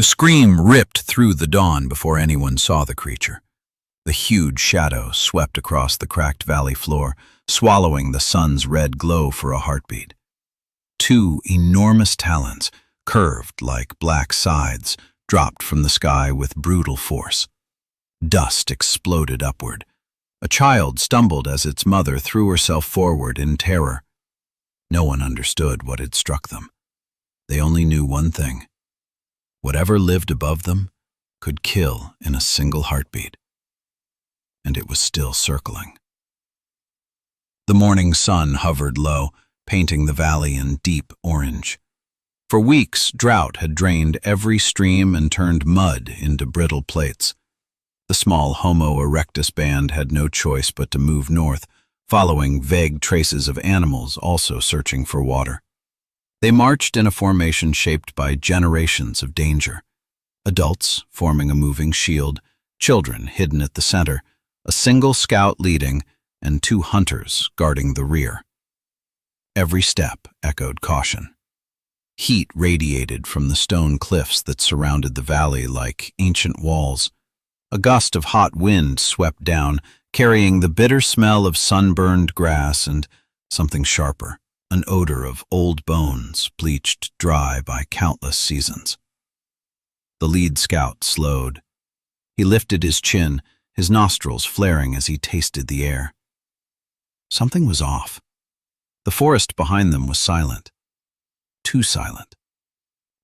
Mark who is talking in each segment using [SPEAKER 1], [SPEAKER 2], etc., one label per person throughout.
[SPEAKER 1] The scream ripped through the dawn before anyone saw the creature. The huge shadow swept across the cracked valley floor, swallowing the sun's red glow for a heartbeat. Two enormous talons, curved like black scythes, dropped from the sky with brutal force. Dust exploded upward. A child stumbled as its mother threw herself forward in terror. No one understood what had struck them. They only knew one thing. Whatever lived above them could kill in a single heartbeat. And it was still circling. The morning sun hovered low, painting the valley in deep orange. For weeks, drought had drained every stream and turned mud into brittle plates. The small Homo Erectus band had no choice but to move north, following vague traces of animals also searching for water. They marched in a formation shaped by generations of danger. Adults forming a moving shield, children hidden at the center, a single scout leading, and two hunters guarding the rear. Every step echoed caution. Heat radiated from the stone cliffs that surrounded the valley like ancient walls. A gust of hot wind swept down, carrying the bitter smell of sunburned grass and something sharper, an odor of old bones bleached dry by countless seasons. The lead scout slowed. He lifted his chin, his nostrils flaring as he tasted the air. Something was off. The forest behind them was silent. Too silent.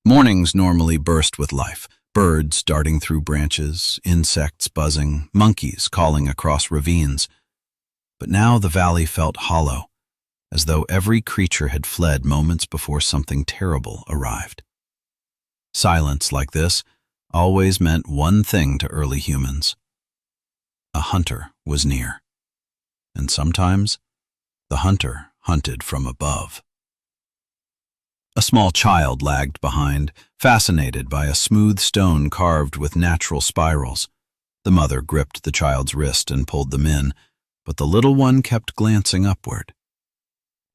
[SPEAKER 1] Mornings normally burst with life. Birds darting through branches, insects buzzing, monkeys calling across ravines. But now the valley felt hollow, as though every creature had fled moments before something terrible arrived. Silence like this always meant one thing to early humans. A hunter was near, and sometimes the hunter hunted from above. A small child lagged behind, fascinated by a smooth stone carved with natural spirals. The mother gripped the child's wrist and pulled them in, but the little one kept glancing upward.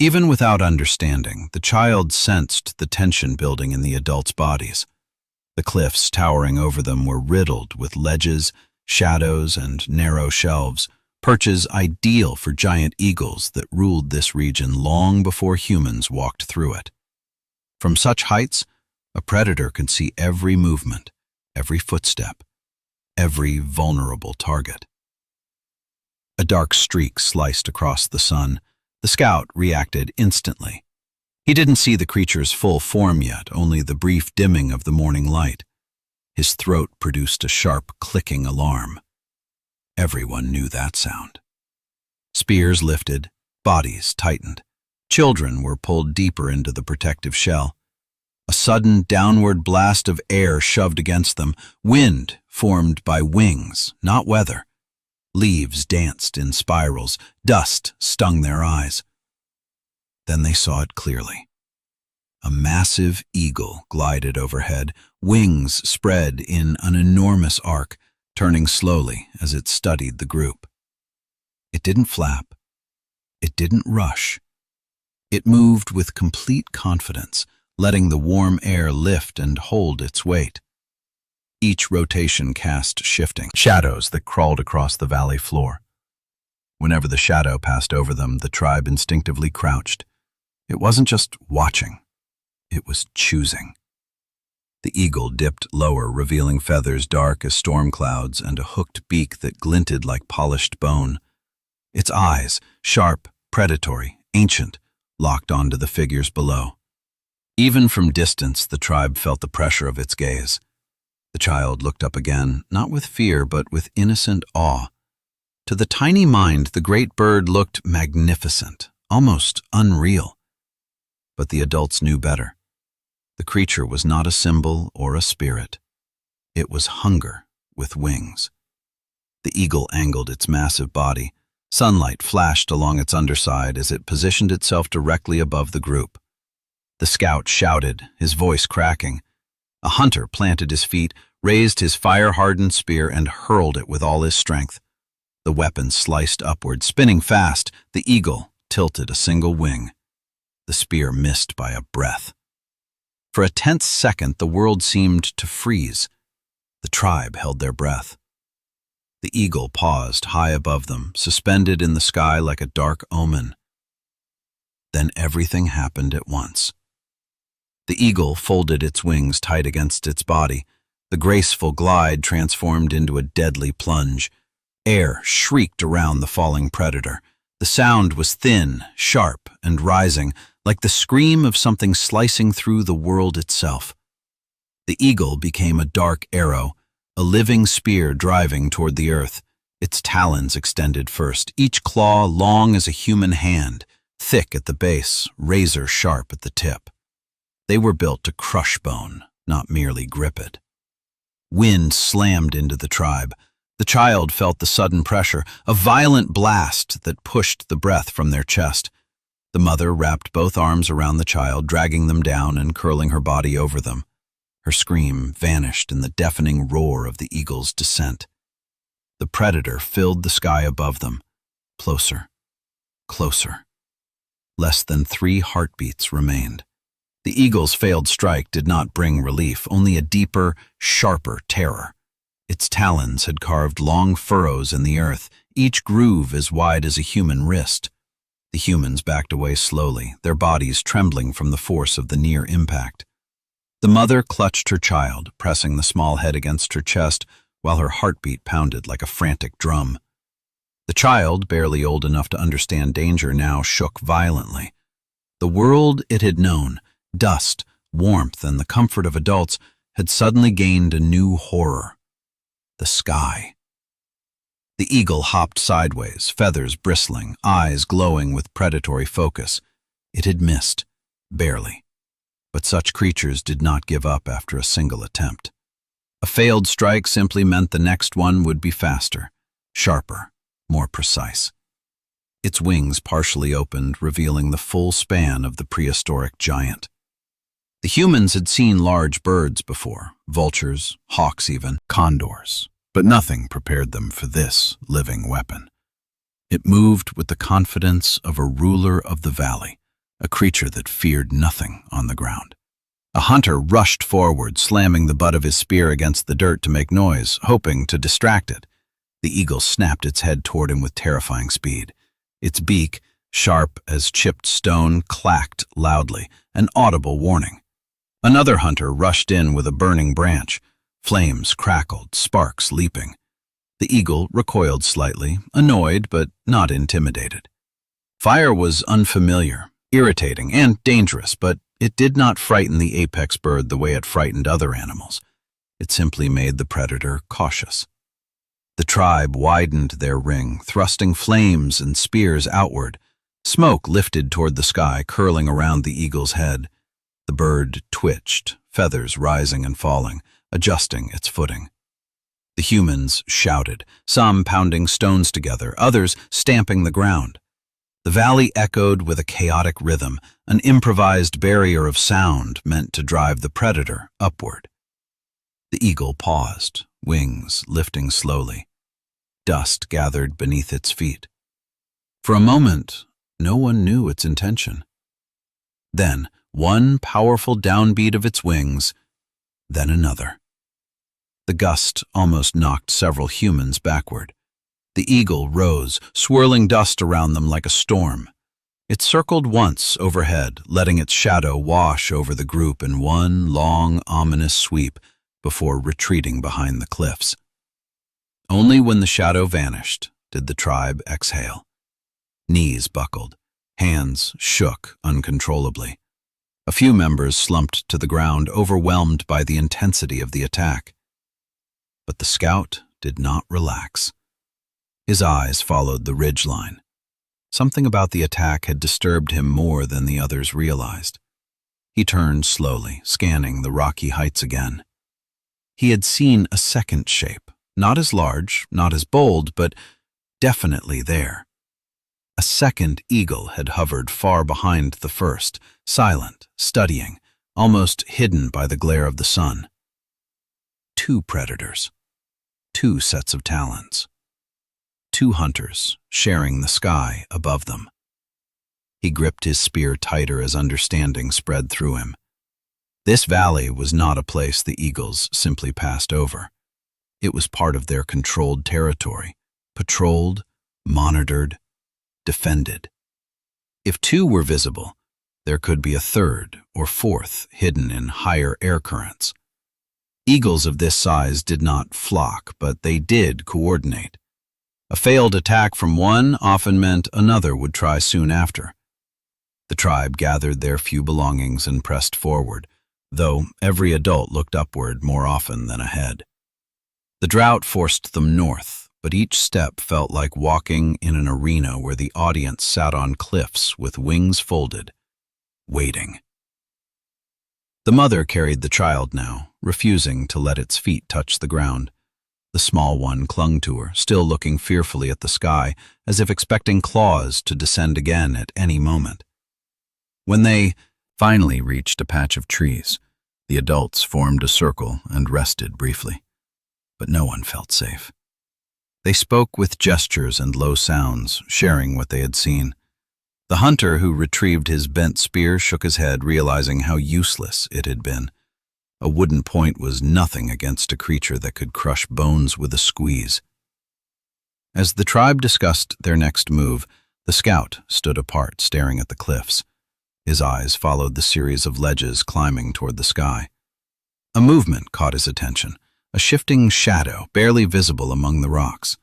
[SPEAKER 1] Even without understanding, the child sensed the tension building in the adults' bodies. The cliffs towering over them were riddled with ledges, shadows, and narrow shelves, perches ideal for giant eagles that ruled this region long before humans walked through it. From such heights, a predator could see every movement, every footstep, every vulnerable target. A dark streak sliced across the sun. The scout reacted instantly. He didn't see the creature's full form yet, only the brief dimming of the morning light. His throat produced a sharp, clicking alarm. Everyone knew that sound. Spears lifted, bodies tightened. Children were pulled deeper into the protective shell. A sudden downward blast of air shoved against them, wind formed by wings, not weather. Leaves danced in spirals, dust stung their eyes. Then they saw it clearly. A massive eagle glided overhead, wings spread in an enormous arc, turning slowly as it studied the group. It didn't flap. It didn't rush. It moved with complete confidence, letting the warm air lift and hold its weight. Each rotation cast shifting shadows that crawled across the valley floor. Whenever the shadow passed over them, the tribe instinctively crouched. It wasn't just watching. It was choosing. The eagle dipped lower, revealing feathers dark as storm clouds and a hooked beak that glinted like polished bone. Its eyes, sharp, predatory, ancient, locked onto the figures below. Even from distance, the tribe felt the pressure of its gaze. The child looked up again, not with fear, but with innocent awe. To the tiny mind, the great bird looked magnificent, almost unreal. But the adults knew better. The creature was not a symbol or a spirit. It was hunger with wings. The eagle angled its massive body. Sunlight flashed along its underside as it positioned itself directly above the group. The scout shouted, his voice cracking. A hunter planted his feet, raised his fire-hardened spear, and hurled it with all his strength. The weapon sliced upward, spinning fast. The eagle tilted a single wing. The spear missed by a breath. For a tense second, the world seemed to freeze. The tribe held their breath. The eagle paused high above them, suspended in the sky like a dark omen. Then everything happened at once. The eagle folded its wings tight against its body. The graceful glide transformed into a deadly plunge. Air shrieked around the falling predator. The sound was thin, sharp, and rising, like the scream of something slicing through the world itself. The eagle became a dark arrow, a living spear driving toward the earth. Its talons extended first, each claw long as a human hand, thick at the base, razor sharp at the tip. They were built to crush bone, not merely grip it. Wind slammed into the tribe. The child felt the sudden pressure, a violent blast that pushed the breath from their chest. The mother wrapped both arms around the child, dragging them down and curling her body over them. Her scream vanished in the deafening roar of the eagle's descent. The predator filled the sky above them. Closer, closer. Less than 3 heartbeats remained. The eagle's failed strike did not bring relief, only a deeper, sharper terror. Its talons had carved long furrows in the earth, each groove as wide as a human wrist. The humans backed away slowly, their bodies trembling from the force of the near impact. The mother clutched her child, pressing the small head against her chest, while her heartbeat pounded like a frantic drum. The child, barely old enough to understand danger, now shook violently. The world it had known, dust, warmth, and the comfort of adults, had suddenly gained a new horror. The sky. The eagle hopped sideways, feathers bristling, eyes glowing with predatory focus. It had missed, barely. But such creatures did not give up after a single attempt. A failed strike simply meant the next one would be faster, sharper, more precise. Its wings partially opened, revealing the full span of the prehistoric giant. The humans had seen large birds before, vultures, hawks even, condors, but nothing prepared them for this living weapon. It moved with the confidence of a ruler of the valley, a creature that feared nothing on the ground. A hunter rushed forward, slamming the butt of his spear against the dirt to make noise, hoping to distract it. The eagle snapped its head toward him with terrifying speed. Its beak, sharp as chipped stone, clacked loudly, an audible warning. Another hunter rushed in with a burning branch. Flames crackled, sparks leaping. The eagle recoiled slightly, annoyed but not intimidated. Fire was unfamiliar, irritating, and dangerous, but it did not frighten the apex bird the way it frightened other animals. It simply made the predator cautious. The tribe widened their ring, thrusting flames and spears outward. Smoke lifted toward the sky, curling around the eagle's head. The bird twitched, feathers rising and falling, adjusting its footing. The humans shouted, some pounding stones together, others stamping the ground. The valley echoed with a chaotic rhythm, an improvised barrier of sound meant to drive the predator upward. The eagle paused, wings lifting slowly. Dust gathered beneath its feet. For a moment, no one knew its intention. Then, one powerful downbeat of its wings, then another. The gust almost knocked several humans backward. The eagle rose, swirling dust around them like a storm. It circled once overhead, letting its shadow wash over the group in one long, ominous sweep before retreating behind the cliffs. Only when the shadow vanished did the tribe exhale. Knees buckled, hands shook uncontrollably. A few members slumped to the ground, overwhelmed by the intensity of the attack. But the scout did not relax. His eyes followed the ridgeline. Something about the attack had disturbed him more than the others realized. He turned slowly, scanning the rocky heights again. He had seen a second shape, not as large, not as bold, but definitely there. A second eagle had hovered far behind the first, silent, studying, almost hidden by the glare of the sun. 2 predators, 2 sets of talons, 2 hunters sharing the sky above them. He gripped his spear tighter as understanding spread through him. This valley was not a place the eagles simply passed over. It was part of their controlled territory, patrolled, monitored, defended. If two were visible, there could be a third or fourth hidden in higher air currents. Eagles of this size did not flock, but they did coordinate. A failed attack from one often meant another would try soon after. The tribe gathered their few belongings and pressed forward, though every adult looked upward more often than ahead. The drought forced them north, but each step felt like walking in an arena where the audience sat on cliffs with wings folded, waiting. The mother carried the child now, refusing to let its feet touch the ground. The small one clung to her, still looking fearfully at the sky, as if expecting claws to descend again at any moment. When they finally reached a patch of trees, the adults formed a circle and rested briefly. But no one felt safe. They spoke with gestures and low sounds, sharing what they had seen. The hunter who retrieved his bent spear shook his head, realizing how useless it had been. A wooden point was nothing against a creature that could crush bones with a squeeze. As the tribe discussed their next move, the scout stood apart, staring at the cliffs. His eyes followed the series of ledges climbing toward the sky. A movement caught his attention, a shifting shadow barely visible among the rocks.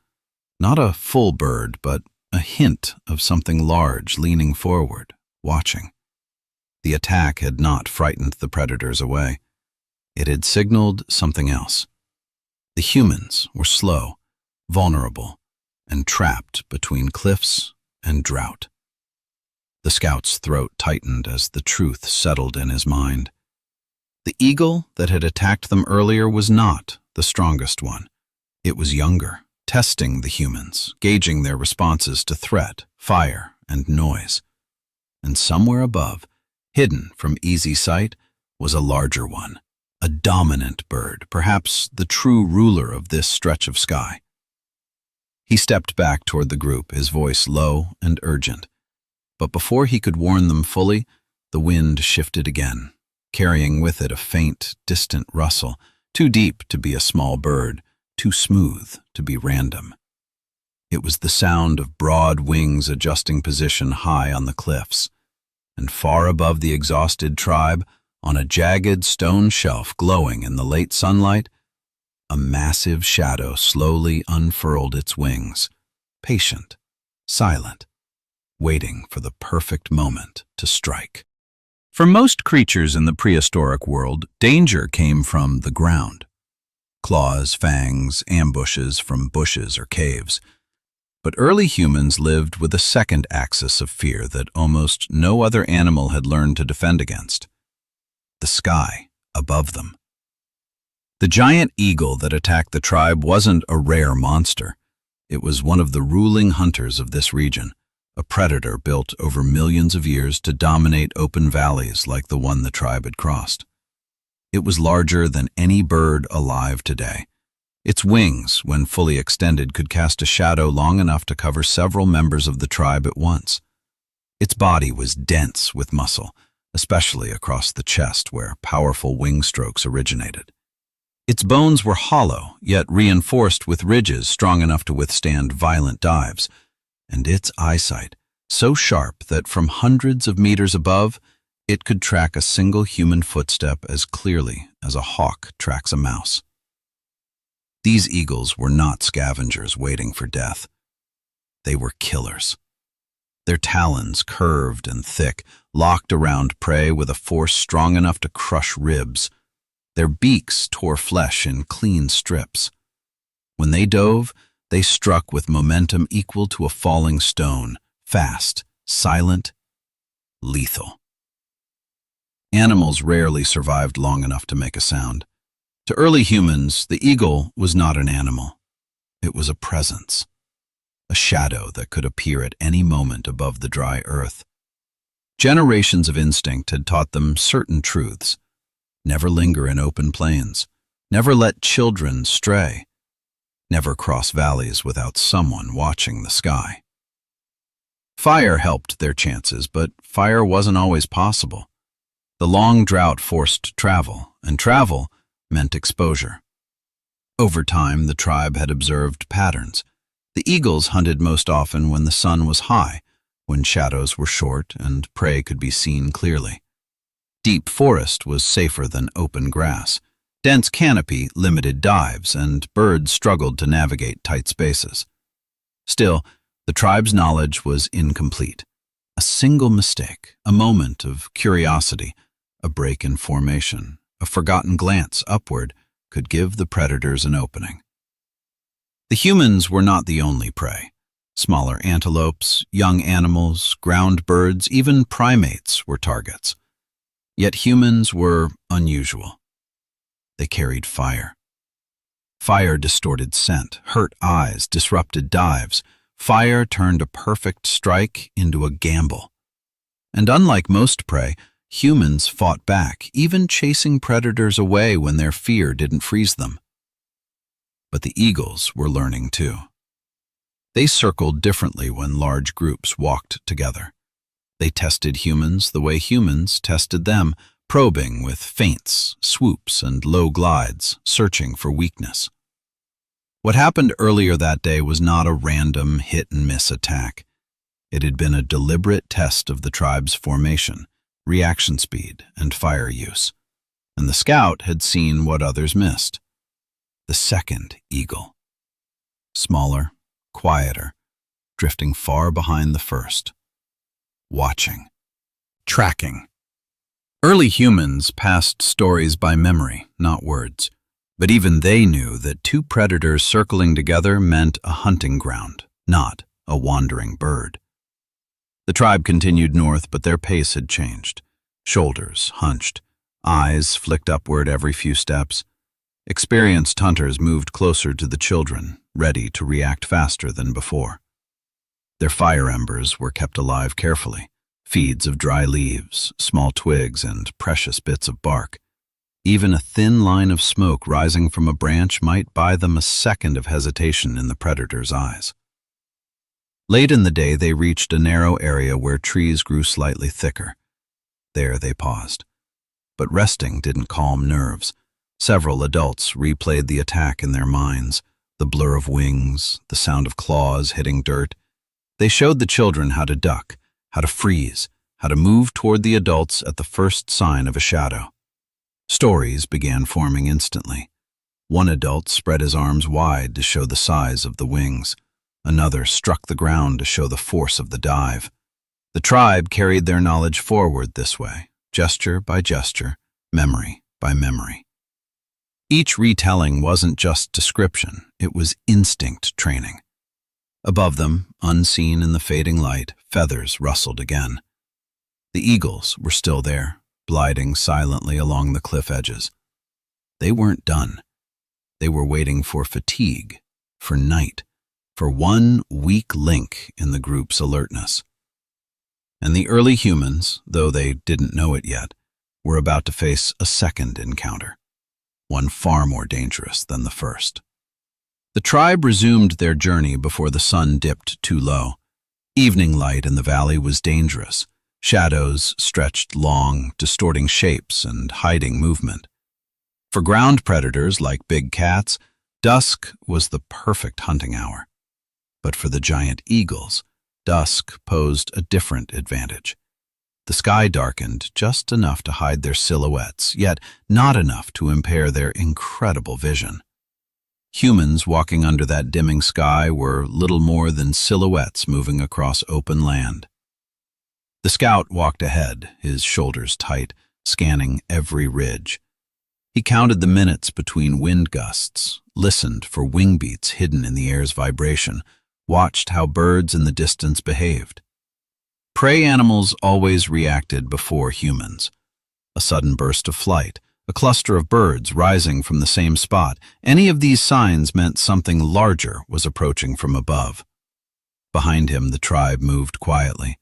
[SPEAKER 1] Not a full bird, but a hint of something large leaning forward, watching. The attack had not frightened the predators away. It had signaled something else. The humans were slow, vulnerable, and trapped between cliffs and drought. The scout's throat tightened as the truth settled in his mind. The eagle that had attacked them earlier was not the strongest one. It was younger, testing the humans, gauging their responses to threat, fire, and noise. And somewhere above, hidden from easy sight, was a larger one, a dominant bird, perhaps the true ruler of this stretch of sky. He stepped back toward the group, his voice low and urgent. But before he could warn them fully, the wind shifted again, carrying with it a faint, distant rustle, too deep to be a small bird, too smooth to be random. It was the sound of broad wings adjusting position high on the cliffs, and far above the exhausted tribe, on a jagged stone shelf glowing in the late sunlight, a massive shadow slowly unfurled its wings, patient, silent, waiting for the perfect moment to strike. For most creatures in the prehistoric world, danger came from the ground. Claws, fangs, ambushes from bushes or caves. But early humans lived with a second axis of fear that almost no other animal had learned to defend against: the sky above them. The giant eagle that attacked the tribe wasn't a rare monster. It was one of the ruling hunters of this region, a predator built over millions of years to dominate open valleys like the one the tribe had crossed. It was larger than any bird alive today. Its wings, when fully extended, could cast a shadow long enough to cover several members of the tribe at once. Its body was dense with muscle, especially across the chest where powerful wing strokes originated. Its bones were hollow, yet reinforced with ridges strong enough to withstand violent dives, and its eyesight so sharp that from hundreds of meters above, it could track a single human footstep as clearly as a hawk tracks a mouse. These eagles were not scavengers waiting for death. They were killers. Their talons, curved and thick, locked around prey with a force strong enough to crush ribs. Their beaks tore flesh in clean strips. When they dove, they struck with momentum equal to a falling stone, fast, silent, lethal. Animals rarely survived long enough to make a sound. To early humans, the eagle was not an animal. It was a presence, a shadow that could appear at any moment above the dry earth. Generations of instinct had taught them certain truths. Never linger in open plains. Never let children stray. Never cross valleys without someone watching the sky. Fire helped their chances, but fire wasn't always possible. The long drought forced travel, and travel meant exposure. Over time, the tribe had observed patterns. The eagles hunted most often when the sun was high, when shadows were short and prey could be seen clearly. Deep forest was safer than open grass. Dense canopy limited dives, and birds struggled to navigate tight spaces. Still, the tribe's knowledge was incomplete. A single mistake, a moment of curiosity, a break in formation, a forgotten glance upward could give the predators an opening. The humans were not the only prey. Smaller antelopes, young animals, ground birds, even primates were targets. Yet humans were unusual. They carried fire. Fire distorted scent, hurt eyes, disrupted dives. Fire turned a perfect strike into a gamble. And unlike most prey, humans fought back, even chasing predators away when their fear didn't freeze them. But the eagles were learning too. They circled differently when large groups walked together. They tested humans the way humans tested them, probing with feints, swoops, and low glides, searching for weakness. What happened earlier that day was not a random hit-and-miss attack. It had been a deliberate test of the tribe's formation, reaction speed, and fire use. And the scout had seen what others missed. The second eagle. Smaller, quieter, drifting far behind the first. Watching. Tracking. Early humans passed stories by memory, not words. But even they knew that two predators circling together meant a hunting ground, not a wandering bird. The tribe continued north, but their pace had changed. Shoulders hunched, eyes flicked upward every few steps. Experienced hunters moved closer to the children, ready to react faster than before. Their fire embers were kept alive carefully, feeds of dry leaves, small twigs, and precious bits of bark. Even a thin line of smoke rising from a branch might buy them a second of hesitation in the predator's eyes. Late in the day, they reached a narrow area where trees grew slightly thicker. There they paused. But resting didn't calm nerves. Several adults replayed the attack in their minds, the blur of wings, the sound of claws hitting dirt. They showed the children how to duck, how to freeze, how to move toward the adults at the first sign of a shadow. Stories began forming instantly. One adult spread his arms wide to show the size of the wings. Another struck the ground to show the force of the dive. The tribe carried their knowledge forward this way, gesture by gesture, memory by memory. Each retelling wasn't just description, it was instinct training. Above them, unseen in the fading light, feathers rustled again. The eagles were still there, gliding silently along the cliff edges. They weren't done. They were waiting for fatigue, for night, for one weak link in the group's alertness. And the early humans, though they didn't know it yet, were about to face a second encounter, one far more dangerous than the first. The tribe resumed their journey before the sun dipped too low. Evening light in the valley was dangerous. Shadows stretched long, distorting shapes and hiding movement. For ground predators like big cats, dusk was the perfect hunting hour. But for the giant eagles, dusk posed a different advantage. The sky darkened just enough to hide their silhouettes, yet not enough to impair their incredible vision. Humans walking under that dimming sky were little more than silhouettes moving across open land. The scout walked ahead, his shoulders tight, scanning every ridge. He counted the minutes between wind gusts, listened for wing beats hidden in the air's vibration, watched how birds in the distance behaved. Prey animals always reacted before humans. A sudden burst of flight, a cluster of birds rising from the same spot, any of these signs meant something larger was approaching from above. Behind him, the tribe moved quietly.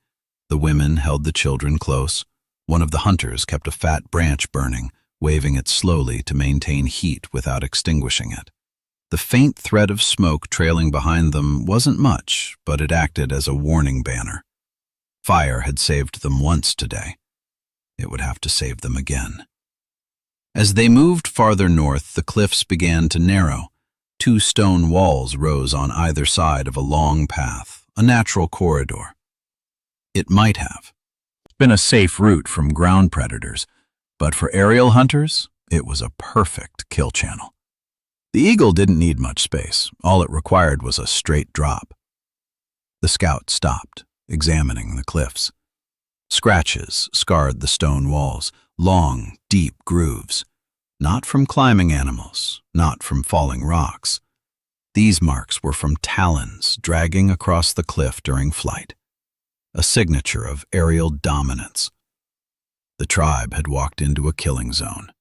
[SPEAKER 1] The women held the children close. One of the hunters kept a fat branch burning, waving it slowly to maintain heat without extinguishing it. The faint thread of smoke trailing behind them wasn't much, but it acted as a warning banner. Fire had saved them once today. it would have to save them again. As they moved farther north, the cliffs began to narrow. 2 stone walls rose on either side of a long path, a natural corridor. It might have been a safe route from ground predators, but for aerial hunters, it was a perfect kill channel. The eagle didn't need much space. All it required was a straight drop. The scout stopped, examining the cliffs. Scratches scarred the stone walls, long, deep grooves. Not from climbing animals, not from falling rocks. These marks were from talons dragging across the cliff during flight, a signature of aerial dominance. The tribe had walked into a killing zone.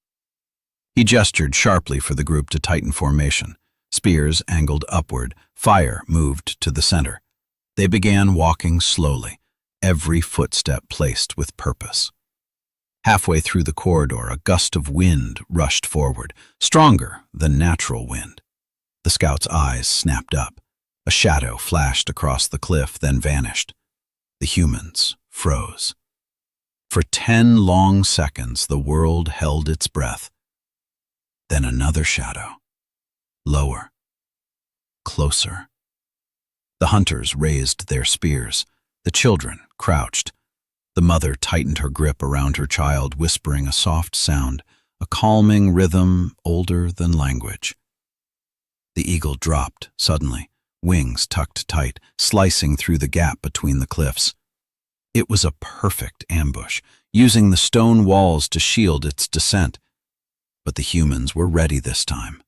[SPEAKER 1] He gestured sharply for the group to tighten formation. Spears angled upward, fire moved to the center. They began walking slowly, every footstep placed with purpose. Halfway through the corridor, a gust of wind rushed forward, stronger than natural wind. The scout's eyes snapped up. A shadow flashed across the cliff, then vanished. The humans froze. For 10 long seconds, the world held its breath. Then another shadow. Lower. Closer. The hunters raised their spears. The children crouched. The mother tightened her grip around her child, whispering a soft sound, a calming rhythm older than language. The eagle dropped suddenly, wings tucked tight, slicing through the gap between the cliffs. It was a perfect ambush, using the stone walls to shield its descent. But the humans were ready this time.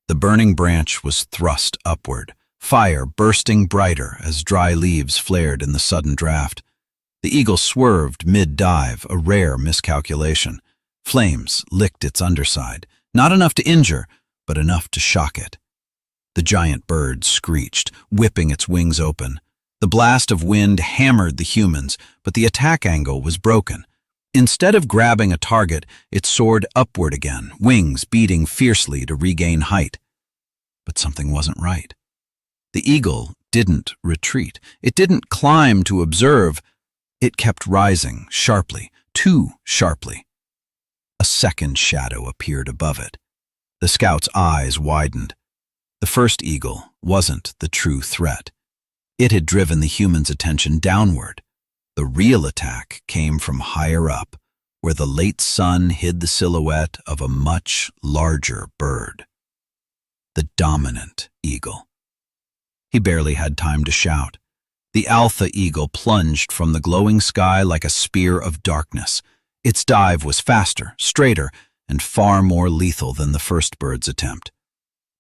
[SPEAKER 1] The burning branch was thrust upward, fire bursting brighter as dry leaves flared in the sudden draft. The eagle swerved mid-dive, a rare miscalculation. Flames licked its underside, not enough to injure, but enough to shock it. The giant bird screeched, whipping its wings open. The blast of wind hammered the humans, but the attack angle was broken. Instead of grabbing a target, it soared upward again, wings beating fiercely to regain height. But something wasn't right. The eagle didn't retreat. It didn't climb to observe. It kept rising sharply, too sharply. A second shadow appeared above it. The scout's eyes widened. The first eagle wasn't the true threat. It had driven the humans' attention downward. The real attack came from higher up, where the late sun hid the silhouette of a much larger bird. The dominant eagle. He barely had time to shout. The alpha eagle plunged from the glowing sky like a spear of darkness. Its dive was faster, straighter, and far more lethal than the first bird's attempt.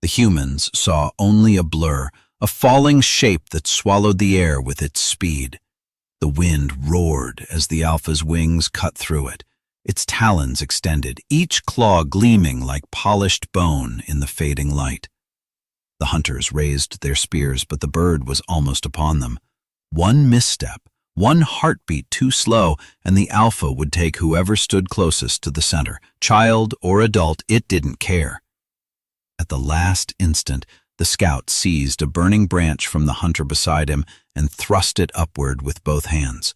[SPEAKER 1] The humans saw only a blur, a falling shape that swallowed the air with its speed. The wind roared as the alpha's wings cut through it, its talons extended, each claw gleaming like polished bone in the fading light. The hunters raised their spears, but the bird was almost upon them. One misstep, one heartbeat too slow, and the alpha would take whoever stood closest to the center. Child or adult, it didn't care. At the last instant, the scout seized a burning branch from the hunter beside him and thrust it upward with both hands.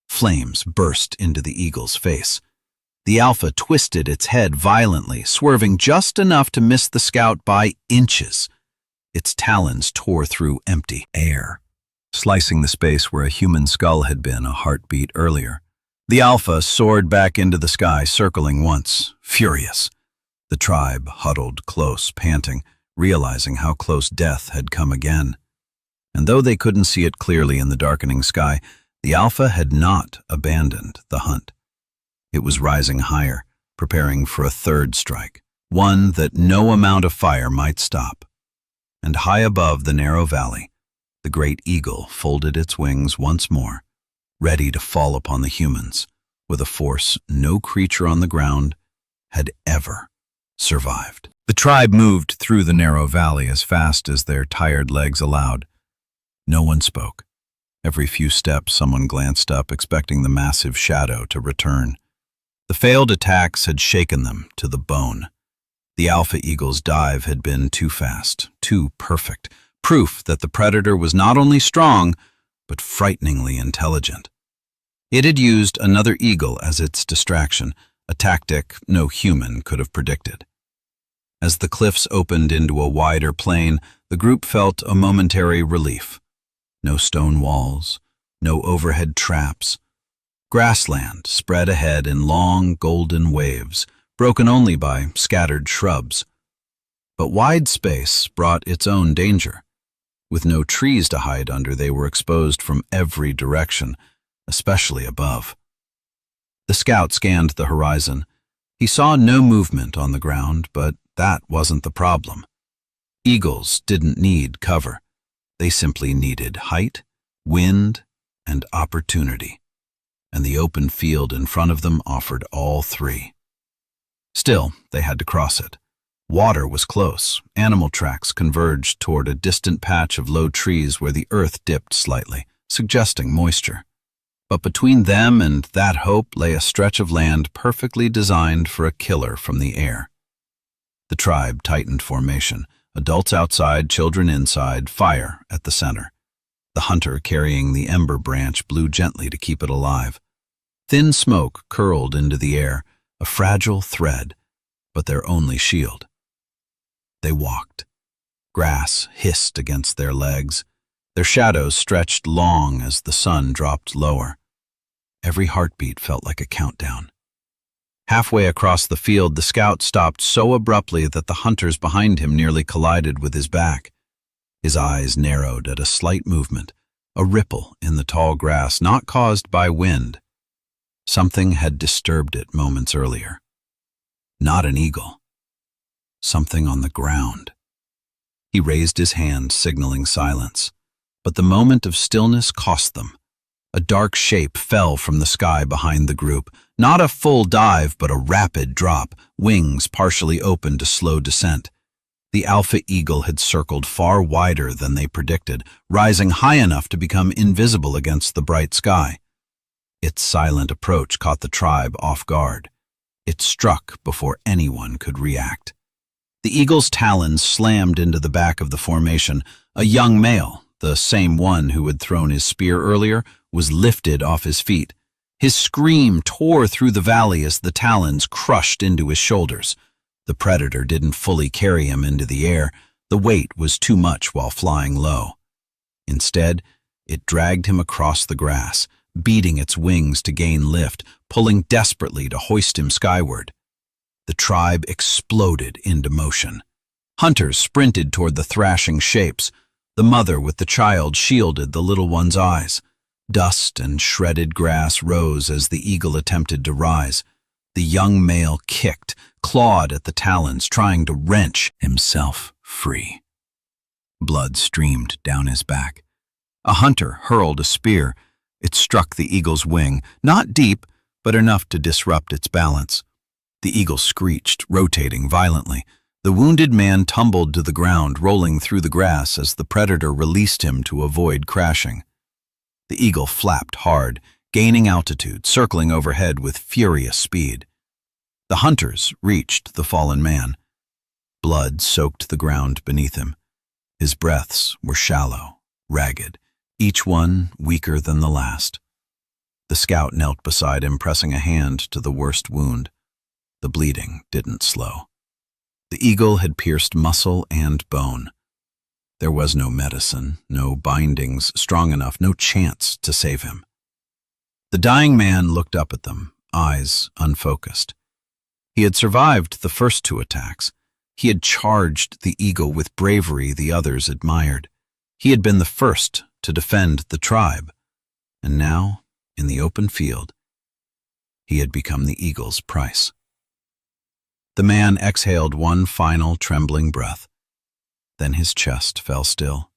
[SPEAKER 1] Flames burst into the eagle's face. The alpha twisted its head violently, swerving just enough to miss the scout by inches. Its talons tore through empty air, slicing the space where a human skull had been a heartbeat earlier. The alpha soared back into the sky, circling once, furious. The tribe huddled close, panting, realizing how close death had come again. And though they couldn't see it clearly in the darkening sky, the alpha had not abandoned the hunt. It was rising higher, preparing for a third strike, one that no amount of fire might stop. And high above the narrow valley, the great eagle folded its wings once more, ready to fall upon the humans with a force no creature on the ground had ever survived. The tribe moved through the narrow valley as fast as their tired legs allowed. No one spoke. Every few steps, someone glanced up, expecting the massive shadow to return. The failed attacks had shaken them to the bone. The alpha eagle's dive had been too fast, too perfect, proof that the predator was not only strong, but frighteningly intelligent. It had used another eagle as its distraction, a tactic no human could have predicted. As the cliffs opened into a wider plain, the group felt a momentary relief. No stone walls, no overhead traps. Grassland spread ahead in long, golden waves, broken only by scattered shrubs. But wide space brought its own danger. With no trees to hide under, they were exposed from every direction, especially above. The scout scanned the horizon. He saw no movement on the ground, but that wasn't the problem. Eagles didn't need cover. They simply needed height, wind, and opportunity. And the open field in front of them offered all three. Still, they had to cross it. Water was close. Animal tracks converged toward a distant patch of low trees where the earth dipped slightly, suggesting moisture. But between them and that hope lay a stretch of land perfectly designed for a killer from the air. The tribe tightened formation, adults outside, children inside, fire at the center. The hunter carrying the ember branch blew gently to keep it alive. Thin smoke curled into the air, a fragile thread, but their only shield. They walked. Grass hissed against their legs. Their shadows stretched long as the sun dropped lower. Every heartbeat felt like a countdown. Halfway across the field, the scout stopped so abruptly that the hunters behind him nearly collided with his back. His eyes narrowed at a slight movement, a ripple in the tall grass not caused by wind. Something had disturbed it moments earlier. Not an eagle. Something on the ground. He raised his hand, signaling silence. But the moment of stillness cost them. A dark shape fell from the sky behind the group. Not a full dive, but a rapid drop, wings partially open to slow descent. The alpha eagle had circled far wider than they predicted, rising high enough to become invisible against the bright sky. Its silent approach caught the tribe off guard. It struck before anyone could react. The eagle's talons slammed into the back of the formation. A young male, the same one who had thrown his spear earlier, was lifted off his feet. His scream tore through the valley as the talons crushed into his shoulders. The predator didn't fully carry him into the air. The weight was too much while flying low. Instead, it dragged him across the grass, beating its wings to gain lift, pulling desperately to hoist him skyward. The tribe exploded into motion. Hunters sprinted toward the thrashing shapes. The mother with the child shielded the little one's eyes. Dust and shredded grass rose as the eagle attempted to rise. The young male kicked, clawed at the talons, trying to wrench himself free. Blood streamed down his back. A hunter hurled a spear. It struck the eagle's wing, not deep, but enough to disrupt its balance. The eagle screeched, rotating violently. The wounded man tumbled to the ground, rolling through the grass as the predator released him to avoid crashing. The eagle flapped hard, gaining altitude, circling overhead with furious speed. The hunters reached the fallen man. Blood soaked the ground beneath him. His breaths were shallow, ragged, each one weaker than the last. The scout knelt beside him, pressing a hand to the worst wound. The bleeding didn't slow. The eagle had pierced muscle and bone. There was no medicine, no bindings strong enough, no chance to save him. The dying man looked up at them, eyes unfocused. He had survived the first two attacks. He had charged the eagle with bravery the others admired. He had been the first to defend the tribe. And now, in the open field, he had become the eagle's price. The man exhaled one final trembling breath. Then his chest fell still.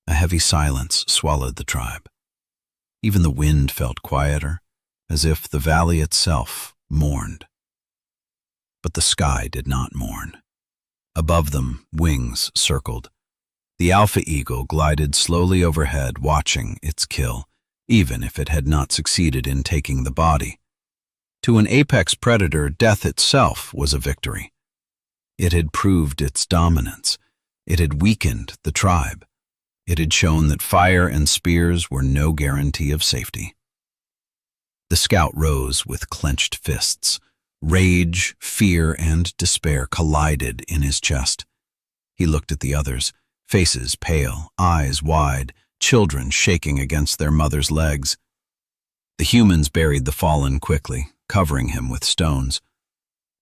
[SPEAKER 1] A heavy silence swallowed the tribe. Even the wind felt quieter, as if the valley itself mourned. But the sky did not mourn. Above them, wings circled. The alpha eagle glided slowly overhead, watching its kill, even if it had not succeeded in taking the body. To an apex predator, death itself was a victory. It had proved its dominance. It had weakened the tribe. It had shown that fire and spears were no guarantee of safety. The scout rose with clenched fists. Rage, fear, and despair collided in his chest. He looked at the others, faces pale, eyes wide, children shaking against their mother's legs. The humans buried the fallen quickly, covering him with stones.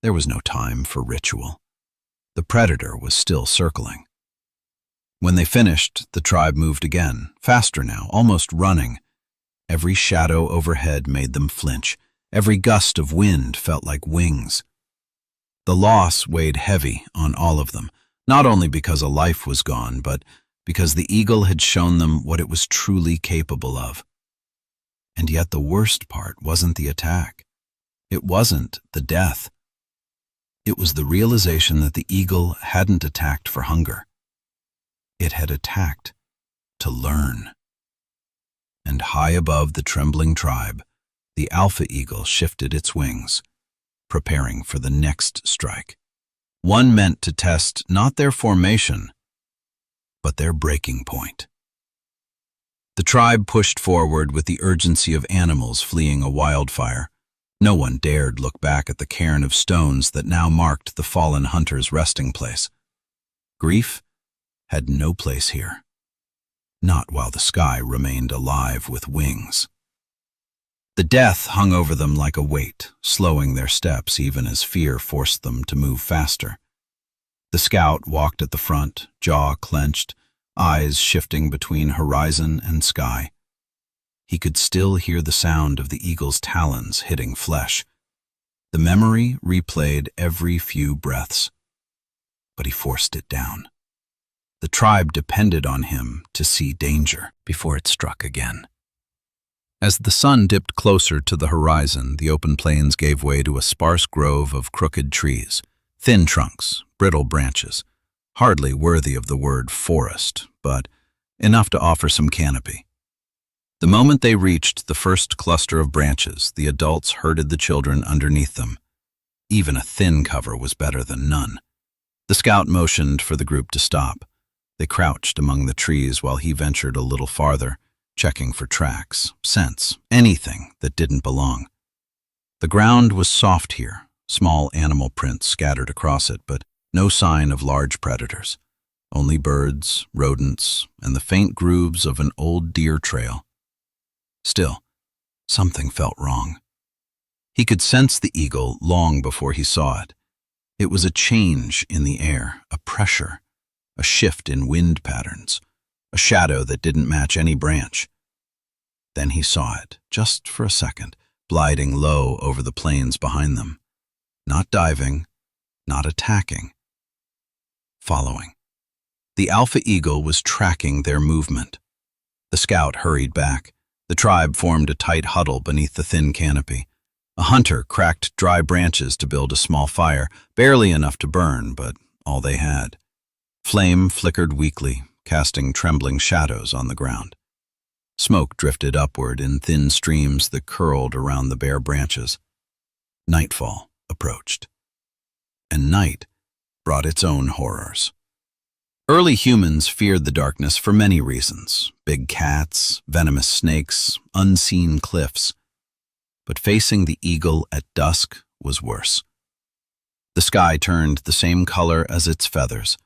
[SPEAKER 1] There was no time for ritual. The predator was still circling. When they finished, the tribe moved again, faster now, almost running. Every shadow overhead made them flinch. Every gust of wind felt like wings. The loss weighed heavy on all of them, not only because a life was gone, but because the eagle had shown them what it was truly capable of. And yet the worst part wasn't the attack. It wasn't the death. It was the realization that the eagle hadn't attacked for hunger. It had attacked to learn. And high above the trembling tribe, the alpha eagle shifted its wings, preparing for the next strike. One meant to test not their formation, but their breaking point. The tribe pushed forward with the urgency of animals fleeing a wildfire. No one dared look back at the cairn of stones that now marked the fallen hunter's resting place. Grief had no place here, not while the sky remained alive with wings. The death hung over them like a weight, slowing their steps even as fear forced them to move faster. The scout walked at the front, jaw clenched, eyes shifting between horizon and sky. He could still hear the sound of the eagle's talons hitting flesh. The memory replayed every few breaths, but he forced it down. The tribe depended on him to see danger before it struck again. As the sun dipped closer to the horizon, the open plains gave way to a sparse grove of crooked trees, thin trunks, brittle branches, hardly worthy of the word forest, but enough to offer some canopy. The moment they reached the first cluster of branches, the adults herded the children underneath them. Even a thin cover was better than none. The scout motioned for the group to stop. They crouched among the trees while he ventured a little farther, checking for tracks, scents, anything that didn't belong. The ground was soft here, small animal prints scattered across it, but no sign of large predators. Only birds, rodents, and the faint grooves of an old deer trail. Still, something felt wrong. He could sense the eagle long before he saw it. It was a change in the air, a pressure, a shift in wind patterns, a shadow that didn't match any branch. Then he saw it, just for a second, gliding low over the plains behind them. Not diving, not attacking. Following. The alpha eagle was tracking their movement. The scout hurried back. The tribe formed a tight huddle beneath the thin canopy. A hunter cracked dry branches to build a small fire, barely enough to burn, but all they had. Flame flickered weakly, casting trembling shadows on the ground. Smoke drifted upward in thin streams that curled around the bare branches. Nightfall approached. And night brought its own horrors. Early humans feared the darkness for many reasons: big cats, venomous snakes, unseen cliffs. But facing the eagle at dusk was worse. The sky turned the same color as its feathers.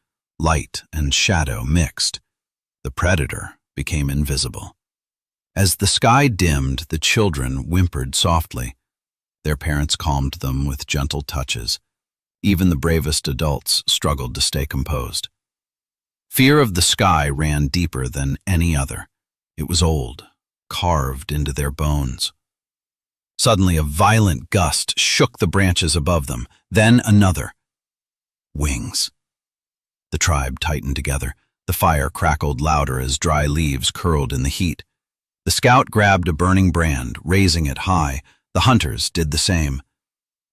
[SPEAKER 1] Light and shadow mixed. The predator became invisible. As the sky dimmed, the children whimpered softly. Their parents calmed them with gentle touches. Even the bravest adults struggled to stay composed. Fear of the sky ran deeper than any other. It was old, carved into their bones. Suddenly, a violent gust shook the branches above them, then another. Wings. The tribe tightened together. The fire crackled louder as dry leaves curled in the heat. The scout grabbed a burning brand, raising it high. The hunters did the same.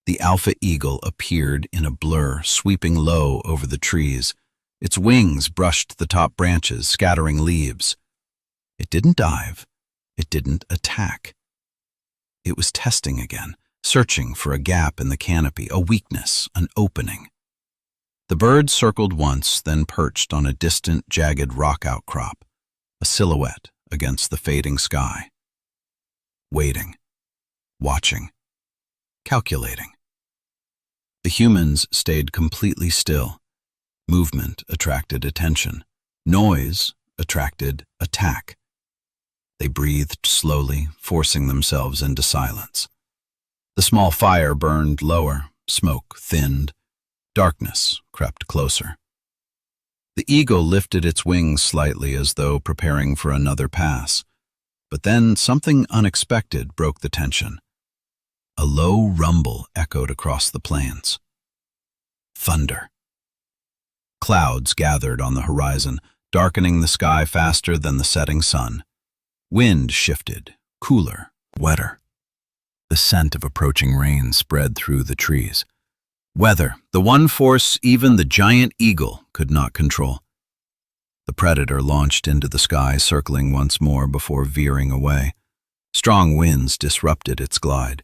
[SPEAKER 1] The alpha eagle appeared in a blur, sweeping low over the trees. Its wings brushed the top branches, scattering leaves. It didn't dive. It didn't attack. It was testing again, searching for a gap in the canopy, a weakness, an opening. The bird circled once, then perched on a distant, jagged rock outcrop, a silhouette against the fading sky. Waiting. watching, calculating. The humans stayed completely still. Movement attracted attention. Noise attracted attack. They breathed slowly, forcing themselves into silence. The small fire burned lower, smoke thinned, darkness crept closer. The eagle lifted its wings slightly as though preparing for another pass, but then something unexpected broke the tension. A low rumble echoed across the plains. Thunder. Clouds gathered on the horizon, darkening the sky faster than the setting sun. Wind shifted, cooler, wetter. The scent of approaching rain spread through the trees. Weather, the one force even the giant eagle could not control. The predator launched into the sky, circling once more before veering away. Strong winds disrupted its glide.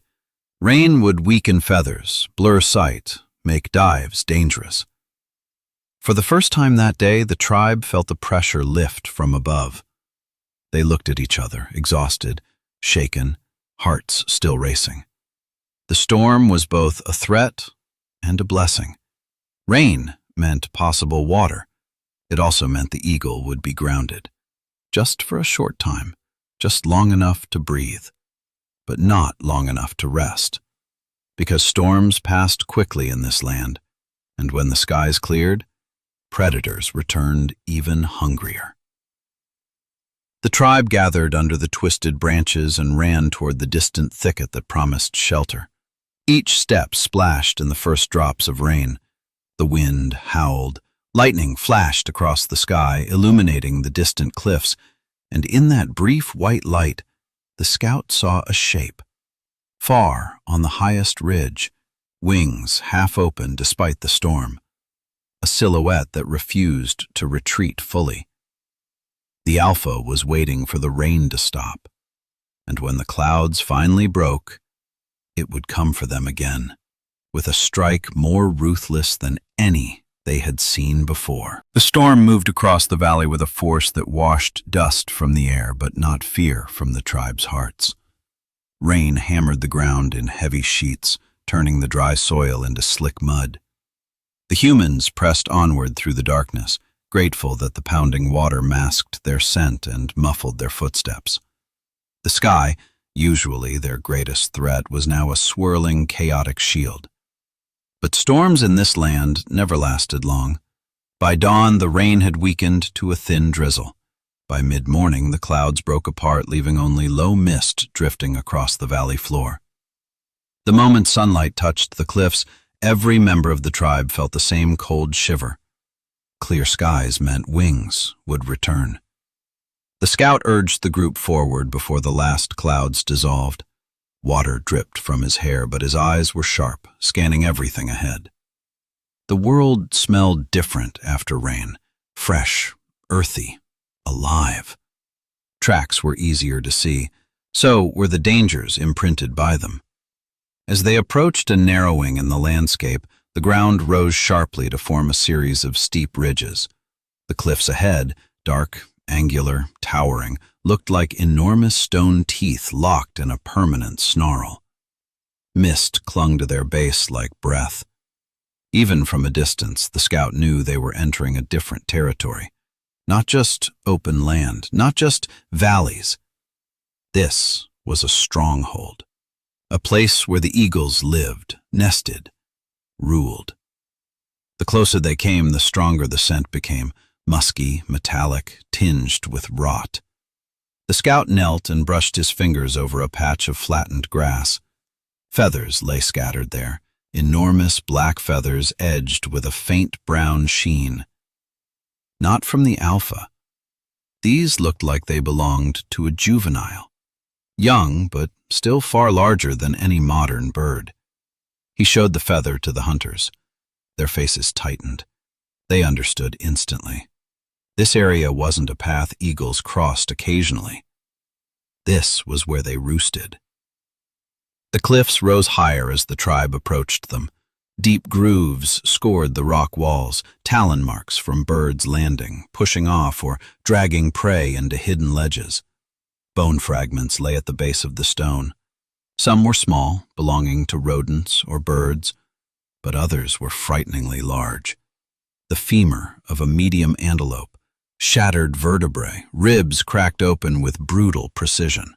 [SPEAKER 1] Rain would weaken feathers, blur sight, make dives dangerous. For the first time that day, the tribe felt the pressure lift from above. They looked at each other, exhausted, shaken, hearts still racing. The storm was both a threat and a blessing. Rain meant possible water. It also meant the eagle would be grounded. Just for a short time, just long enough to breathe, but not long enough to rest. Because storms passed quickly in this land, and when the skies cleared, predators returned even hungrier. The tribe gathered under the twisted branches and ran toward the distant thicket that promised shelter. Each step splashed in the first drops of rain. The wind howled, lightning flashed across the sky, illuminating the distant cliffs, and in that brief white light, the scout saw a shape. Far on the highest ridge, wings half open despite the storm. A silhouette that refused to retreat fully. The alpha was waiting for the rain to stop, and when the clouds finally broke, it would come for them again, with a strike more ruthless than any they had seen before. The storm moved across the valley with a force that washed dust from the air, but not fear from the tribe's hearts. Rain hammered the ground in heavy sheets, turning the dry soil into slick mud. The humans pressed onward through the darkness, grateful that the pounding water masked their scent and muffled their footsteps. The sky, usually their greatest threat, was now a swirling, chaotic shield. But storms in this land never lasted long. By dawn, the rain had weakened to a thin drizzle. By mid-morning, the clouds broke apart, leaving only low mist drifting across the valley floor. The moment sunlight touched the cliffs, every member of the tribe felt the same cold shiver. Clear skies meant wings would return. The scout urged the group forward before the last clouds dissolved. Water dripped from his hair, but his eyes were sharp, scanning everything ahead. The world smelled different after rain, fresh, earthy, alive. Tracks were easier to see, so were the dangers imprinted by them. As they approached a narrowing in the landscape, the ground rose sharply to form a series of steep ridges. The cliffs ahead, dark, angular, towering, looked like enormous stone teeth locked in a permanent snarl. Mist clung to their base like breath. Even from a distance, the scout knew they were entering a different territory. Not just open land, not just valleys. This was a stronghold, a place where the eagles lived, nested, ruled. The closer they came, the stronger the scent became, musky, metallic, tinged with rot. The scout knelt and brushed his fingers over a patch of flattened grass. Feathers lay scattered there, enormous black feathers edged with a faint brown sheen. Not from the alpha. These looked like they belonged to a juvenile. Young, but still far larger than any modern bird. He showed the feather to the hunters. Their faces tightened. They understood instantly. This area wasn't a path eagles crossed occasionally. This was where they roosted. The cliffs rose higher as the tribe approached them. Deep grooves scored the rock walls, talon marks from birds landing, pushing off or dragging prey into hidden ledges. Bone fragments lay at the base of the stone. Some were small, belonging to rodents or birds, but others were frighteningly large. The femur of a medium antelope, shattered vertebrae, ribs cracked open with brutal precision.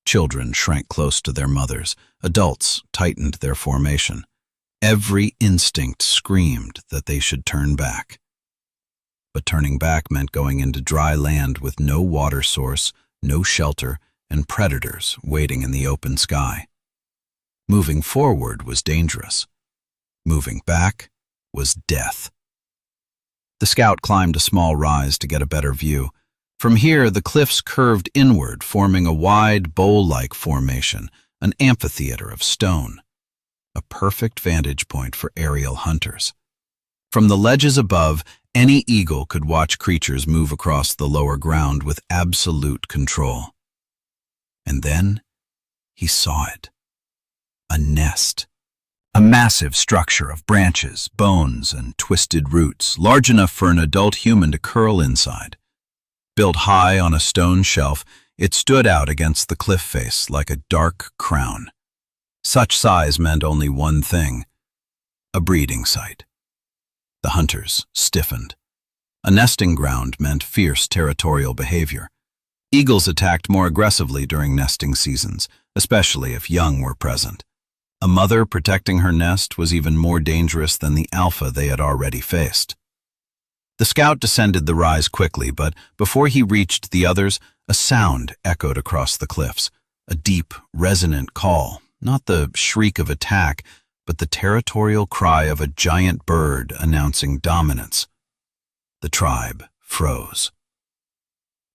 [SPEAKER 1] Children shrank close to their mothers. Adults tightened their formation. Every instinct screamed that they should turn back. But turning back meant going into dry land with no water source, no shelter, and predators waiting in the open sky. Moving forward was dangerous. Moving back was death. The scout climbed a small rise to get a better view. From here, the cliffs curved inward, forming a wide, bowl-like formation, an amphitheater of stone. A perfect vantage point for aerial hunters. From the ledges above, any eagle could watch creatures move across the lower ground with absolute control. And then he saw it. A nest. A massive structure of branches, bones, and twisted roots, large enough for an adult human to curl inside. Built high on a stone shelf, it stood out against the cliff face like a dark crown. Such size meant only one thing: a breeding site. The hunters stiffened. A nesting ground meant fierce territorial behavior. Eagles attacked more aggressively during nesting seasons, especially if young were present. A mother protecting her nest was even more dangerous than the alpha they had already faced. The scout descended the rise quickly, but before he reached the others, a sound echoed across the cliffs. A deep, resonant call, not the shriek of attack, but the territorial cry of a giant bird announcing dominance. The tribe froze.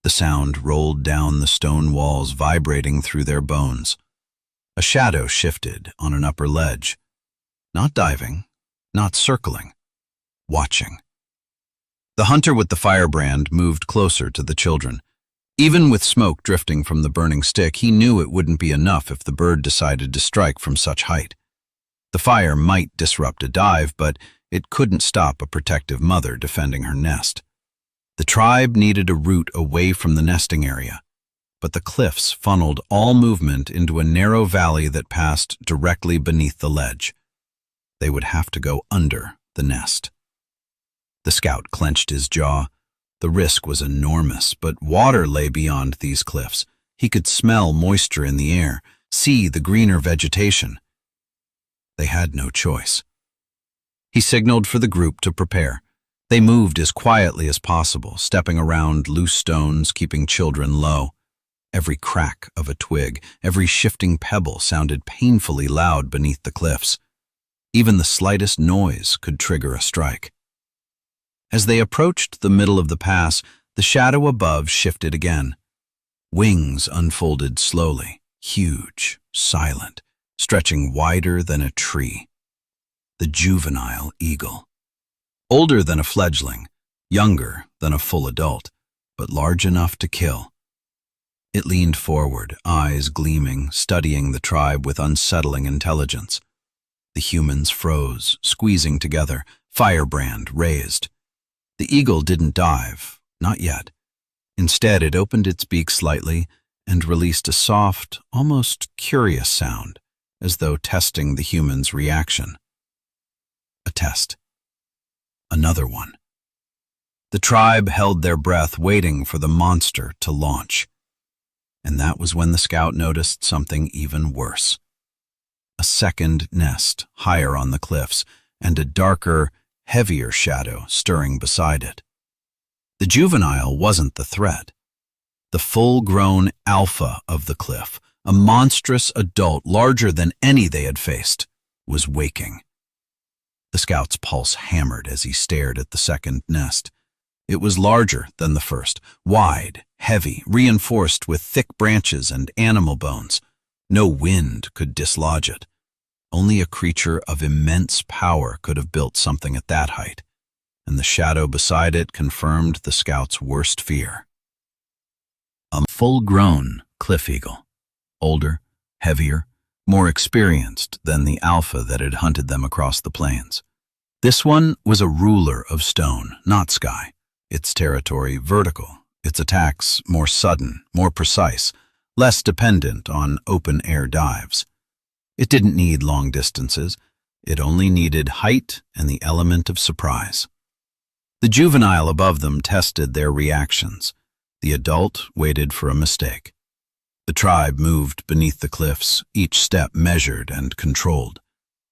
[SPEAKER 1] The sound rolled down the stone walls, vibrating through their bones. A shadow shifted on an upper ledge. Not diving, not circling, watching. The hunter with the firebrand moved closer to the children. Even with smoke drifting from the burning stick, he knew it wouldn't be enough if the bird decided to strike from such height. The fire might disrupt a dive, but it couldn't stop a protective mother defending her nest. The tribe needed a route away from the nesting area, but the cliffs funneled all movement into a narrow valley that passed directly beneath the ledge. They would have to go under the nest. The scout clenched his jaw. The risk was enormous, but water lay beyond these cliffs. He could smell moisture in the air, see the greener vegetation. They had no choice. He signaled for the group to prepare. They moved as quietly as possible, stepping around loose stones, keeping children low. Every crack of a twig, every shifting pebble sounded painfully loud beneath the cliffs. Even the slightest noise could trigger a strike. As they approached the middle of the pass, the shadow above shifted again. Wings unfolded slowly, huge, silent, stretching wider than a tree. The juvenile eagle. Older than a fledgling, younger than a full adult, but large enough to kill. It leaned forward, eyes gleaming, studying the tribe with unsettling intelligence. The humans froze, squeezing together, firebrand raised. The eagle didn't dive, not yet. Instead, it opened its beak slightly and released a soft, almost curious sound, as though testing the human's reaction. A test. Another one. The tribe held their breath, waiting for the monster to launch. And that was when the scout noticed something even worse. A second nest, higher on the cliffs, and a darker, heavier shadow stirring beside it. The juvenile wasn't the threat. The full-grown alpha of the cliff, a monstrous adult larger than any they had faced, was waking. The scout's pulse hammered as he stared at the second nest. It was larger than the first, wide, heavy, reinforced with thick branches and animal bones. No wind could dislodge it. Only a creature of immense power could have built something at that height, and the shadow beside it confirmed the scout's worst fear. A full-grown cliff eagle, older, heavier, more experienced than the alpha that had hunted them across the plains. This one was a ruler of stone, not sky, its territory vertical, its attacks more sudden, more precise, less dependent on open-air dives. It didn't need long distances. It only needed height and the element of surprise. The juvenile above them tested their reactions. The adult waited for a mistake. The tribe moved beneath the cliffs, each step measured and controlled.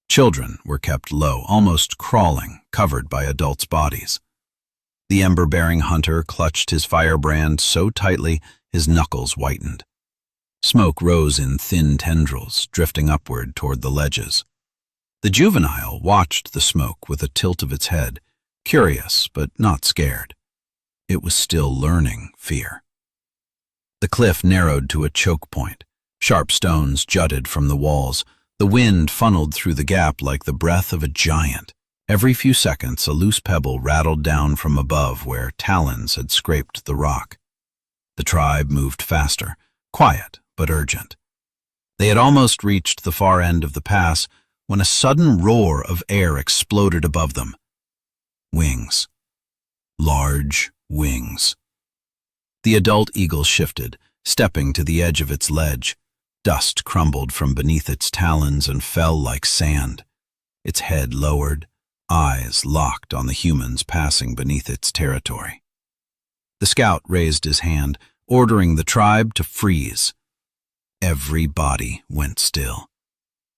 [SPEAKER 1] Children were kept low, almost crawling, covered by adults' bodies. The ember-bearing hunter clutched his firebrand so tightly his knuckles whitened. Smoke rose in thin tendrils, drifting upward toward the ledges. The juvenile watched the smoke with a tilt of its head, curious but not scared. It was still learning fear. The cliff narrowed to a choke point. Sharp stones jutted from the walls. The wind funneled through the gap like the breath of a giant. Every few seconds, a loose pebble rattled down from above where talons had scraped the rock. The tribe moved faster, quiet but urgent. They had almost reached the far end of the pass when a sudden roar of air exploded above them. Wings. Large wings. The adult eagle shifted, stepping to the edge of its ledge. Dust crumbled from beneath its talons and fell like sand. Its head lowered, eyes locked on the humans passing beneath its territory. The scout raised his hand, ordering the tribe to freeze. Every body went still.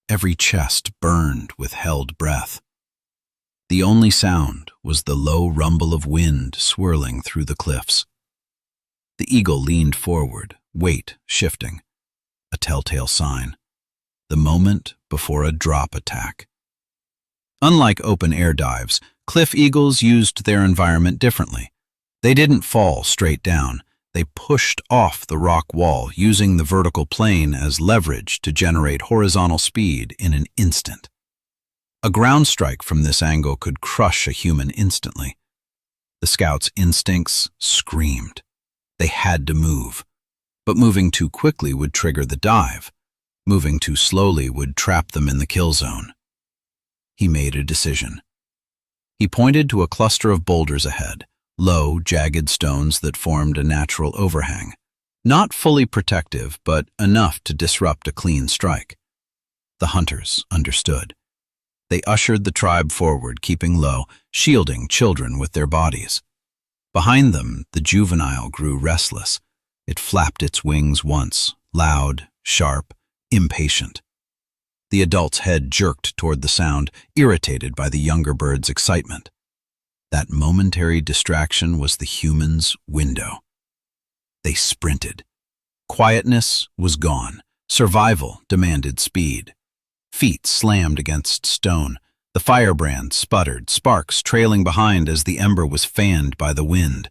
[SPEAKER 1] Every chest burned with held breath. The only sound was the low rumble of wind swirling through the cliffs. The eagle leaned forward, weight shifting. A telltale sign. The moment before a drop attack. Unlike open-air dives, cliff eagles used their environment differently. They didn't fall straight down. They pushed off the rock wall, using the vertical plane as leverage to generate horizontal speed in an instant. A ground strike from this angle could crush a human instantly. The scouts' instincts screamed. They had to move. But moving too quickly would trigger the dive. Moving too slowly would trap them in the kill zone. He made a decision. He pointed to a cluster of boulders ahead, low, jagged stones that formed a natural overhang. Not fully protective, but enough to disrupt a clean strike. The hunters understood. They ushered the tribe forward, keeping low, shielding children with their bodies. Behind them, the juvenile grew restless. It flapped its wings once, loud, sharp, impatient. The adult's head jerked toward the sound, irritated by the younger bird's excitement. That momentary distraction was the human's window. They sprinted. Quietness was gone. Survival demanded speed. Feet slammed against stone. The firebrand sputtered, sparks trailing behind as the ember was fanned by the wind.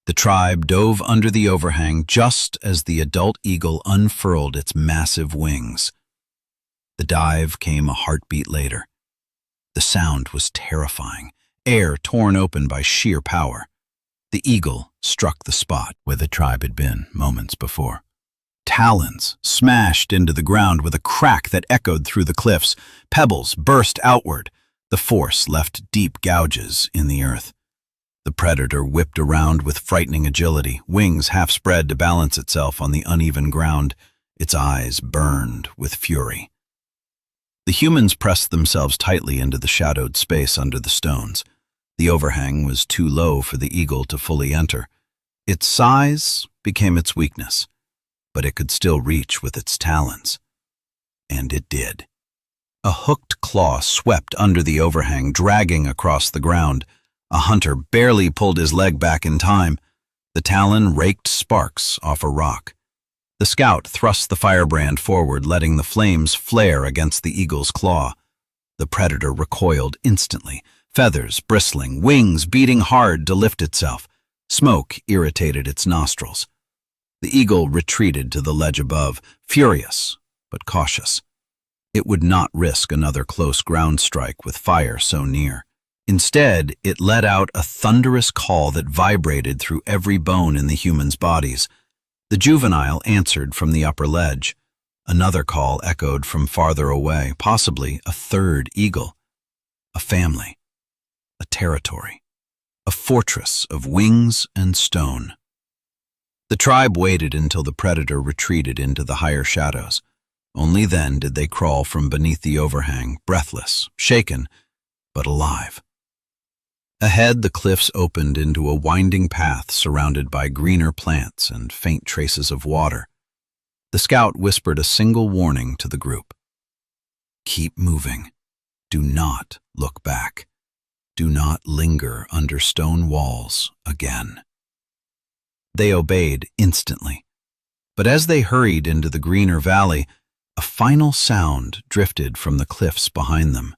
[SPEAKER 1] The tribe dove under the overhang just as the adult eagle unfurled its massive wings. The dive came a heartbeat later. The sound was terrifying, air torn open by sheer power. The eagle struck the spot where the tribe had been moments before. Talons smashed into the ground with a crack that echoed through the cliffs. Pebbles burst outward. The force left deep gouges in the earth. The predator whipped around with frightening agility, wings half spread to balance itself on the uneven ground. Its eyes burned with fury. The humans pressed themselves tightly into the shadowed space under the stones. The overhang was too low for the eagle to fully enter. Its size became its weakness, but it could still reach with its talons. And it did. A hooked claw swept under the overhang, dragging across the ground. A hunter barely pulled his leg back in time. The talon raked sparks off a rock. The scout thrust the firebrand forward, letting the flames flare against the eagle's claw. The predator recoiled instantly, feathers bristling, wings beating hard to lift itself. Smoke irritated its nostrils. The eagle retreated to the ledge above, furious but cautious. It would not risk another close ground strike with fire so near. Instead, it let out a thunderous call that vibrated through every bone in the humans' bodies. The juvenile answered from the upper ledge. Another call echoed from farther away, possibly a third eagle. A family, a territory, a fortress of wings and stone. The tribe waited until the predator retreated into the higher shadows. Only then did they crawl from beneath the overhang, breathless, shaken, but alive. Ahead, the cliffs opened into a winding path surrounded by greener plants and faint traces of water. The scout whispered a single warning to the group. "Keep moving. Do not look back. Do not linger under stone walls again." They obeyed instantly. But as they hurried into the greener valley, a final sound drifted from the cliffs behind them,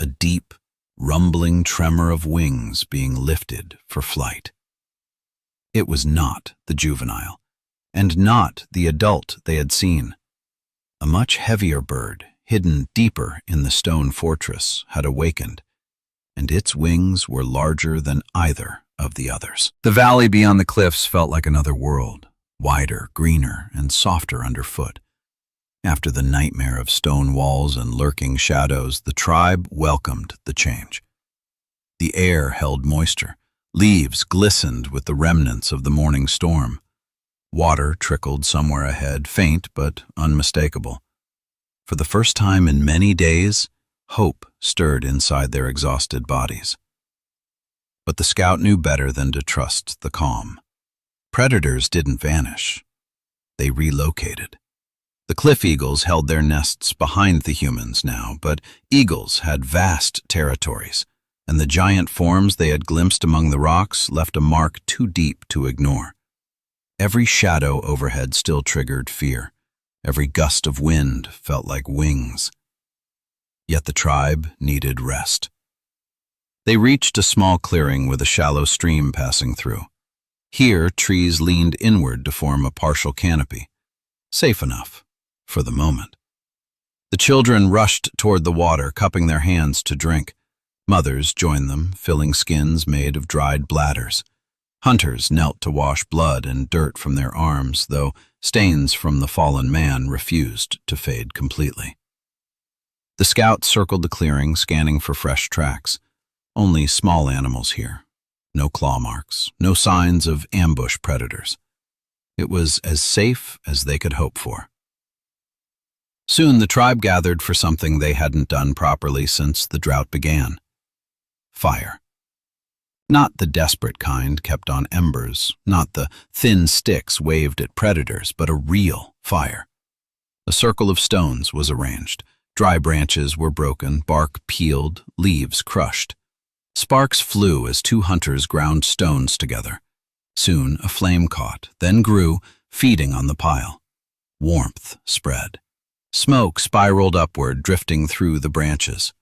[SPEAKER 1] a deep, rumbling tremor of wings being lifted for flight. It was not the juvenile, and not the adult they had seen. A much heavier bird, hidden deeper in the stone fortress, had awakened, and its wings were larger than either of the others. The valley beyond the cliffs felt like another world, wider, greener, and softer underfoot. After the nightmare of stone walls and lurking shadows, the tribe welcomed the change. The air held moisture. Leaves glistened with the remnants of the morning storm. Water trickled somewhere ahead, faint but unmistakable. For the first time in many days, hope stirred inside their exhausted bodies. But the scout knew better than to trust the calm. Predators didn't vanish. They relocated. The cliff eagles held their nests behind the humans now, but eagles had vast territories, and the giant forms they had glimpsed among the rocks left a mark too deep to ignore. Every shadow overhead still triggered fear. Every gust of wind felt like wings. Yet the tribe needed rest. They reached a small clearing with a shallow stream passing through. Here, trees leaned inward to form a partial canopy. Safe enough, for the moment. The children rushed toward the water, cupping their hands to drink. Mothers joined them, filling skins made of dried bladders. Hunters knelt to wash blood and dirt from their arms, though stains from the fallen man refused to fade completely. The scout circled the clearing, scanning for fresh tracks. Only small animals here. No claw marks, no signs of ambush predators. It was as safe as they could hope for. Soon the tribe gathered for something they hadn't done properly since the drought began. Fire. Not the desperate kind kept on embers, not the thin sticks waved at predators, but a real fire. A circle of stones was arranged. Dry branches were broken, bark peeled, leaves crushed. Sparks flew as two hunters ground stones together. Soon a flame caught, then grew, feeding on the pile. Warmth spread. Smoke spiraled upward, drifting through the branches.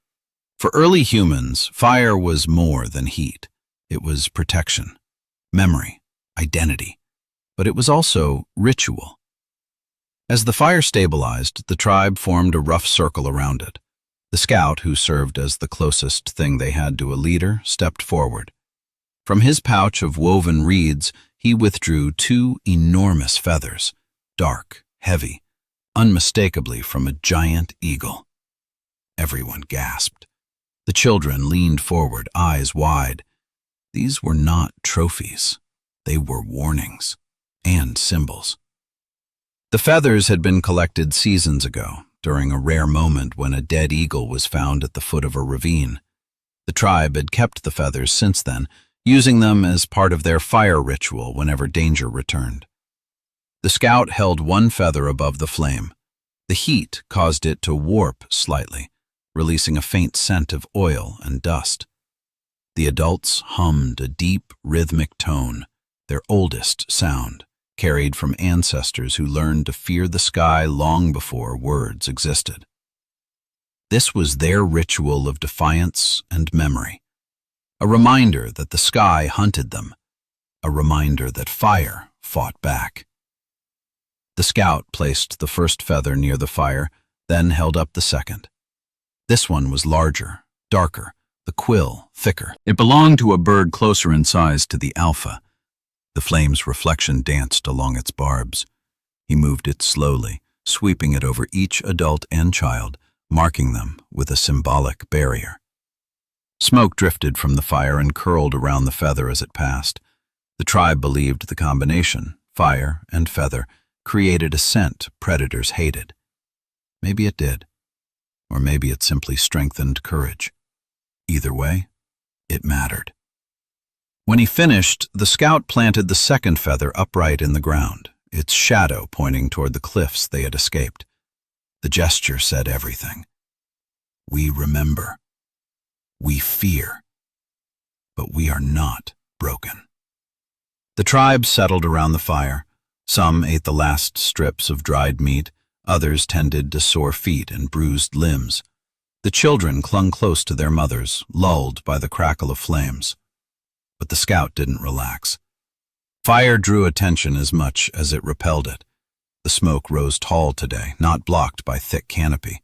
[SPEAKER 1] For early humans, fire was more than heat. It was protection, memory, identity. But it was also ritual. As the fire stabilized, the tribe formed a rough circle around it. The scout, who served as the closest thing they had to a leader, stepped forward. From his pouch of woven reeds, he withdrew two enormous feathers, dark, heavy, unmistakably from a giant eagle. Everyone gasped. The children leaned forward, eyes wide. These were not trophies. They were warnings and symbols. The feathers had been collected seasons ago, during a rare moment when a dead eagle was found at the foot of a ravine. The tribe had kept the feathers since then, using them as part of their fire ritual whenever danger returned. The scout held one feather above the flame. The heat caused it to warp slightly, releasing a faint scent of oil and dust. The adults hummed a deep, rhythmic tone, their oldest sound, carried from ancestors who learned to fear the sky long before words existed. This was their ritual of defiance and memory, a reminder that the sky hunted them, a reminder that fire fought back. The scout placed the first feather near the fire, then held up the second. This one was larger, darker, the quill thicker. It belonged to a bird closer in size to the alpha. The flame's reflection danced along its barbs. He moved it slowly, sweeping it over each adult and child, marking them with a symbolic barrier. Smoke drifted from the fire and curled around the feather as it passed. The tribe believed the combination, fire, and feather created a scent predators hated. Maybe it did, or maybe it simply strengthened courage. Either way, it mattered. When he finished, the scout planted the second feather upright in the ground, its shadow pointing toward the cliffs they had escaped. The gesture said everything. We remember. We fear. But we are not broken. The tribe settled around the fire. Some ate the last strips of dried meat, others tended to sore feet and bruised limbs. The children clung close to their mothers, lulled by the crackle of flames. But the scout didn't relax. Fire drew attention as much as it repelled it. The smoke rose tall today, not blocked by thick canopy.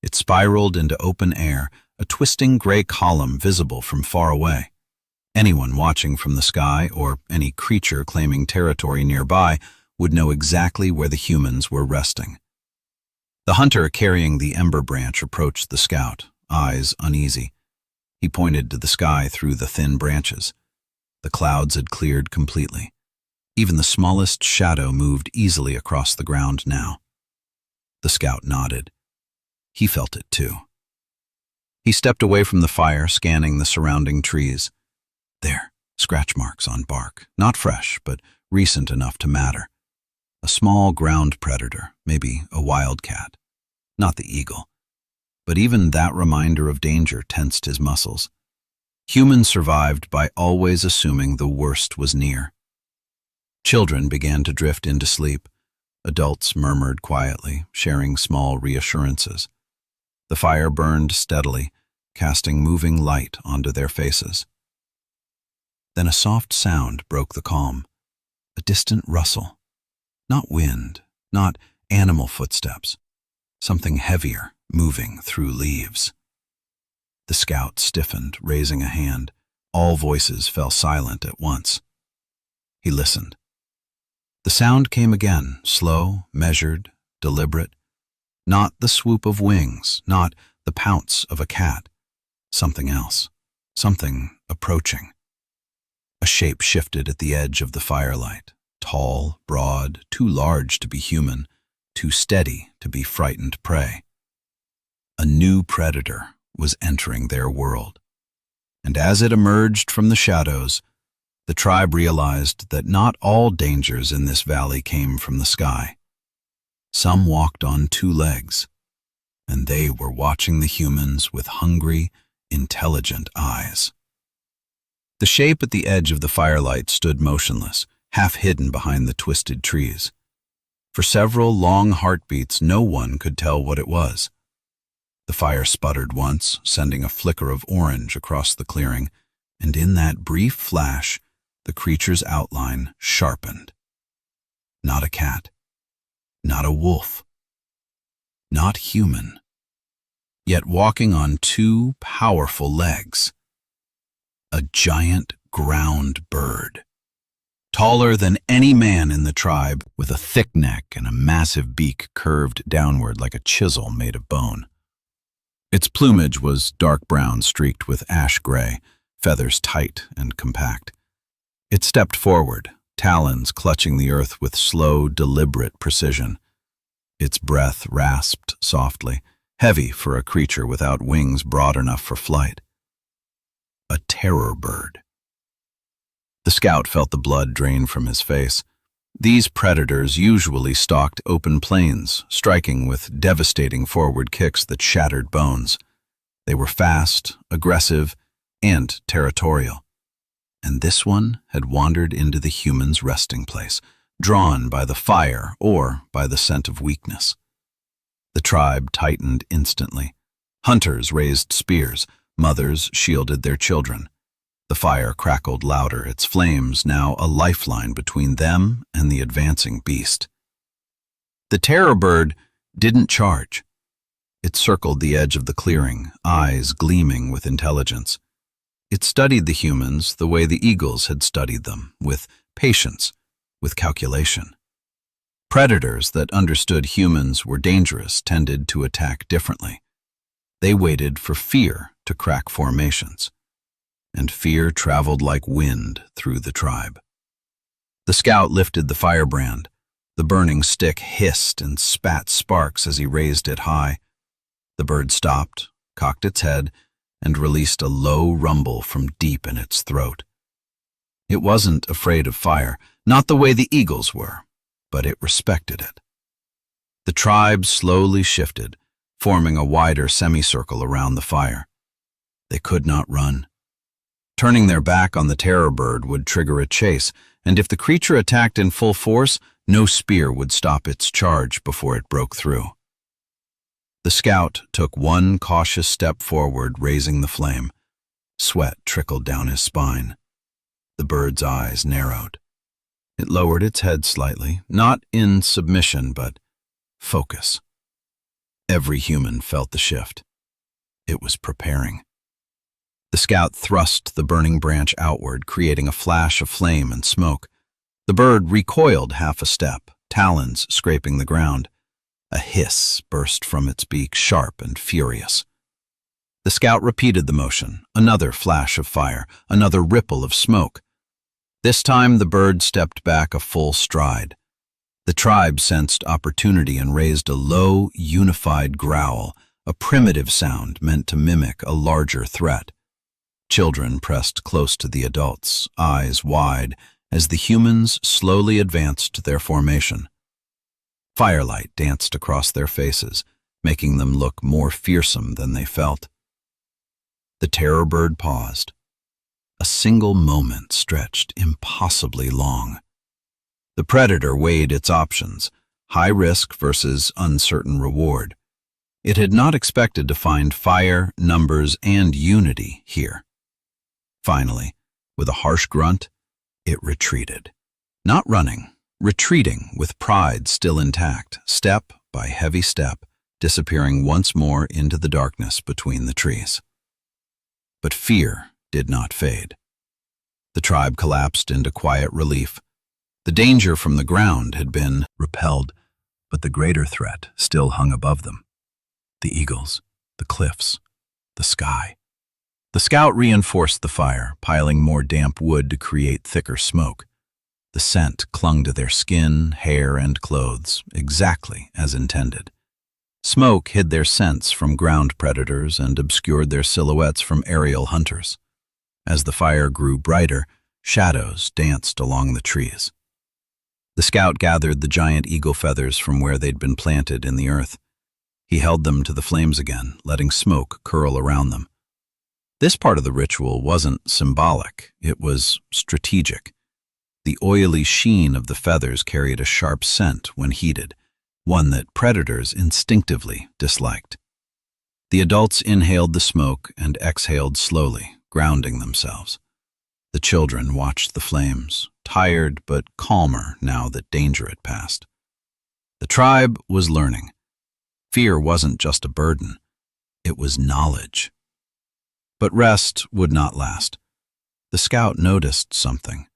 [SPEAKER 1] It spiraled into open air, a twisting gray column visible from far away. Anyone watching from the sky, or any creature claiming territory nearby, would know exactly where the humans were resting. The hunter carrying the ember branch approached the scout, eyes uneasy. He pointed to the sky through the thin branches. The clouds had cleared completely. Even the smallest shadow moved easily across the ground now. The scout nodded. He felt it too. He stepped away from the fire, scanning the surrounding trees. There, scratch marks on bark, not fresh, but recent enough to matter. A small ground predator, maybe a wildcat. Not the eagle. But even that reminder of danger tensed his muscles. Humans survived by always assuming the worst was near. Children began to drift into sleep. Adults murmured quietly, sharing small reassurances. The fire burned steadily, casting moving light onto their faces. Then a soft sound broke the calm, a distant rustle. Not wind, not animal footsteps, something heavier moving through leaves. The scout stiffened, raising a hand. All voices fell silent at once. He listened. The sound came again, slow, measured, deliberate. Not the swoop of wings, not the pounce of a cat. Something else, something approaching. A shape shifted at the edge of the firelight, tall, broad, too large to be human, too steady to be frightened prey. A new predator was entering their world, and as it emerged from the shadows, the tribe realized that not all dangers in this valley came from the sky. Some walked on two legs, and they were watching the humans with hungry, intelligent eyes. The shape at the edge of the firelight stood motionless, half hidden behind the twisted trees. For several long heartbeats, no one could tell what it was. The fire sputtered once, sending a flicker of orange across the clearing, and in that brief flash, the creature's outline sharpened. Not a cat. Not a wolf. Not human. Yet walking on two powerful legs. A giant ground bird. Taller than any man in the tribe, with a thick neck and a massive beak curved downward like a chisel made of bone. Its plumage was dark brown streaked with ash gray, feathers tight and compact. It stepped forward, talons clutching the earth with slow, deliberate precision. Its breath rasped softly, heavy for a creature without wings broad enough for flight. A terror bird. The scout felt the blood drain from his face. These predators usually stalked open plains, striking with devastating forward kicks that shattered bones. They were fast, aggressive, and territorial. And this one had wandered into the human's resting place, drawn by the fire or by the scent of weakness. The tribe tightened instantly. Hunters raised spears, mothers shielded their children. The fire crackled louder, its flames now a lifeline between them and the advancing beast. The terror bird didn't charge. It circled the edge of the clearing, eyes gleaming with intelligence. It studied the humans the way the eagles had studied them, with patience, with calculation. Predators that understood humans were dangerous tended to attack differently. They waited for fear to crack formations, and fear traveled like wind through the tribe. The scout lifted the firebrand. The burning stick hissed and spat sparks as he raised it high. The bird stopped, cocked its head, and released a low rumble from deep in its throat. It wasn't afraid of fire, not the way the eagles were, but it respected it. The tribe slowly shifted, forming a wider semicircle around the fire. They could not run. Turning their back on the terror bird would trigger a chase, and if the creature attacked in full force, no spear would stop its charge before it broke through. The scout took one cautious step forward, raising the flame. Sweat trickled down his spine. The bird's eyes narrowed. It lowered its head slightly, not in submission, but focus. Every human felt the shift. It was preparing. The scout thrust the burning branch outward, creating a flash of flame and smoke. The bird recoiled half a step, talons scraping the ground. A hiss burst from its beak, sharp and furious. The scout repeated the motion, another flash of fire, another ripple of smoke. This time the bird stepped back a full stride. The tribe sensed opportunity and raised a low, unified growl, a primitive sound meant to mimic a larger threat. Children pressed close to the adults, eyes wide, as the humans slowly advanced their formation. Firelight danced across their faces, making them look more fearsome than they felt. The terror bird paused. A single moment stretched impossibly long. The predator weighed its options, high risk versus uncertain reward. It had not expected to find fire, numbers, and unity here. Finally, with a harsh grunt, it retreated. Not running, retreating with pride still intact, step by heavy step, disappearing once more into the darkness between the trees. But fear did not fade. The tribe collapsed into quiet relief. The danger from the ground had been repelled, but the greater threat still hung above them. The eagles, the cliffs, the sky. The scout reinforced the fire, piling more damp wood to create thicker smoke. The scent clung to their skin, hair, and clothes, exactly as intended. Smoke hid their scents from ground predators and obscured their silhouettes from aerial hunters. As the fire grew brighter, shadows danced along the trees. The scout gathered the giant eagle feathers from where they'd been planted in the earth. He held them to the flames again, letting smoke curl around them. This part of the ritual wasn't symbolic, it was strategic. The oily sheen of the feathers carried a sharp scent when heated, one that predators instinctively disliked. The adults inhaled the smoke and exhaled slowly, grounding themselves. The children watched the flames, tired but calmer now that danger had passed. The tribe was learning. Fear wasn't just a burden, it was knowledge. But rest would not last. The scout noticed something.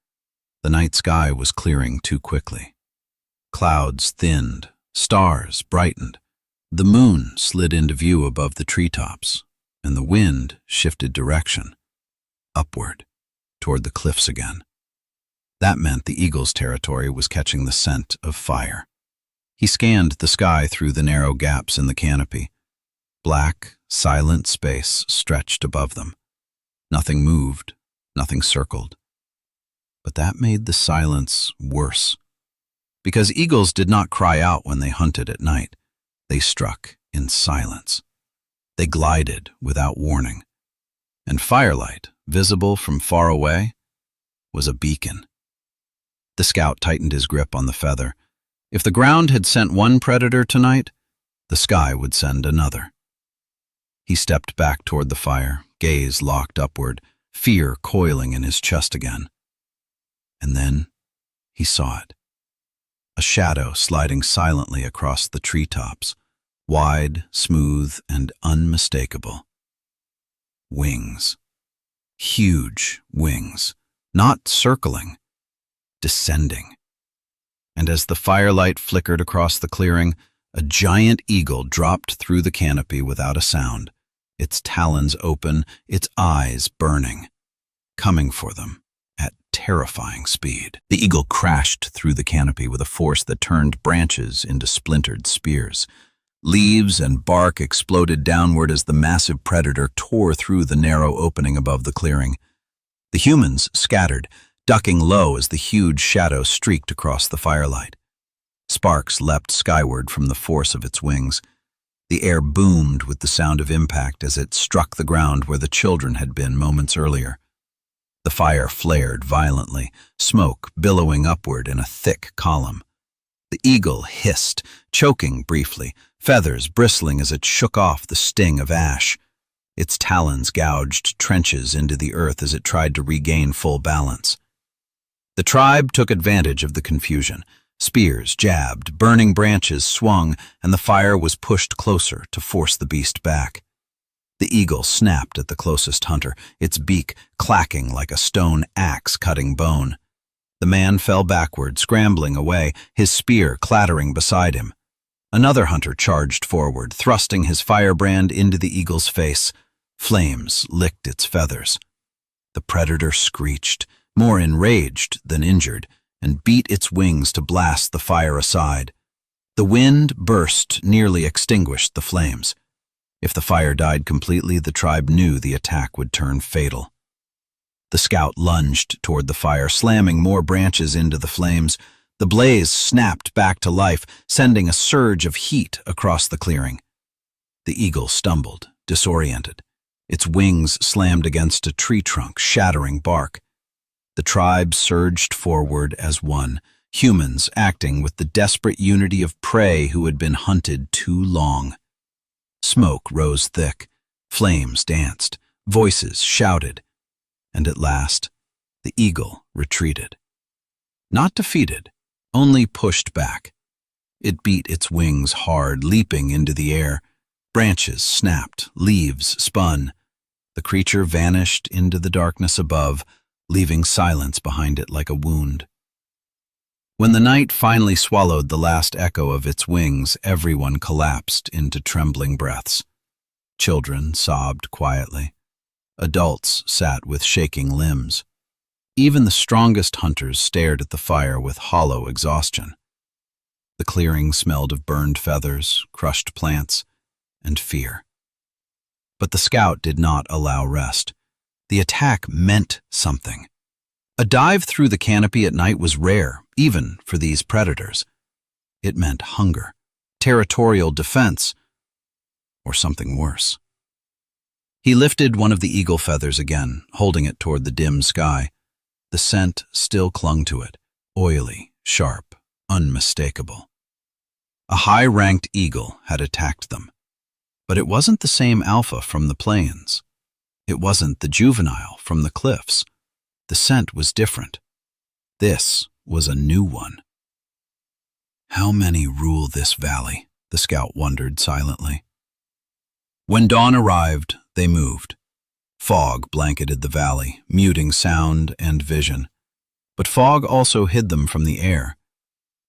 [SPEAKER 1] The night sky was clearing too quickly. Clouds thinned, stars brightened. The moon slid into view above the treetops, and the wind shifted direction, upward, toward the cliffs again. That meant the eagle's territory was catching the scent of fire. He scanned the sky through the narrow gaps in the canopy. Black, silent space stretched above them. Nothing moved, nothing circled. But that made the silence worse. Because eagles did not cry out when they hunted at night. They struck in silence. They glided without warning. And firelight, visible from far away, was a beacon. The scout tightened his grip on the feather. If the ground had sent one predator tonight, the sky would send another. He stepped back toward the fire, gaze locked upward, fear coiling in his chest again. And then he saw it. A shadow sliding silently across the treetops, wide, smooth, and unmistakable. Wings. Huge wings, not circling, descending. And as the firelight flickered across the clearing, a giant eagle dropped through the canopy without a sound, its talons open, its eyes burning, coming for them at terrifying speed. The eagle crashed through the canopy with a force that turned branches into splintered spears. Leaves and bark exploded downward as the massive predator tore through the narrow opening above the clearing. The humans scattered, ducking low as the huge shadow streaked across the firelight. Sparks leapt skyward from the force of its wings. The air boomed with the sound of impact as it struck the ground where the children had been moments earlier. The fire flared violently, smoke billowing upward in a thick column. The eagle hissed, choking briefly, feathers bristling as it shook off the sting of ash. Its talons gouged trenches into the earth as it tried to regain full balance. The tribe took advantage of the confusion. Spears jabbed, burning branches swung, and the fire was pushed closer to force the beast back. The eagle snapped at the closest hunter, its beak clacking like a stone axe cutting bone. The man fell backward, scrambling away, his spear clattering beside him. Another hunter charged forward, thrusting his firebrand into the eagle's face. Flames licked its feathers. The predator screeched, more enraged than injured, and beat its wings to blast the fire aside. The wind burst, nearly extinguished the flames. If the fire died completely, the tribe knew the attack would turn fatal. The scout lunged toward the fire, slamming more branches into the flames. The blaze snapped back to life, sending a surge of heat across the clearing. The eagle stumbled, disoriented. Its wings slammed against a tree trunk, shattering bark. The tribe surged forward as one, humans acting with the desperate unity of prey who had been hunted too long. Smoke rose thick, flames danced, voices shouted, and at last, the eagle retreated. Not defeated, only pushed back. It beat its wings hard, leaping into the air. Branches snapped, leaves spun. The creature vanished into the darkness above, leaving silence behind it like a wound. When the night finally swallowed the last echo of its wings, everyone collapsed into trembling breaths. Children sobbed quietly. Adults sat with shaking limbs. Even the strongest hunters stared at the fire with hollow exhaustion. The clearing smelled of burned feathers, crushed plants, and fear. But the scout did not allow rest. The attack meant something. A dive through the canopy at night was rare, even for these predators. It meant hunger, territorial defense, or something worse. He lifted one of the eagle feathers again, holding it toward the dim sky. The scent still clung to it, oily, sharp, unmistakable. A high-ranked eagle had attacked them. But it wasn't the same alpha from the plains. It wasn't the juvenile from the cliffs. The scent was different. This was a new one. How many rule this valley? The scout wondered silently. When dawn arrived, they moved. Fog blanketed the valley, muting sound and vision. But fog also hid them from the air.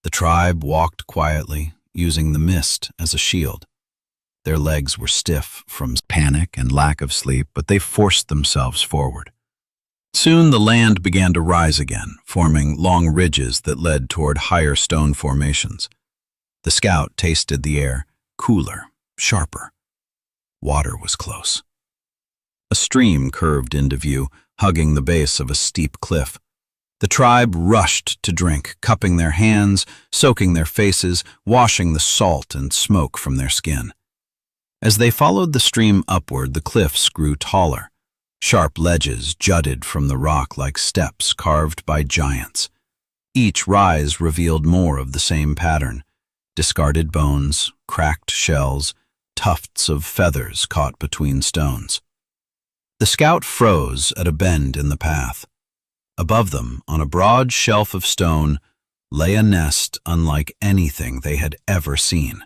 [SPEAKER 1] The tribe walked quietly, using the mist as a shield. Their legs were stiff from panic and lack of sleep, but they forced themselves forward. Soon the land began to rise again, forming long ridges that led toward higher stone formations. The scout tasted the air, cooler, sharper. Water was close. A stream curved into view, hugging the base of a steep cliff. The tribe rushed to drink, cupping their hands, soaking their faces, washing the salt and smoke from their skin. As they followed the stream upward, the cliffs grew taller. Sharp ledges jutted from the rock like steps carved by giants. Each rise revealed more of the same pattern: discarded bones, cracked shells, tufts of feathers caught between stones. The scout froze at a bend in the path. Above them, on a broad shelf of stone, lay a nest unlike anything they had ever seen.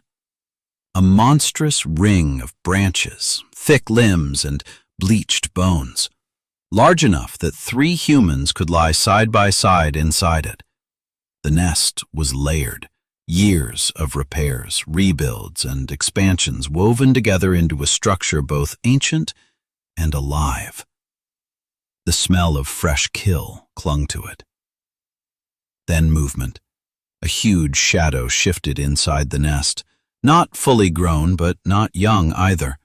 [SPEAKER 1] A monstrous ring of branches, thick limbs, and bleached bones, large enough that 3 humans could lie side by side inside it. The nest was layered, years of repairs, rebuilds, and expansions woven together into a structure both ancient and alive. The smell of fresh kill clung to it. Then movement. A huge shadow shifted inside the nest, not fully grown but not young either.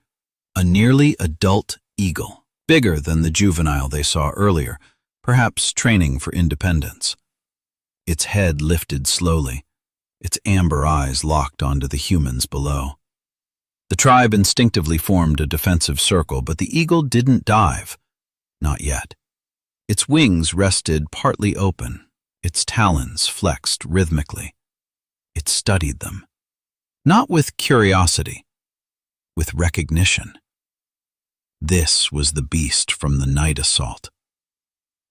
[SPEAKER 1] A nearly adult eagle, bigger than the juvenile they saw earlier, perhaps training for independence. Its head lifted slowly, its amber eyes locked onto the humans below. The tribe instinctively formed a defensive circle, but the eagle didn't dive. Not yet. Its wings rested partly open, its talons flexed rhythmically. It studied them, not with curiosity, with recognition. This was the beast from the night assault.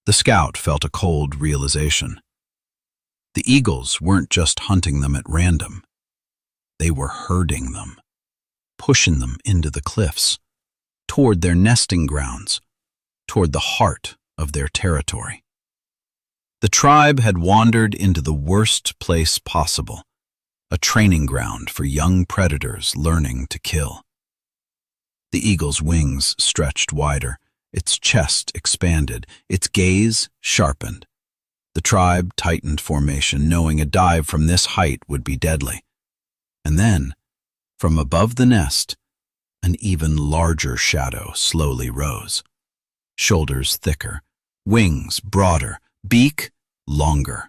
[SPEAKER 1] The scout felt a cold realization. The eagles weren't just hunting them at random. They were herding them, pushing them into the cliffs, toward their nesting grounds, toward the heart of their territory. The tribe had wandered into the worst place possible, a training ground for young predators learning to kill. The eagle's wings stretched wider, its chest expanded, its gaze sharpened. The tribe tightened formation, knowing a dive from this height would be deadly. And then, from above the nest, an even larger shadow slowly rose. Shoulders thicker, wings broader, beak longer.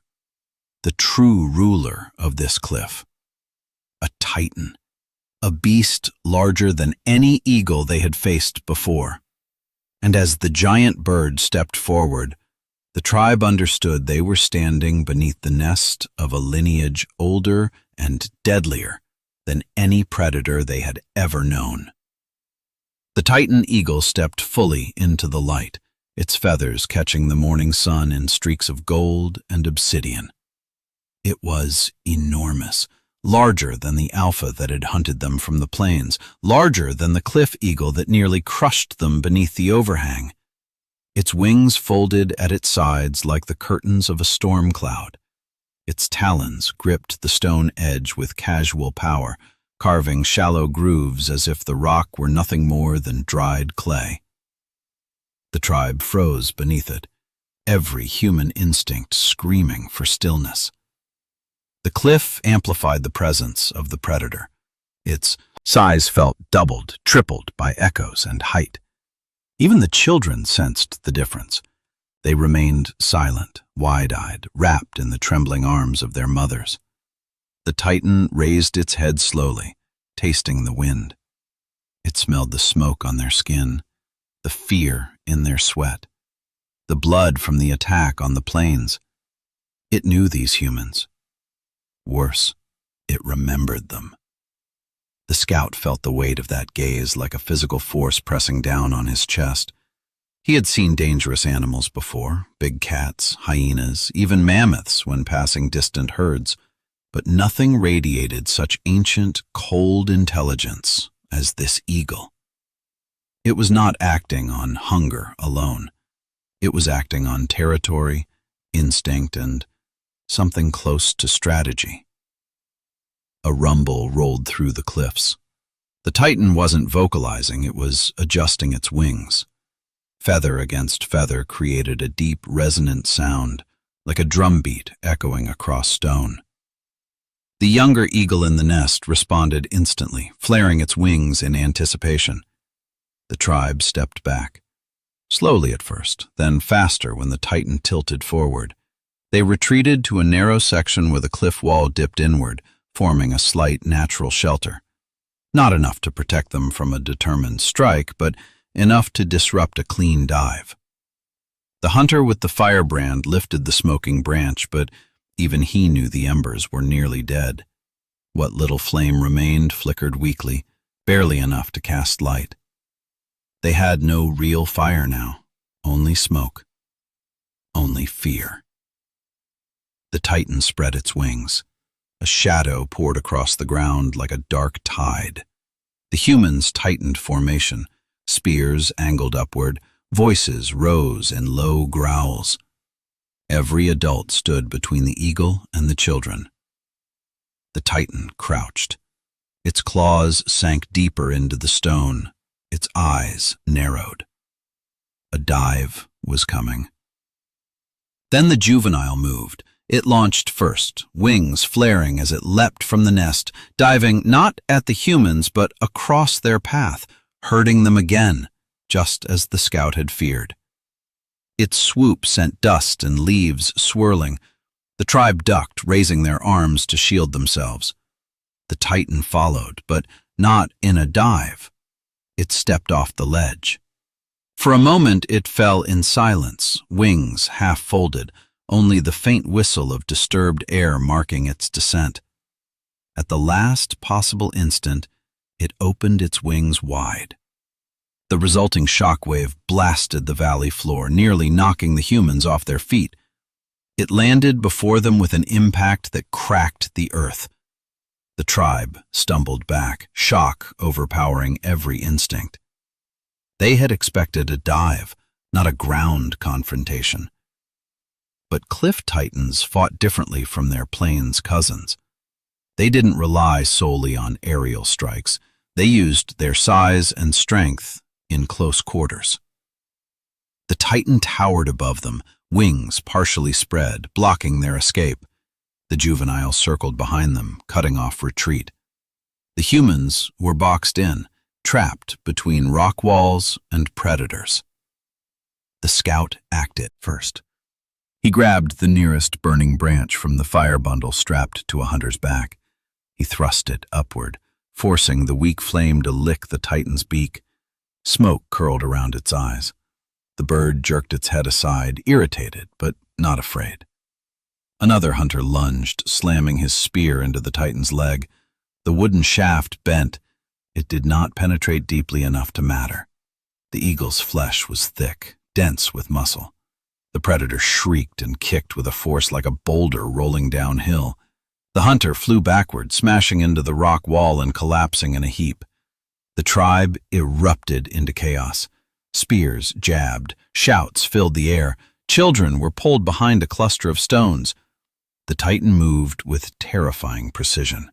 [SPEAKER 1] The true ruler of this cliff. A titan. A beast larger than any eagle they had faced before. And as the giant bird stepped forward, the tribe understood they were standing beneath the nest of a lineage older and deadlier than any predator they had ever known. The titan eagle stepped fully into the light, its feathers catching the morning sun in streaks of gold and obsidian. It was enormous, larger than the alpha that had hunted them from the plains, larger than the cliff eagle that nearly crushed them beneath the overhang. Its wings folded at its sides like the curtains of a storm cloud. Its talons gripped the stone edge with casual power, carving shallow grooves as if the rock were nothing more than dried clay. The tribe froze beneath it, every human instinct screaming for stillness. The cliff amplified the presence of the predator. Its size felt doubled, tripled by echoes and height. Even the children sensed the difference. They remained silent, wide-eyed, wrapped in the trembling arms of their mothers. The titan raised its head slowly, tasting the wind. It smelled the smoke on their skin, the fear in their sweat, the blood from the attack on the plains. It knew these humans. Worse, it remembered them. The scout felt the weight of that gaze like a physical force pressing down on his chest. He had seen dangerous animals before, big cats, hyenas, even mammoths when passing distant herds, but nothing radiated such ancient, cold intelligence as this eagle. It was not acting on hunger alone. It was acting on territory, instinct, and something close to strategy. A rumble rolled through the cliffs. The titan wasn't vocalizing, it was adjusting its wings. Feather against feather created a deep, resonant sound, like a drumbeat echoing across stone. The younger eagle in the nest responded instantly, flaring its wings in anticipation. The tribe stepped back. Slowly at first, then faster when the titan tilted forward. They retreated to a narrow section where the cliff wall dipped inward, forming a slight natural shelter. Not enough to protect them from a determined strike, but enough to disrupt a clean dive. The hunter with the firebrand lifted the smoking branch, but even he knew the embers were nearly dead. What little flame remained flickered weakly, barely enough to cast light. They had no real fire now, only smoke, only fear. The titan spread its wings. A shadow poured across the ground like a dark tide. The humans tightened formation, spears angled upward, voices rose in low growls. Every adult stood between the eagle and the children. The titan crouched. Its claws sank deeper into the stone, its eyes narrowed. A dive was coming. Then the juvenile moved. It launched first, wings flaring as it leapt from the nest, diving not at the humans but across their path, hurting them again, just as the scout had feared. Its swoop sent dust and leaves swirling. The tribe ducked, raising their arms to shield themselves. The Titan followed, but not in a dive. It stepped off the ledge. For a moment it fell in silence, wings half folded, only the faint whistle of disturbed air marking its descent. At the last possible instant, it opened its wings wide. The resulting shockwave blasted the valley floor, nearly knocking the humans off their feet. It landed before them with an impact that cracked the earth. The tribe stumbled back, shock overpowering every instinct. They had expected a dive, not a ground confrontation. But cliff titans fought differently from their plains cousins. They didn't rely solely on aerial strikes. They used their size and strength in close quarters. The Titan towered above them, wings partially spread, blocking their escape. The juvenile circled behind them, cutting off retreat. The humans were boxed in, trapped between rock walls and predators. The scout acted first. He grabbed the nearest burning branch from the fire bundle strapped to a hunter's back. He thrust it upward, forcing the weak flame to lick the Titan's beak. Smoke curled around its eyes. The bird jerked its head aside, irritated but not afraid. Another hunter lunged, slamming his spear into the Titan's leg. The wooden shaft bent. It did not penetrate deeply enough to matter. The eagle's flesh was thick, dense with muscle. The predator shrieked and kicked with a force like a boulder rolling downhill. The hunter flew backward, smashing into the rock wall and collapsing in a heap. The tribe erupted into chaos. Spears jabbed, shouts filled the air. Children were pulled behind a cluster of stones. The Titan moved with terrifying precision.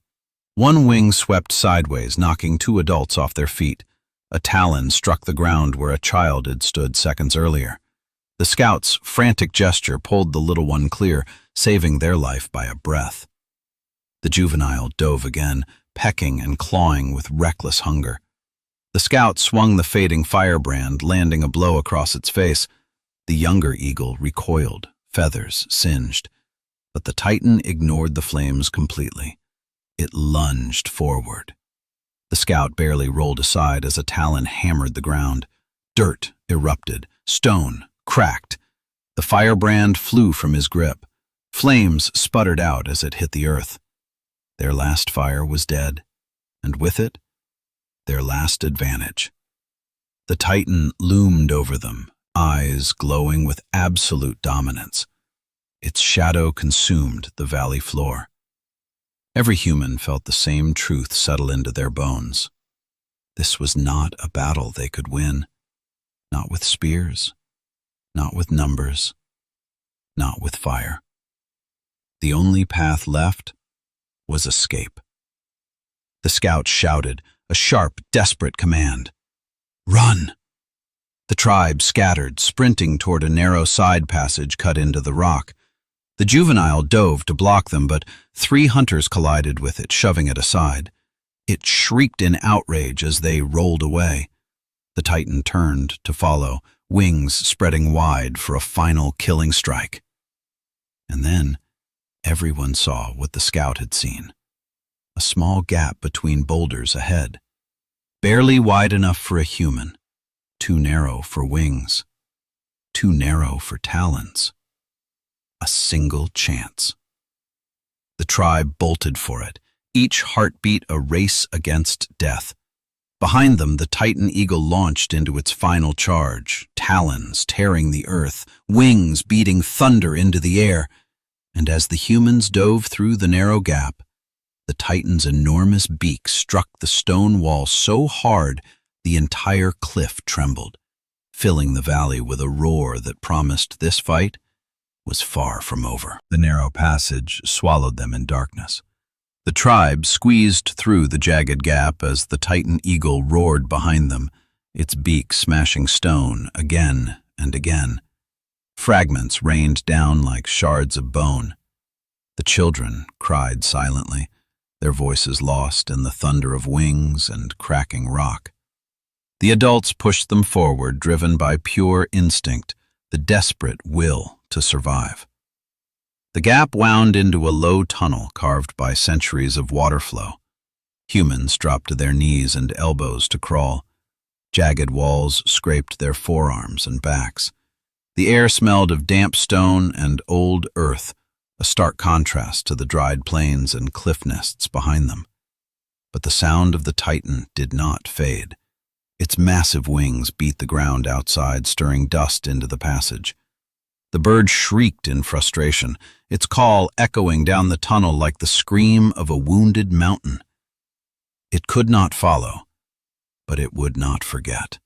[SPEAKER 1] One wing swept sideways, knocking two adults off their feet. A talon struck the ground where a child had stood seconds earlier. The scout's frantic gesture pulled the little one clear, saving their life by a breath. The juvenile dove again, pecking and clawing with reckless hunger. The scout swung the fading firebrand, landing a blow across its face. The younger eagle recoiled, feathers singed. But the Titan ignored the flames completely. It lunged forward. The scout barely rolled aside as a talon hammered the ground. Dirt erupted, stone cracked. The firebrand flew from his grip. Flames sputtered out as it hit the earth. Their last fire was dead, and with it, their last advantage. The Titan loomed over them, eyes glowing with absolute dominance. Its shadow consumed the valley floor. Every human felt the same truth settle into their bones. This was not a battle they could win. Not with spears, not with numbers, not with fire. The only path left was escape. The scout shouted, a sharp, desperate command. Run! The tribe scattered, sprinting toward a narrow side passage cut into the rock. The juvenile dove to block them, but 3 hunters collided with it, shoving it aside. It shrieked in outrage as they rolled away. The Titan turned to follow, wings spreading wide for a final killing strike. And then everyone saw what the scout had seen. A small gap between boulders ahead. Barely wide enough for a human. Too narrow for wings. Too narrow for talons. A single chance. The tribe bolted for it, each heartbeat a race against death. Behind them, the Titan eagle launched into its final charge, talons tearing the earth, wings beating thunder into the air. And as the humans dove through the narrow gap, the Titan's enormous beak struck the stone wall so hard the entire cliff trembled, filling the valley with a roar that promised this fight was far from over. The narrow passage swallowed them in darkness. The tribe squeezed through the jagged gap as the Titan eagle roared behind them, its beak smashing stone again and again. Fragments rained down like shards of bone. The children cried silently, their voices lost in the thunder of wings and cracking rock. The adults pushed them forward, driven by pure instinct, the desperate will to survive. The gap wound into a low tunnel carved by centuries of water flow. Humans dropped to their knees and elbows to crawl. Jagged walls scraped their forearms and backs. The air smelled of damp stone and old earth, a stark contrast to the dried plains and cliff nests behind them. But the sound of the Titan did not fade. Its massive wings beat the ground outside, stirring dust into the passage. The bird shrieked in frustration, its call echoing down the tunnel like the scream of a wounded mountain. It could not follow, but it would not forget.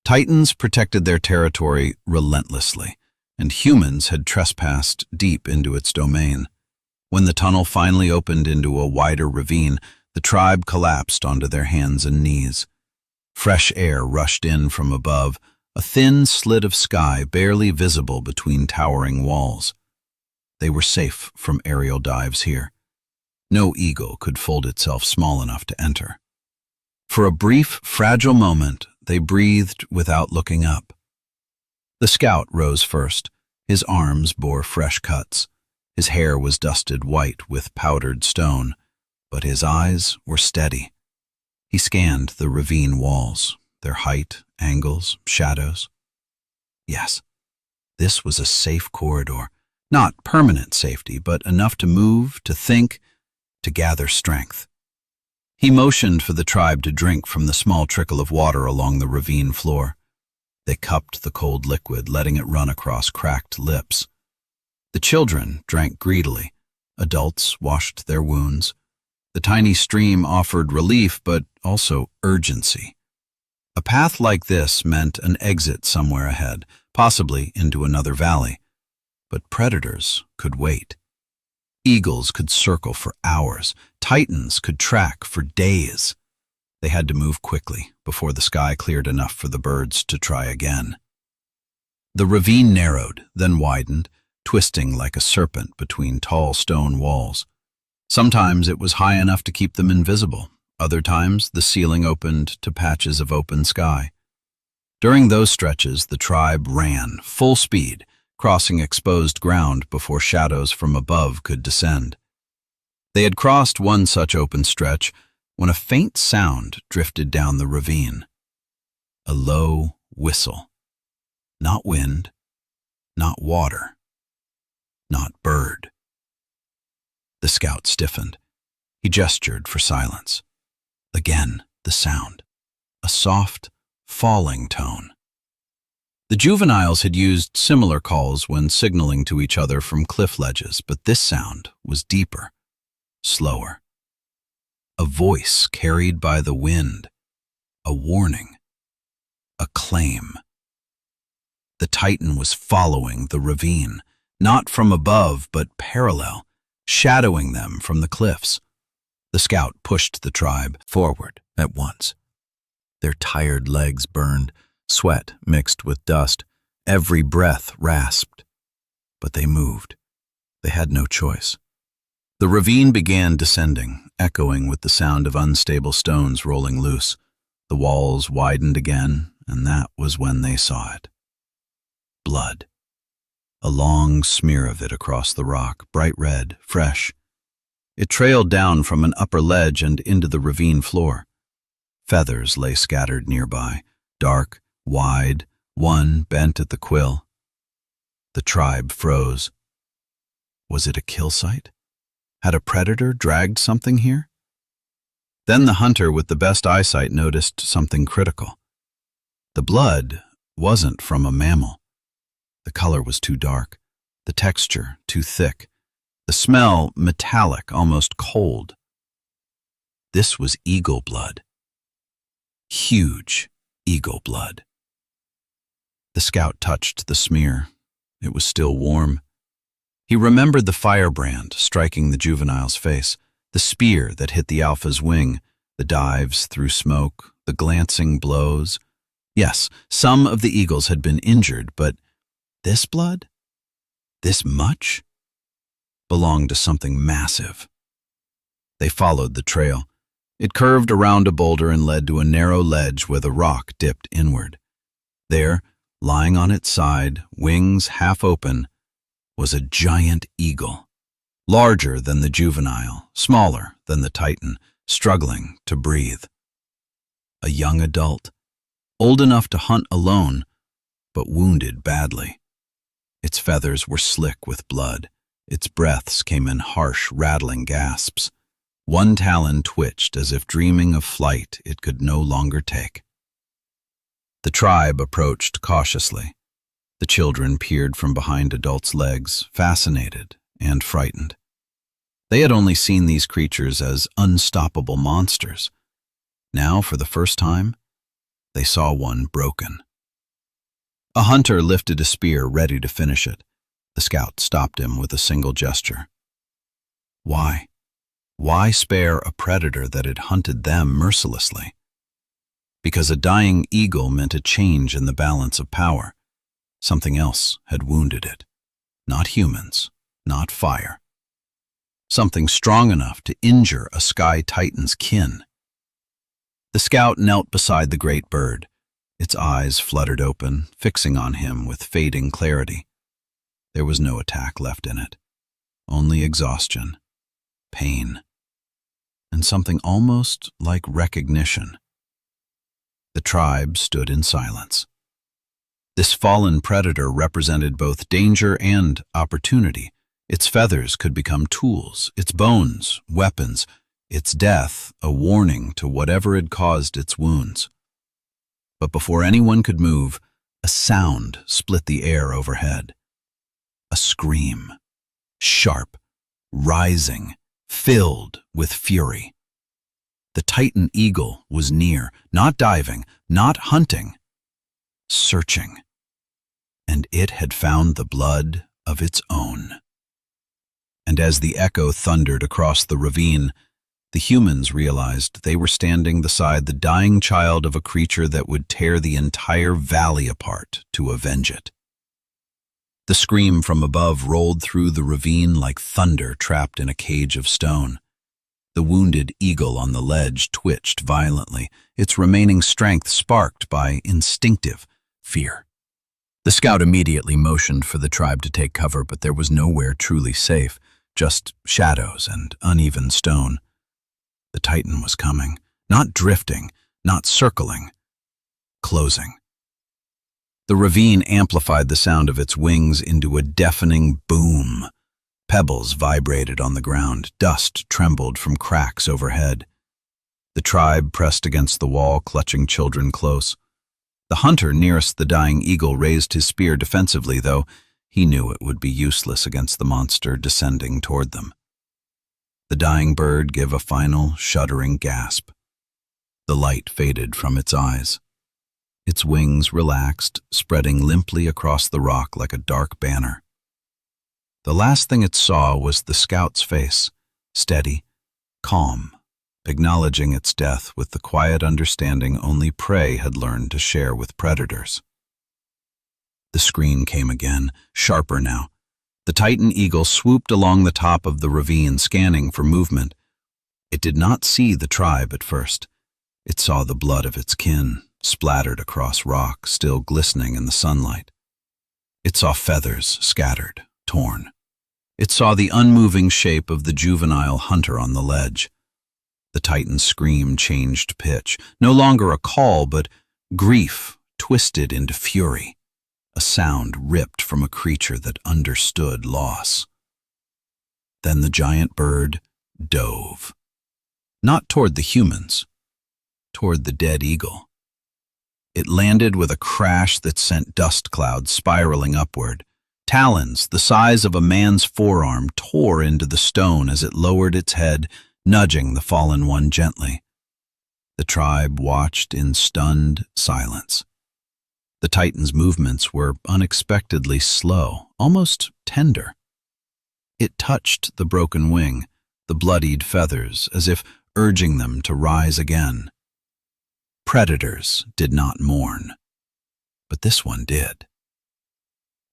[SPEAKER 1] Titans protected their territory relentlessly, and humans had trespassed deep into its domain. When the tunnel finally opened into a wider ravine, the tribe collapsed onto their hands and knees. Fresh air rushed in from above, a thin slit of sky barely visible between towering walls. They were safe from aerial dives here. No eagle could fold itself small enough to enter. For a brief, fragile moment, they breathed without looking up. The scout rose first. His arms bore fresh cuts. His hair was dusted white with powdered stone, but his eyes were steady. He scanned the ravine walls, their height, angles, shadows. Yes, this was a safe corridor. Not permanent safety, but enough to move, to think, to gather strength. He motioned for the tribe to drink from the small trickle of water along the ravine floor. They cupped the cold liquid, letting it run across cracked lips. The children drank greedily. Adults washed their wounds. The tiny stream offered relief, but also urgency. A path like this meant an exit somewhere ahead, possibly into another valley. But predators could wait. Eagles could circle for hours. Titans could track for days. They had to move quickly before the sky cleared enough for the birds to try again. The ravine narrowed, then widened, twisting like a serpent between tall stone walls. Sometimes it was high enough to keep them invisible. Other times the ceiling opened to patches of open sky. During those stretches, the tribe ran, full speed, crossing exposed ground before shadows from above could descend. They had crossed one such open stretch when a faint sound drifted down the ravine. A low whistle. Not wind, not water, not bird. The scout stiffened. He gestured for silence. Again, the sound. A soft, falling tone. The juveniles had used similar calls when signaling to each other from cliff ledges, but this sound was deeper, slower. A voice carried by the wind, a warning, a claim. The Titan was following the ravine, not from above but parallel, shadowing them from the cliffs. The scout pushed the tribe forward at once. Their tired legs burned, sweat mixed with dust, every breath rasped. But they moved. They had no choice. The ravine began descending, echoing with the sound of unstable stones rolling loose. The walls widened again, and that was when they saw it. Blood. A long smear of it across the rock, bright red, fresh. It trailed down from an upper ledge and into the ravine floor. Feathers lay scattered nearby, dark, wide, one bent at the quill. The tribe froze. Was it a kill site? Had a predator dragged something here? Then the hunter with the best eyesight noticed something critical. The blood wasn't from a mammal. The color was too dark, the texture too thick, the smell metallic, almost cold. This was eagle blood. Huge eagle blood. The scout touched the smear. It was still warm. He remembered the firebrand striking the juvenile's face, the spear that hit the alpha's wing, the dives through smoke, the glancing blows. Yes, some of the eagles had been injured, but This blood? This much? Belonged to something massive. They followed the trail. It curved around a boulder and led to a narrow ledge where the rock dipped inward. There, lying on its side, wings half open, was a giant eagle. Larger than the juvenile, smaller than the titan, struggling to breathe. A young adult, old enough to hunt alone, but wounded badly. Its feathers were slick with blood. Its breaths came in harsh, rattling gasps. One talon twitched as if dreaming of flight it could no longer take. The tribe approached cautiously. The children peered from behind adults' legs, fascinated and frightened. They had only seen these creatures as unstoppable monsters. Now, for the first time, they saw one broken. A hunter lifted a spear, ready to finish it. The scout stopped him with a single gesture. Why? Why spare a predator that had hunted them mercilessly? Because a dying eagle meant a change in the balance of power. Something else had wounded it. Not humans, not fire. Something strong enough to injure a sky titan's kin. The scout knelt beside the great bird. Its eyes fluttered open, fixing on him with fading clarity. There was no attack left in it. Only exhaustion, pain, and something almost like recognition. The tribe stood in silence. This fallen predator represented both danger and opportunity. Its feathers could become tools, its bones, weapons, its death a warning to whatever had caused its wounds. But before anyone could move, a sound split the air overhead. A scream, sharp, rising, filled with fury. The titan eagle was near, not diving, not hunting, searching. And it had found the blood of its own. And as the echo thundered across the ravine, the humans realized they were standing beside the dying child of a creature that would tear the entire valley apart to avenge it. The scream from above rolled through the ravine like thunder trapped in a cage of stone. The wounded eagle on the ledge twitched violently, its remaining strength sparked by instinctive fear. The scout immediately motioned for the tribe to take cover, but there was nowhere truly safe, just shadows and uneven stone. The titan was coming, not drifting, not circling, closing. The ravine amplified the sound of its wings into a deafening boom. Pebbles vibrated on the ground, dust trembled from cracks overhead. The tribe pressed against the wall, clutching children close. The hunter nearest the dying eagle raised his spear defensively, though he knew it would be useless against the monster descending toward them. The dying bird gave a final, shuddering gasp. The light faded from its eyes. Its wings relaxed, spreading limply across the rock like a dark banner. The last thing it saw was the scout's face, steady, calm, acknowledging its death with the quiet understanding only prey had learned to share with predators. The scream came again, sharper now. The titan eagle swooped along the top of the ravine, scanning for movement. It did not see the tribe at first. It saw the blood of its kin, splattered across rock, still glistening in the sunlight. It saw feathers scattered, torn. It saw the unmoving shape of the juvenile hunter on the ledge. The titan's scream changed pitch, no longer a call, but grief twisted into fury, a sound ripped from a creature that understood loss. Then the giant bird dove, not toward the humans, toward the dead eagle. It landed with a crash that sent dust clouds spiraling upward. Talons, the size of a man's forearm, tore into the stone as it lowered its head, nudging the fallen one gently. The tribe watched in stunned silence. The titan's movements were unexpectedly slow, almost tender. It touched the broken wing, the bloodied feathers, as if urging them to rise again. Predators did not mourn, but this one did.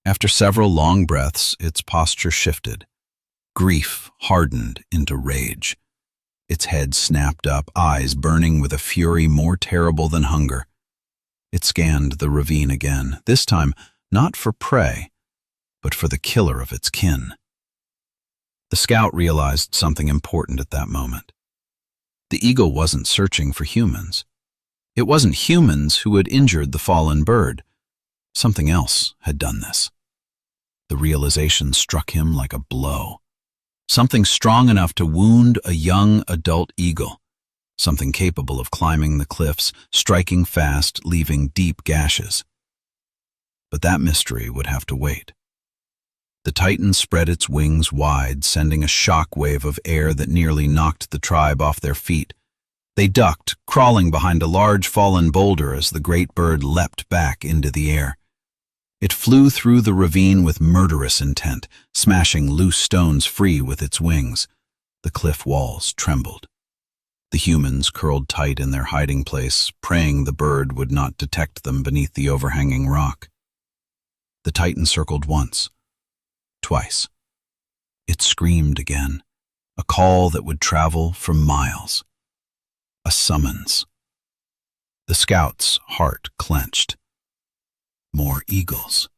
[SPEAKER 1] After several long breaths, its posture shifted. Grief hardened into rage. Its head snapped up, eyes burning with a fury more terrible than hunger. It scanned the ravine again, this time not for prey, but for the killer of its kin. The scout realized something important at that moment. The eagle wasn't searching for humans. It wasn't humans who had injured the fallen bird. Something else had done this. The realization struck him like a blow. Something strong enough to wound a young adult eagle. Something capable of climbing the cliffs, striking fast, leaving deep gashes. But that mystery would have to wait. The titan spread its wings wide, sending a shock wave of air that nearly knocked the tribe off their feet. They ducked, crawling behind a large fallen boulder as the great bird leapt back into the air. It flew through the ravine with murderous intent, smashing loose stones free with its wings. The cliff walls trembled. The humans curled tight in their hiding place, praying the bird would not detect them beneath the overhanging rock. The titan circled once, twice. It screamed again, a call that would travel for miles. A summons. The scout's heart clenched. More eagles.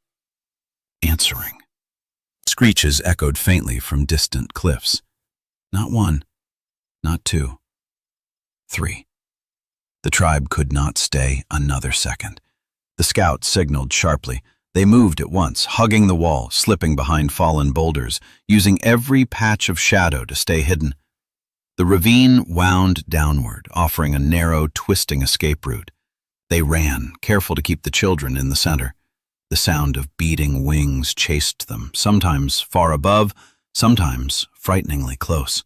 [SPEAKER 1] Answering. Screeches echoed faintly from distant cliffs. Not one, not two. 3. The tribe could not stay another second. The scout signaled sharply. They moved at once, hugging the wall, slipping behind fallen boulders, using every patch of shadow to stay hidden. The ravine wound downward, offering a narrow, twisting escape route. They ran, careful to keep the children in the center. The sound of beating wings chased them, sometimes far above, sometimes frighteningly close.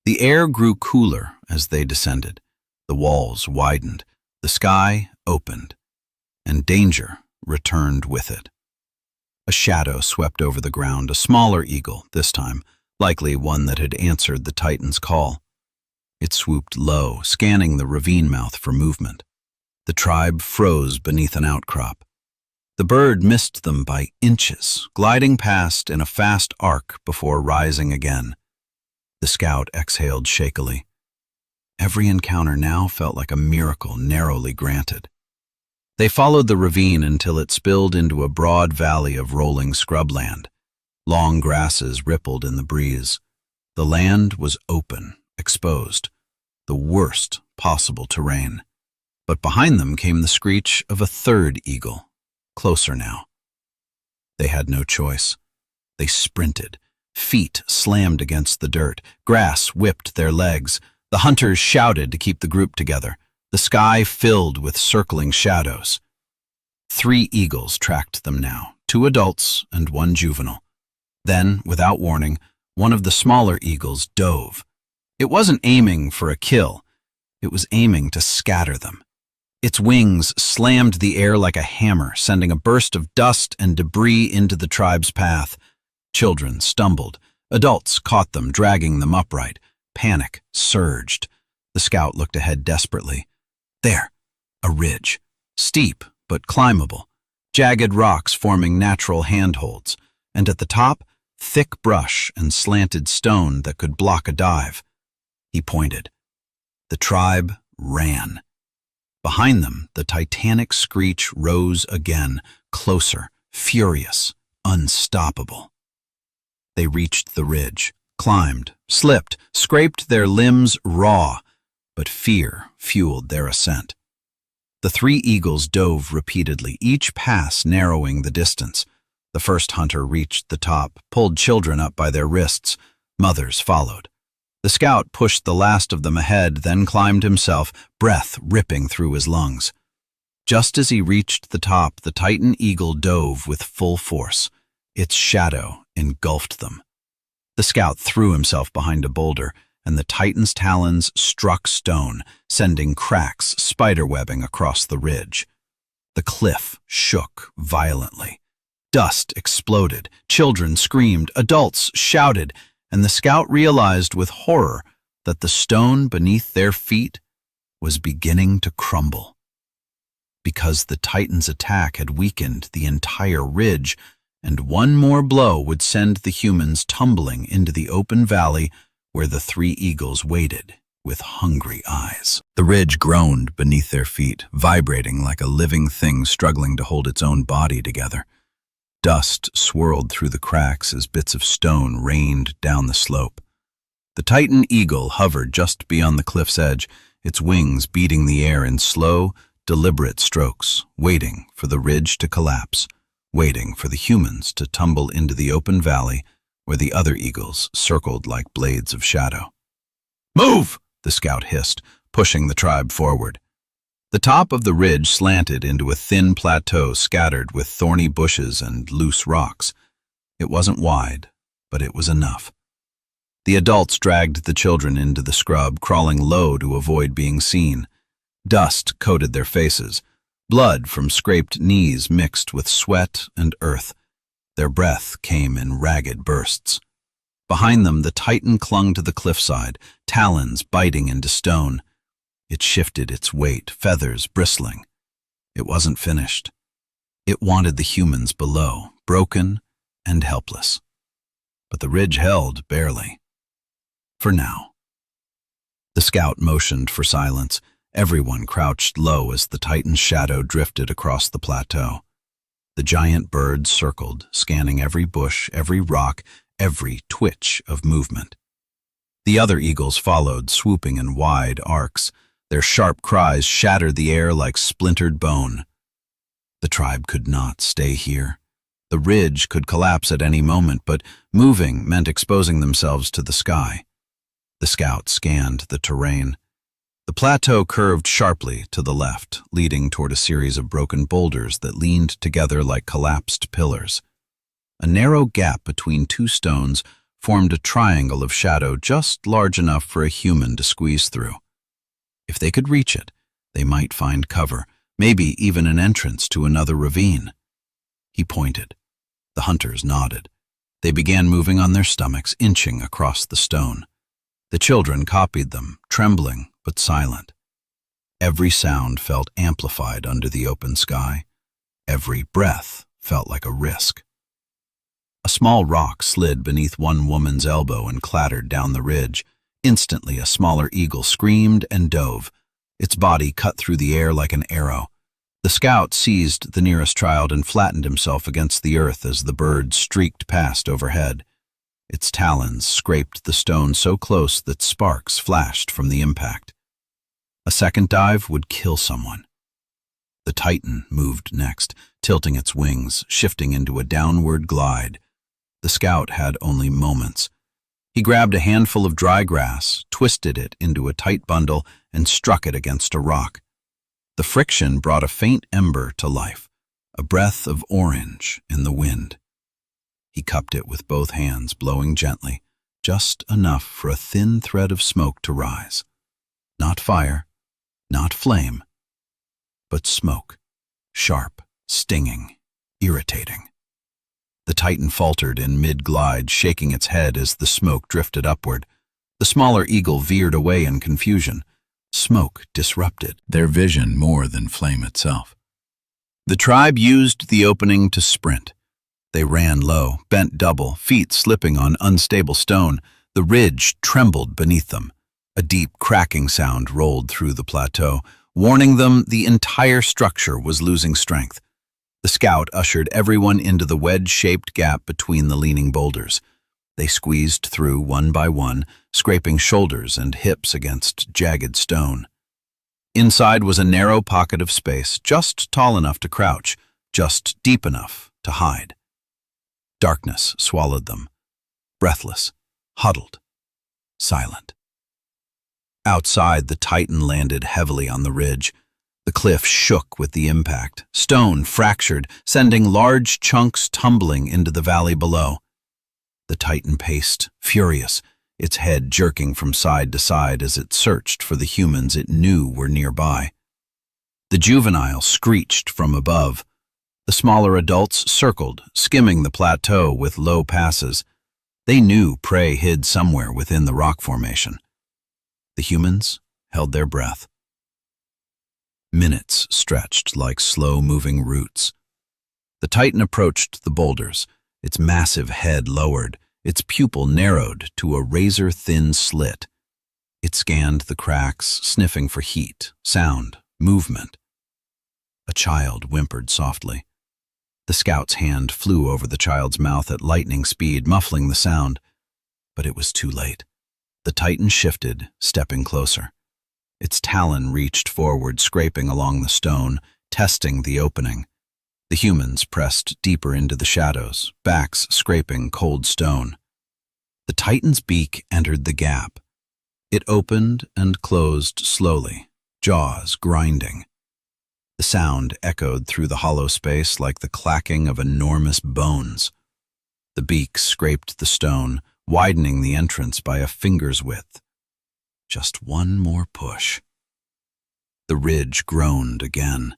[SPEAKER 1] The air grew cooler as they descended. The walls widened, the sky opened, and danger returned with it. A shadow swept over the ground, a smaller eagle this time, likely one that had answered the titan's call. It swooped low, scanning the ravine mouth for movement. The tribe froze beneath an outcrop. The bird missed them by inches, gliding past in a fast arc before rising again. The scout exhaled shakily. Every encounter now felt like a miracle narrowly granted. They followed the ravine until it spilled into a broad valley of rolling scrubland. Long grasses rippled in the breeze. The land was open, exposed, the worst possible terrain. But behind them came the screech of a third eagle, closer now. They had no choice. They sprinted. Feet slammed against the dirt. Grass whipped their legs. The hunters shouted to keep the group together. The sky filled with circling shadows. 3 eagles tracked them now, 2 adults and 1 juvenile. Then, without warning, one of the smaller eagles dove. It wasn't aiming for a kill. It was aiming to scatter them. Its wings slammed the air like a hammer, sending a burst of dust and debris into the tribe's path. Children stumbled. Adults caught them, dragging them upright. Panic surged. The scout looked ahead desperately. There, a ridge. Steep, but climbable. Jagged rocks forming natural handholds. And at the top, thick brush and slanted stone that could block a dive. He pointed. The tribe ran. Behind them, the titanic screech rose again, closer, furious, unstoppable. They reached the ridge, climbed, slipped, scraped their limbs raw, but fear fueled their ascent. The 3 eagles dove repeatedly, each pass narrowing the distance. The first hunter reached the top, pulled children up by their wrists. Mothers followed. The scout pushed the last of them ahead, then climbed himself, breath ripping through his lungs. Just as he reached the top, the titan eagle dove with full force. Its shadow engulfed them. The scout threw himself behind a boulder, and the titan's talons struck stone, sending cracks spiderwebbing across the ridge. The cliff shook violently. Dust exploded, children screamed, adults shouted, and the scout realized with horror that the stone beneath their feet was beginning to crumble. Because the titan's attack had weakened the entire ridge, and one more blow would send the humans tumbling into the open valley where the three eagles waited with hungry eyes. The ridge groaned beneath their feet, vibrating like a living thing struggling to hold its own body together. Dust swirled through the cracks as bits of stone rained down the slope. The Titan eagle hovered just beyond the cliff's edge, its wings beating the air in slow, deliberate strokes, waiting for the ridge to collapse, waiting for the humans to tumble into the open valley where the other eagles circled like blades of shadow. "Move!" the scout hissed, pushing the tribe forward. The top of the ridge slanted into a thin plateau scattered with thorny bushes and loose rocks. It wasn't wide, but it was enough. The adults dragged the children into the scrub, crawling low to avoid being seen. Dust coated their faces. Blood from scraped knees mixed with sweat and earth. Their breath came in ragged bursts. Behind them, the Titan clung to the cliffside, talons biting into stone. It shifted its weight, feathers bristling. It wasn't finished. It wanted the humans below, broken and helpless. But the ridge held barely. For now. The scout motioned for silence. Everyone crouched low as the Titan's shadow drifted across the plateau. The giant bird circled, scanning every bush, every rock, every twitch of movement. The other eagles followed, swooping in wide arcs. Their sharp cries shattered the air like splintered bone. The tribe could not stay here. The ridge could collapse at any moment, but moving meant exposing themselves to the sky. The scout scanned the terrain. The plateau curved sharply to the left, leading toward a series of broken boulders that leaned together like collapsed pillars. A narrow gap between two stones formed a triangle of shadow just large enough for a human to squeeze through. If they could reach it, they might find cover, maybe even an entrance to another ravine. He pointed. The hunters nodded. They began moving on their stomachs, inching across the stone. The children copied them, trembling but silent. Every sound felt amplified under the open sky. Every breath felt like a risk. A small rock slid beneath one woman's elbow and clattered down the ridge. Instantly, a smaller eagle screamed and dove. Its body cut through the air like an arrow. The scout seized the nearest child and flattened himself against the earth as the bird streaked past overhead. Its talons scraped the stone so close that sparks flashed from the impact. A second dive would kill someone. The Titan moved next, tilting its wings, shifting into a downward glide. The scout had only moments. He grabbed a handful of dry grass, twisted it into a tight bundle, and struck it against a rock. The friction brought a faint ember to life, a breath of orange in the wind. He cupped it with both hands, blowing gently, just enough for a thin thread of smoke to rise. Not fire, not flame, but smoke, sharp, stinging, irritating. The Titan faltered in mid-glide, shaking its head as the smoke drifted upward. The smaller eagle veered away in confusion. Smoke disrupted their vision more than flame itself. The tribe used the opening to sprint. They ran low, bent double, feet slipping on unstable stone. The ridge trembled beneath them. A deep cracking sound rolled through the plateau, warning them the entire structure was losing strength. The scout ushered everyone into the wedge-shaped gap between the leaning boulders. They squeezed through one by one, scraping shoulders and hips against jagged stone. Inside was a narrow pocket of space, just tall enough to crouch, just deep enough to hide. Darkness swallowed them, breathless, huddled, silent. Outside, the Titan landed heavily on the ridge. The cliff shook with the impact. Stone fractured, sending large chunks tumbling into the valley below. The Titan paced, furious, its head jerking from side to side as it searched for the humans it knew were nearby. The juvenile screeched from above. The smaller adults circled, skimming the plateau with low passes. They knew prey hid somewhere within the rock formation. The humans held their breath. Minutes stretched like slow-moving roots. The Titan approached the boulders, its massive head lowered, its pupil narrowed to a razor-thin slit. It scanned the cracks, sniffing for heat, sound, movement. A child whimpered softly. The scout's hand flew over the child's mouth at lightning speed, muffling the sound. But it was too late. The Titan shifted, stepping closer. Its talon reached forward, scraping along the stone, testing the opening. The humans pressed deeper into the shadows, backs scraping cold stone. The Titan's beak entered the gap. It opened and closed slowly, jaws grinding. The sound echoed through the hollow space like the clacking of enormous bones. The beak scraped the stone, widening the entrance by a finger's width. Just one more push. The ridge groaned again.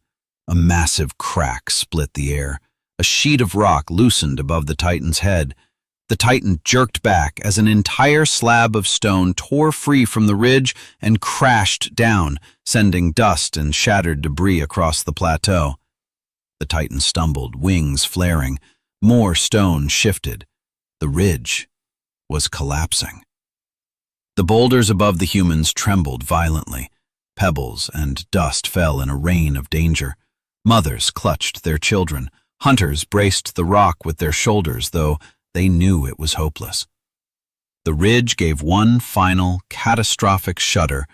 [SPEAKER 1] A massive crack split the air. A sheet of rock loosened above the Titan's head. The Titan jerked back as an entire slab of stone tore free from the ridge and crashed down, sending dust and shattered debris across the plateau. The Titan stumbled, wings flaring. More stone shifted. The ridge was collapsing. The boulders above the humans trembled violently. Pebbles and dust fell in a rain of danger. Mothers clutched their children. Hunters braced the rock with their shoulders, though they knew it was hopeless. The ridge gave one final, catastrophic shudder,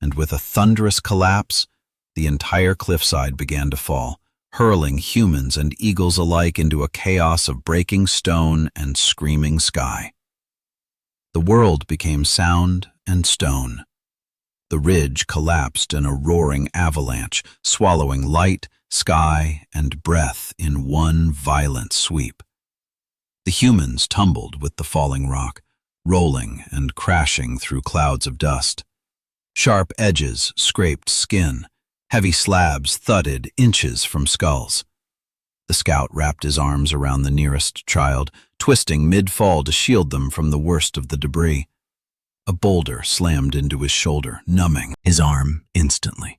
[SPEAKER 1] and with a thunderous collapse, the entire cliffside began to fall, hurling humans and eagles alike into a chaos of breaking stone and screaming sky. The world became sound and stone. The ridge collapsed in a roaring avalanche, swallowing light, sky, and breath in one violent sweep. The humans tumbled with the falling rock, rolling and crashing through clouds of dust. Sharp edges scraped skin. Heavy slabs thudded inches from skulls. The scout wrapped his arms around the nearest child, twisting mid-fall to shield them from the worst of the debris. A boulder slammed into his shoulder, numbing his arm instantly.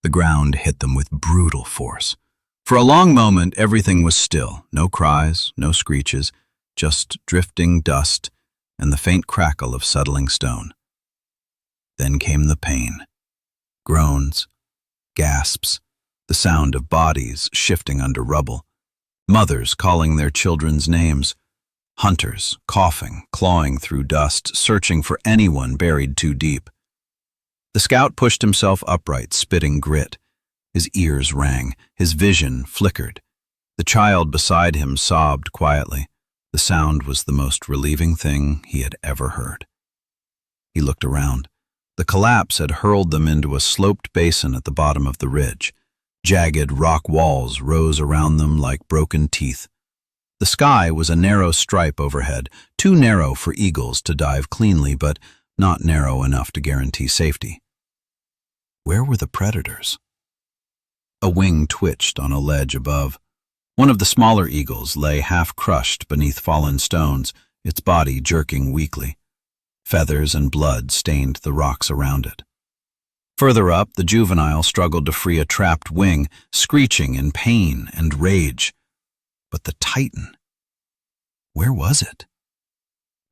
[SPEAKER 1] The ground hit them with brutal force. For a long moment, everything was still. No cries, no screeches, just drifting dust and the faint crackle of settling stone. Then came the pain. Groans, gasps, the sound of bodies shifting under rubble. Mothers calling their children's names. Hunters coughing, clawing through dust, searching for anyone buried too deep. The scout pushed himself upright, spitting grit. His ears rang, his vision flickered. The child beside him sobbed quietly. The sound was the most relieving thing he had ever heard. He looked around. The collapse had hurled them into a sloped basin at the bottom of the ridge. Jagged rock walls rose around them like broken teeth. The sky was a narrow stripe overhead, too narrow for eagles to dive cleanly, but not narrow enough to guarantee safety. Where were the predators? A wing twitched on a ledge above. One of the smaller eagles lay half-crushed beneath fallen stones, its body jerking weakly. Feathers and blood stained the rocks around it. Further up, the juvenile struggled to free a trapped wing, screeching in pain and rage. But the Titan, where was it?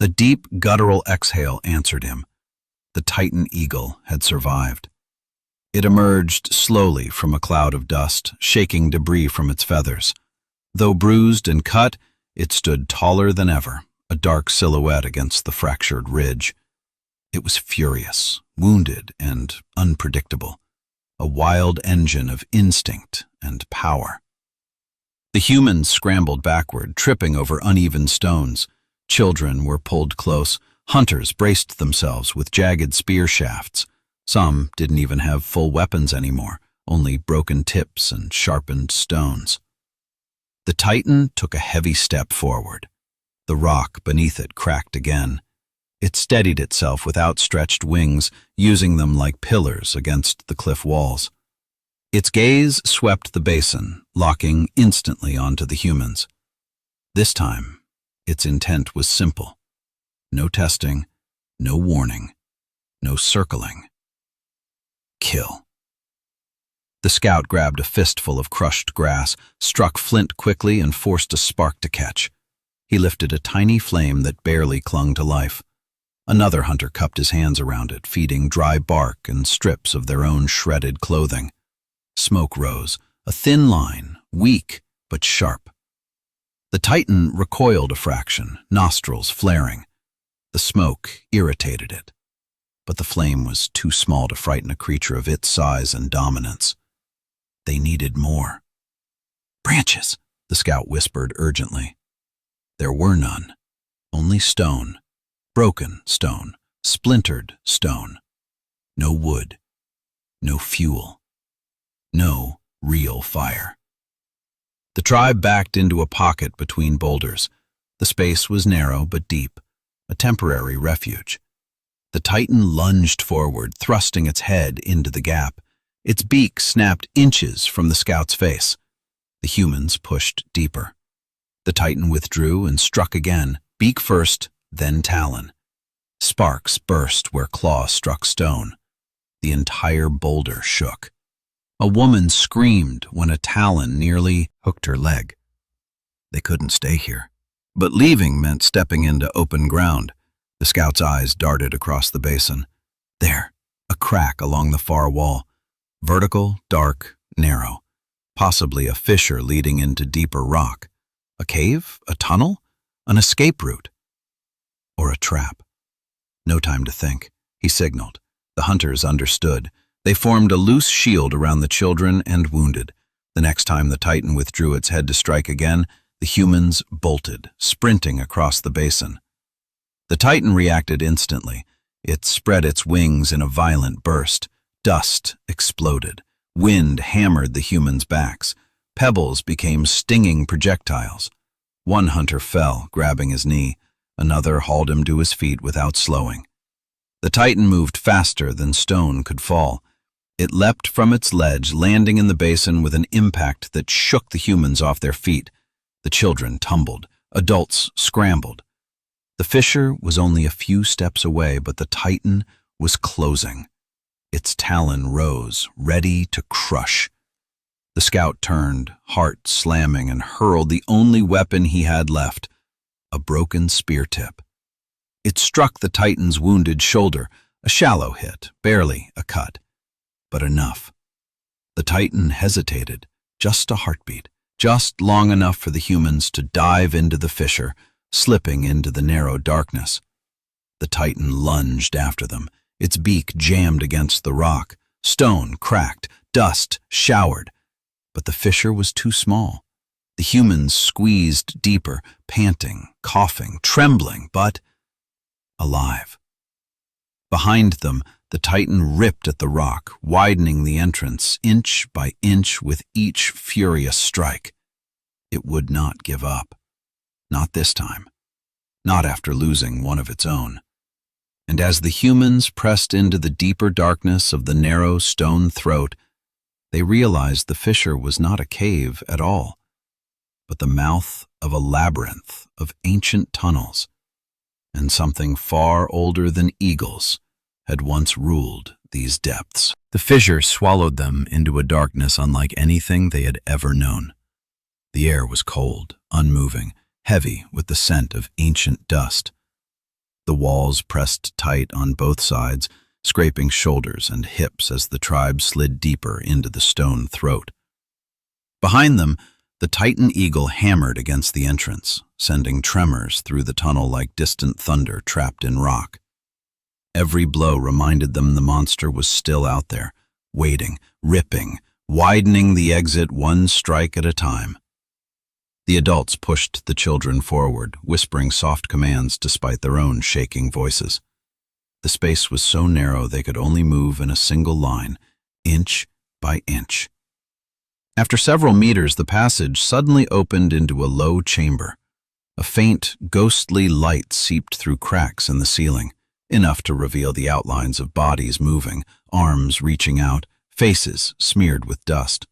[SPEAKER 1] The deep, guttural exhale answered him. The Titan eagle had survived. It emerged slowly from a cloud of dust, shaking debris from its feathers. Though bruised and cut, it stood taller than ever, a dark silhouette against the fractured ridge. It was furious, wounded, and unpredictable, a wild engine of instinct and power. The humans scrambled backward, tripping over uneven stones. Children were pulled close. Hunters braced themselves with jagged spear shafts. Some didn't even have full weapons anymore, only broken tips and sharpened stones. The Titan took a heavy step forward. The rock beneath it cracked again. It steadied itself with outstretched wings, using them like pillars against the cliff walls. Its gaze swept the basin, locking instantly onto the humans. This time, its intent was simple. No testing, no warning, no circling. Kill. The scout grabbed a fistful of crushed grass, struck flint quickly, and forced a spark to catch. He lifted a tiny flame that barely clung to life. Another hunter cupped his hands around it, feeding dry bark and strips of their own shredded clothing. Smoke rose, a thin line, weak but sharp. The Titan recoiled a fraction, nostrils flaring. The smoke irritated it, but the flame was too small to frighten a creature of its size and dominance. They needed more. "Branches," the scout whispered urgently. There were none, only stone, broken stone, splintered stone. No wood, no fuel, no real fire. The tribe backed into a pocket between boulders. The space was narrow but deep, a temporary refuge. The Titan lunged forward, thrusting its head into the gap. Its beak snapped inches from the scout's face. The humans pushed deeper. The Titan withdrew and struck again, beak first, then talon. Sparks burst where claw struck stone. The entire boulder shook. A woman screamed when a talon nearly hooked her leg. They couldn't stay here, but leaving meant stepping into open ground. The scout's eyes darted across the basin. There, a crack along the far wall. Vertical, dark, narrow. Possibly a fissure leading into deeper rock. A cave? A tunnel? An escape route? Or a trap? No time to think. He signaled. The hunters understood. They formed a loose shield around the children and wounded. The next time the Titan withdrew its head to strike again, the humans bolted, sprinting across the basin. The Titan reacted instantly. It spread its wings in a violent burst. Dust exploded. Wind hammered the humans' backs. Pebbles became stinging projectiles. One hunter fell, grabbing his knee. Another hauled him to his feet without slowing. The Titan moved faster than stone could fall. It leapt from its ledge, landing in the basin with an impact that shook the humans off their feet. The children tumbled. Adults scrambled. The fissure was only a few steps away, but the Titan was closing. Its talon rose, ready to crush. The scout turned, heart slamming, and hurled the only weapon he had left, a broken spear tip. It struck the Titan's wounded shoulder, a shallow hit, barely a cut, but enough. The Titan hesitated, just a heartbeat, just long enough for the humans to dive into the fissure, slipping into the narrow darkness. The Titan lunged after them, its beak jammed against the rock. Stone cracked, dust showered, but the fissure was too small. The humans squeezed deeper, panting, coughing, trembling, but alive. Behind them, the Titan ripped at the rock, widening the entrance inch by inch with each furious strike. It would not give up. Not this time. Not after losing one of its own. And as the humans pressed into the deeper darkness of the narrow stone throat, they realized the fissure was not a cave at all, but the mouth of a labyrinth of ancient tunnels, and something far older than eagles had once ruled these depths. The fissure swallowed them into a darkness unlike anything they had ever known. The air was cold, unmoving, heavy with the scent of ancient dust. The walls pressed tight on both sides, scraping shoulders and hips as the tribe slid deeper into the stone throat. Behind them, the Titan eagle hammered against the entrance, sending tremors through the tunnel like distant thunder trapped in rock. Every blow reminded them the monster was still out there, waiting, ripping, widening the exit one strike at a time. The adults pushed the children forward, whispering soft commands despite their own shaking voices. The space was so narrow they could only move in a single line, inch by inch. After several meters, the passage suddenly opened into a low chamber. A faint, ghostly light seeped through cracks in the ceiling, enough to reveal the outlines of bodies moving, arms reaching out, faces smeared with dust.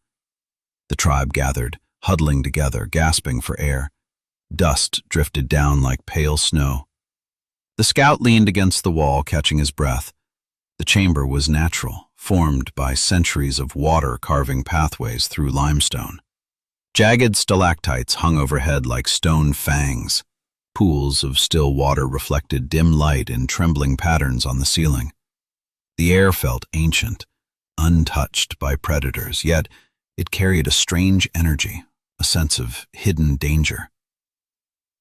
[SPEAKER 1] The tribe gathered, huddling together, gasping for air. Dust drifted down like pale snow. The scout leaned against the wall, catching his breath. The chamber was natural, formed by centuries of water carving pathways through limestone. Jagged stalactites hung overhead like stone fangs. Pools of still water reflected dim light in trembling patterns on the ceiling. The air felt ancient, untouched by predators, yet it carried a strange energy, a sense of hidden danger.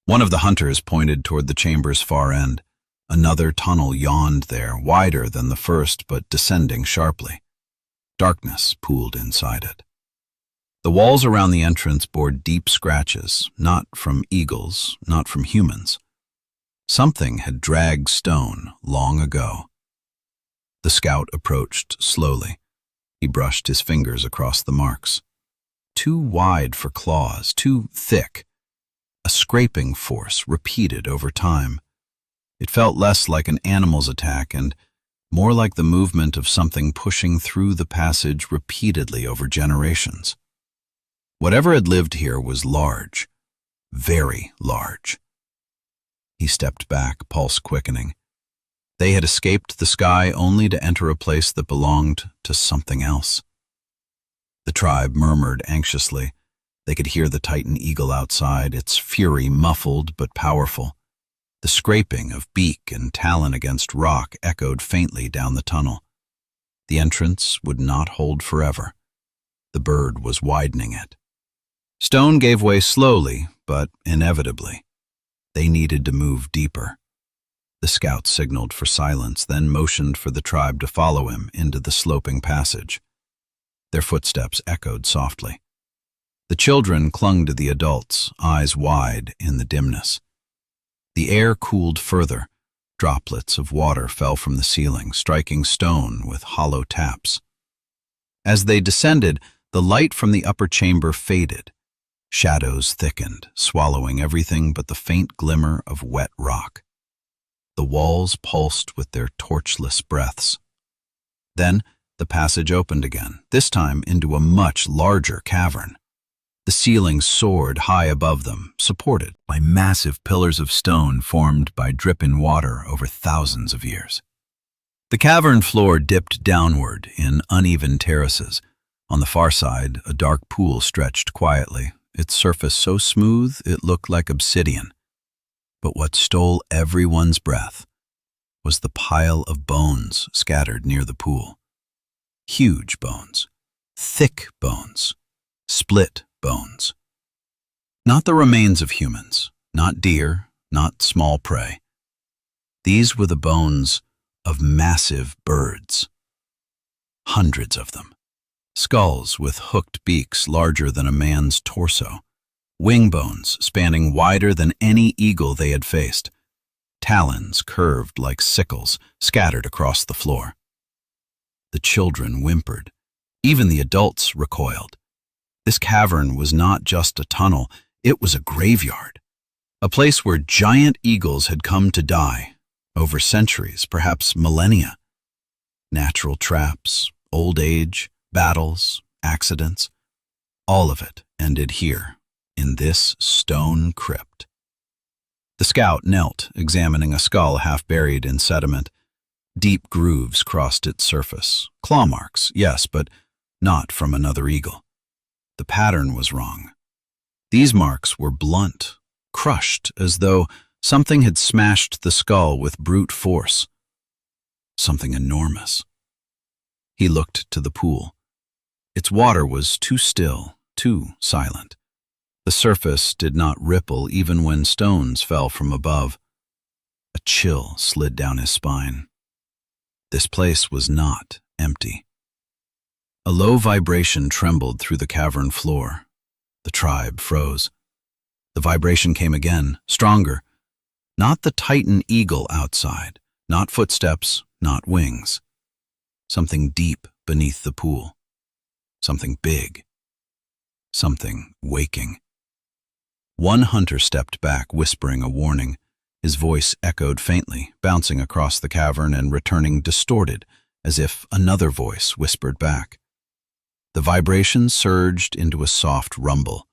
[SPEAKER 1] One of the hunters pointed toward the chamber's far end. Another tunnel yawned there, wider than the first but descending sharply. Darkness pooled inside it. The walls around the entrance bore deep scratches, not from eagles, not from humans. Something had dragged stone long ago. The scout approached slowly. He brushed his fingers across the marks. Too wide for claws, too thick. A scraping force repeated over time. It felt less like an animal's attack and more like the movement of something pushing through the passage repeatedly over generations. Whatever had lived here was large, very large. He stepped back, pulse quickening. They had escaped the sky only to enter a place that belonged to something else. The tribe murmured anxiously. They could hear the Titan eagle outside, its fury muffled but powerful. The scraping of beak and talon against rock echoed faintly down the tunnel. The entrance would not hold forever. The bird was widening it. Stone gave way slowly, but inevitably. They needed to move deeper. The scout signaled for silence, then motioned for the tribe to follow him into the sloping passage. Their footsteps echoed softly. The children clung to the adults, eyes wide in the dimness. The air cooled further. Droplets of water fell from the ceiling, striking stone with hollow taps. As they descended, the light from the upper chamber faded. Shadows thickened, swallowing everything but the faint glimmer of wet rock. The walls pulsed with their torchless breaths. Then the passage opened again, this time into a much larger cavern. The ceiling soared high above them, supported by massive pillars of stone formed by dripping water over thousands of years. The cavern floor dipped downward in uneven terraces. On the far side, a dark pool stretched quietly, its surface so smooth it looked like obsidian. But what stole everyone's breath was the pile of bones scattered near the pool. Huge bones, thick bones, split bones. Not the remains of humans, not deer, not small prey. These were the bones of massive birds. Hundreds of them. Skulls with hooked beaks larger than a man's torso. Wing bones spanning wider than any eagle they had faced. Talons curved like sickles scattered across the floor. The children whimpered. Even the adults recoiled. This cavern was not just a tunnel, it was a graveyard. A place where giant eagles had come to die, over centuries, perhaps millennia. Natural traps, old age, battles, accidents, all of it ended here, in this stone crypt. The scout knelt, examining a skull half buried in sediment. Deep grooves crossed its surface. Claw marks, yes, but not from another eagle. The pattern was wrong. These marks were blunt, crushed, as though something had smashed the skull with brute force. Something enormous. He looked to the pool. Its water was too still, too silent. The surface did not ripple even when stones fell from above. A chill slid down his spine. This place was not empty. A low vibration trembled through the cavern floor. The tribe froze. The vibration came again, stronger. Not the Titan eagle outside, not footsteps, not wings. Something deep beneath the pool. Something big. Something waking. One hunter stepped back, whispering a warning. His voice echoed faintly, bouncing across the cavern and returning distorted, as if another voice whispered back. The vibration surged into a soft rumble.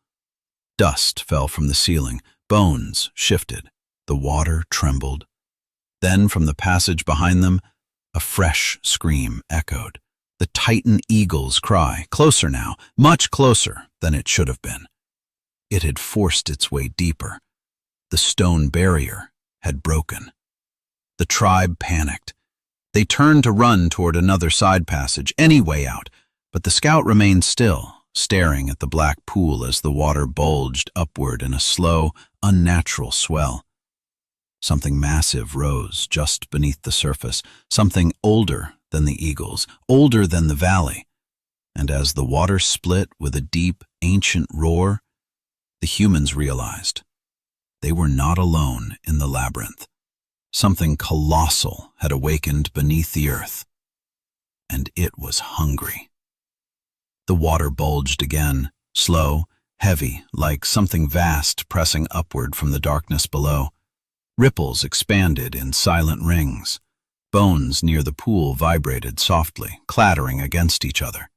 [SPEAKER 1] Dust fell from the ceiling, bones shifted, the water trembled. Then from the passage behind them, a fresh scream echoed. The Titan eagle's cry, closer now, much closer than it should have been. It had forced its way deeper. The stone barrier had broken. The tribe panicked. They turned to run toward another side passage, any way out, but the scout remained still, staring at the black pool as the water bulged upward in a slow, unnatural swell. Something massive rose just beneath the surface, something older than the eagles, older than the valley. And as the water split with a deep, ancient roar, the humans realized they were not alone in the labyrinth. Something colossal had awakened beneath the earth, and it was hungry. The water bulged again, slow, heavy, like something vast pressing upward from the darkness below. Ripples expanded in silent rings. Bones near the pool vibrated softly, clattering against each other.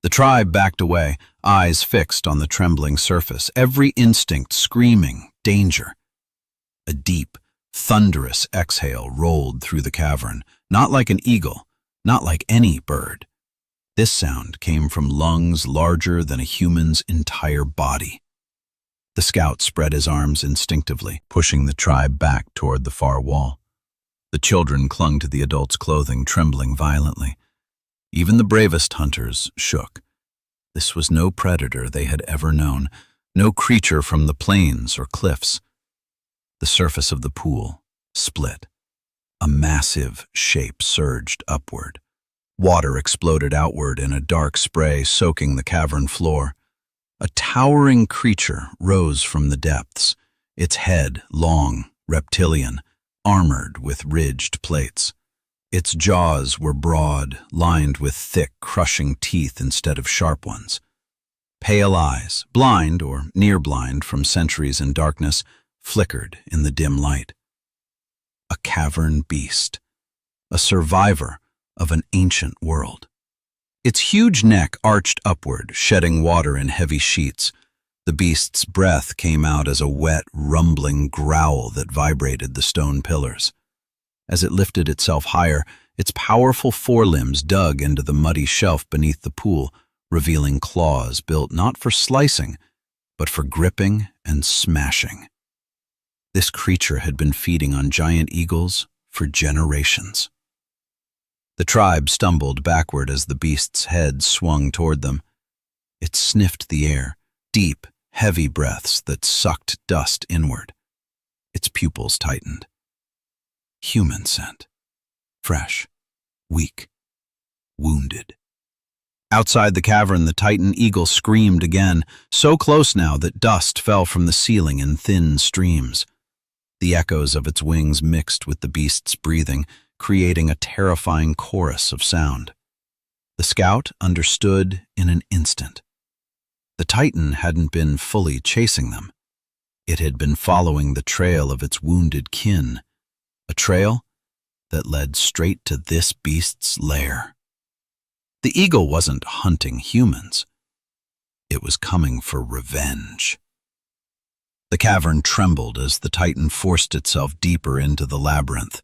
[SPEAKER 1] The tribe backed away, eyes fixed on the trembling surface, every instinct screaming danger. A deep, thunderous exhale rolled through the cavern, not like an eagle, not like any bird. This sound came from lungs larger than a human's entire body. The scout spread his arms instinctively, pushing the tribe back toward the far wall. The children clung to the adults' clothing, trembling violently. Even the bravest hunters shook. This was no predator they had ever known, no creature from the plains or cliffs. The surface of the pool split. A massive shape surged upward. Water exploded outward in a dark spray, soaking the cavern floor. A towering creature rose from the depths, its head long, reptilian, armored with ridged plates. Its jaws were broad, lined with thick, crushing teeth instead of sharp ones. Pale eyes, blind or near blind from centuries in darkness, flickered in the dim light. A cavern beast, a survivor of an ancient world. Its huge neck arched upward, shedding water in heavy sheets. The beast's breath came out as a wet, rumbling growl that vibrated the stone pillars. As it lifted itself higher, its powerful forelimbs dug into the muddy shelf beneath the pool, revealing claws built not for slicing, but for gripping and smashing. This creature had been feeding on giant eagles for generations. The tribe stumbled backward as the beast's head swung toward them. It sniffed the air, deep, heavy breaths that sucked dust inward. Its pupils tightened. Human scent. Fresh, weak, wounded. Outside the cavern, the Titan eagle screamed again, so close now that dust fell from the ceiling in thin streams. The echoes of its wings mixed with the beast's breathing, creating a terrifying chorus of sound. The scout understood in an instant. The Titan hadn't been fully chasing them. It had been following the trail of its wounded kin, a trail that led straight to this beast's lair. The eagle wasn't hunting humans. It was coming for revenge. The cavern trembled as the Titan forced itself deeper into the labyrinth.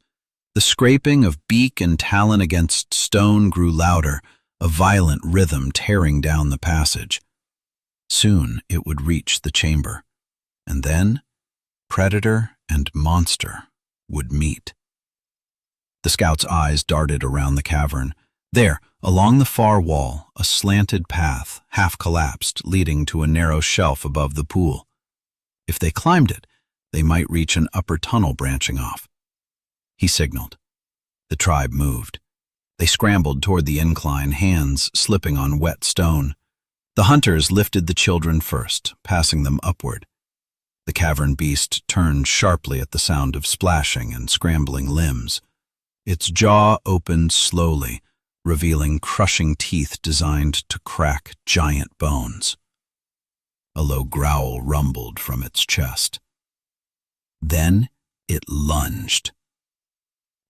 [SPEAKER 1] The scraping of beak and talon against stone grew louder, a violent rhythm tearing down the passage. Soon it would reach the chamber, and then predator and monster would meet. The scout's eyes darted around the cavern. There, along the far wall, a slanted path, half collapsed, leading to a narrow shelf above the pool. If they climbed it, they might reach an upper tunnel branching off. He signaled. The tribe moved. They scrambled toward the incline, hands slipping on wet stone. The hunters lifted the children first, passing them upward. The cavern beast turned sharply at the sound of splashing and scrambling limbs. Its jaw opened slowly, revealing crushing teeth designed to crack giant bones. A low growl rumbled from its chest. Then it lunged.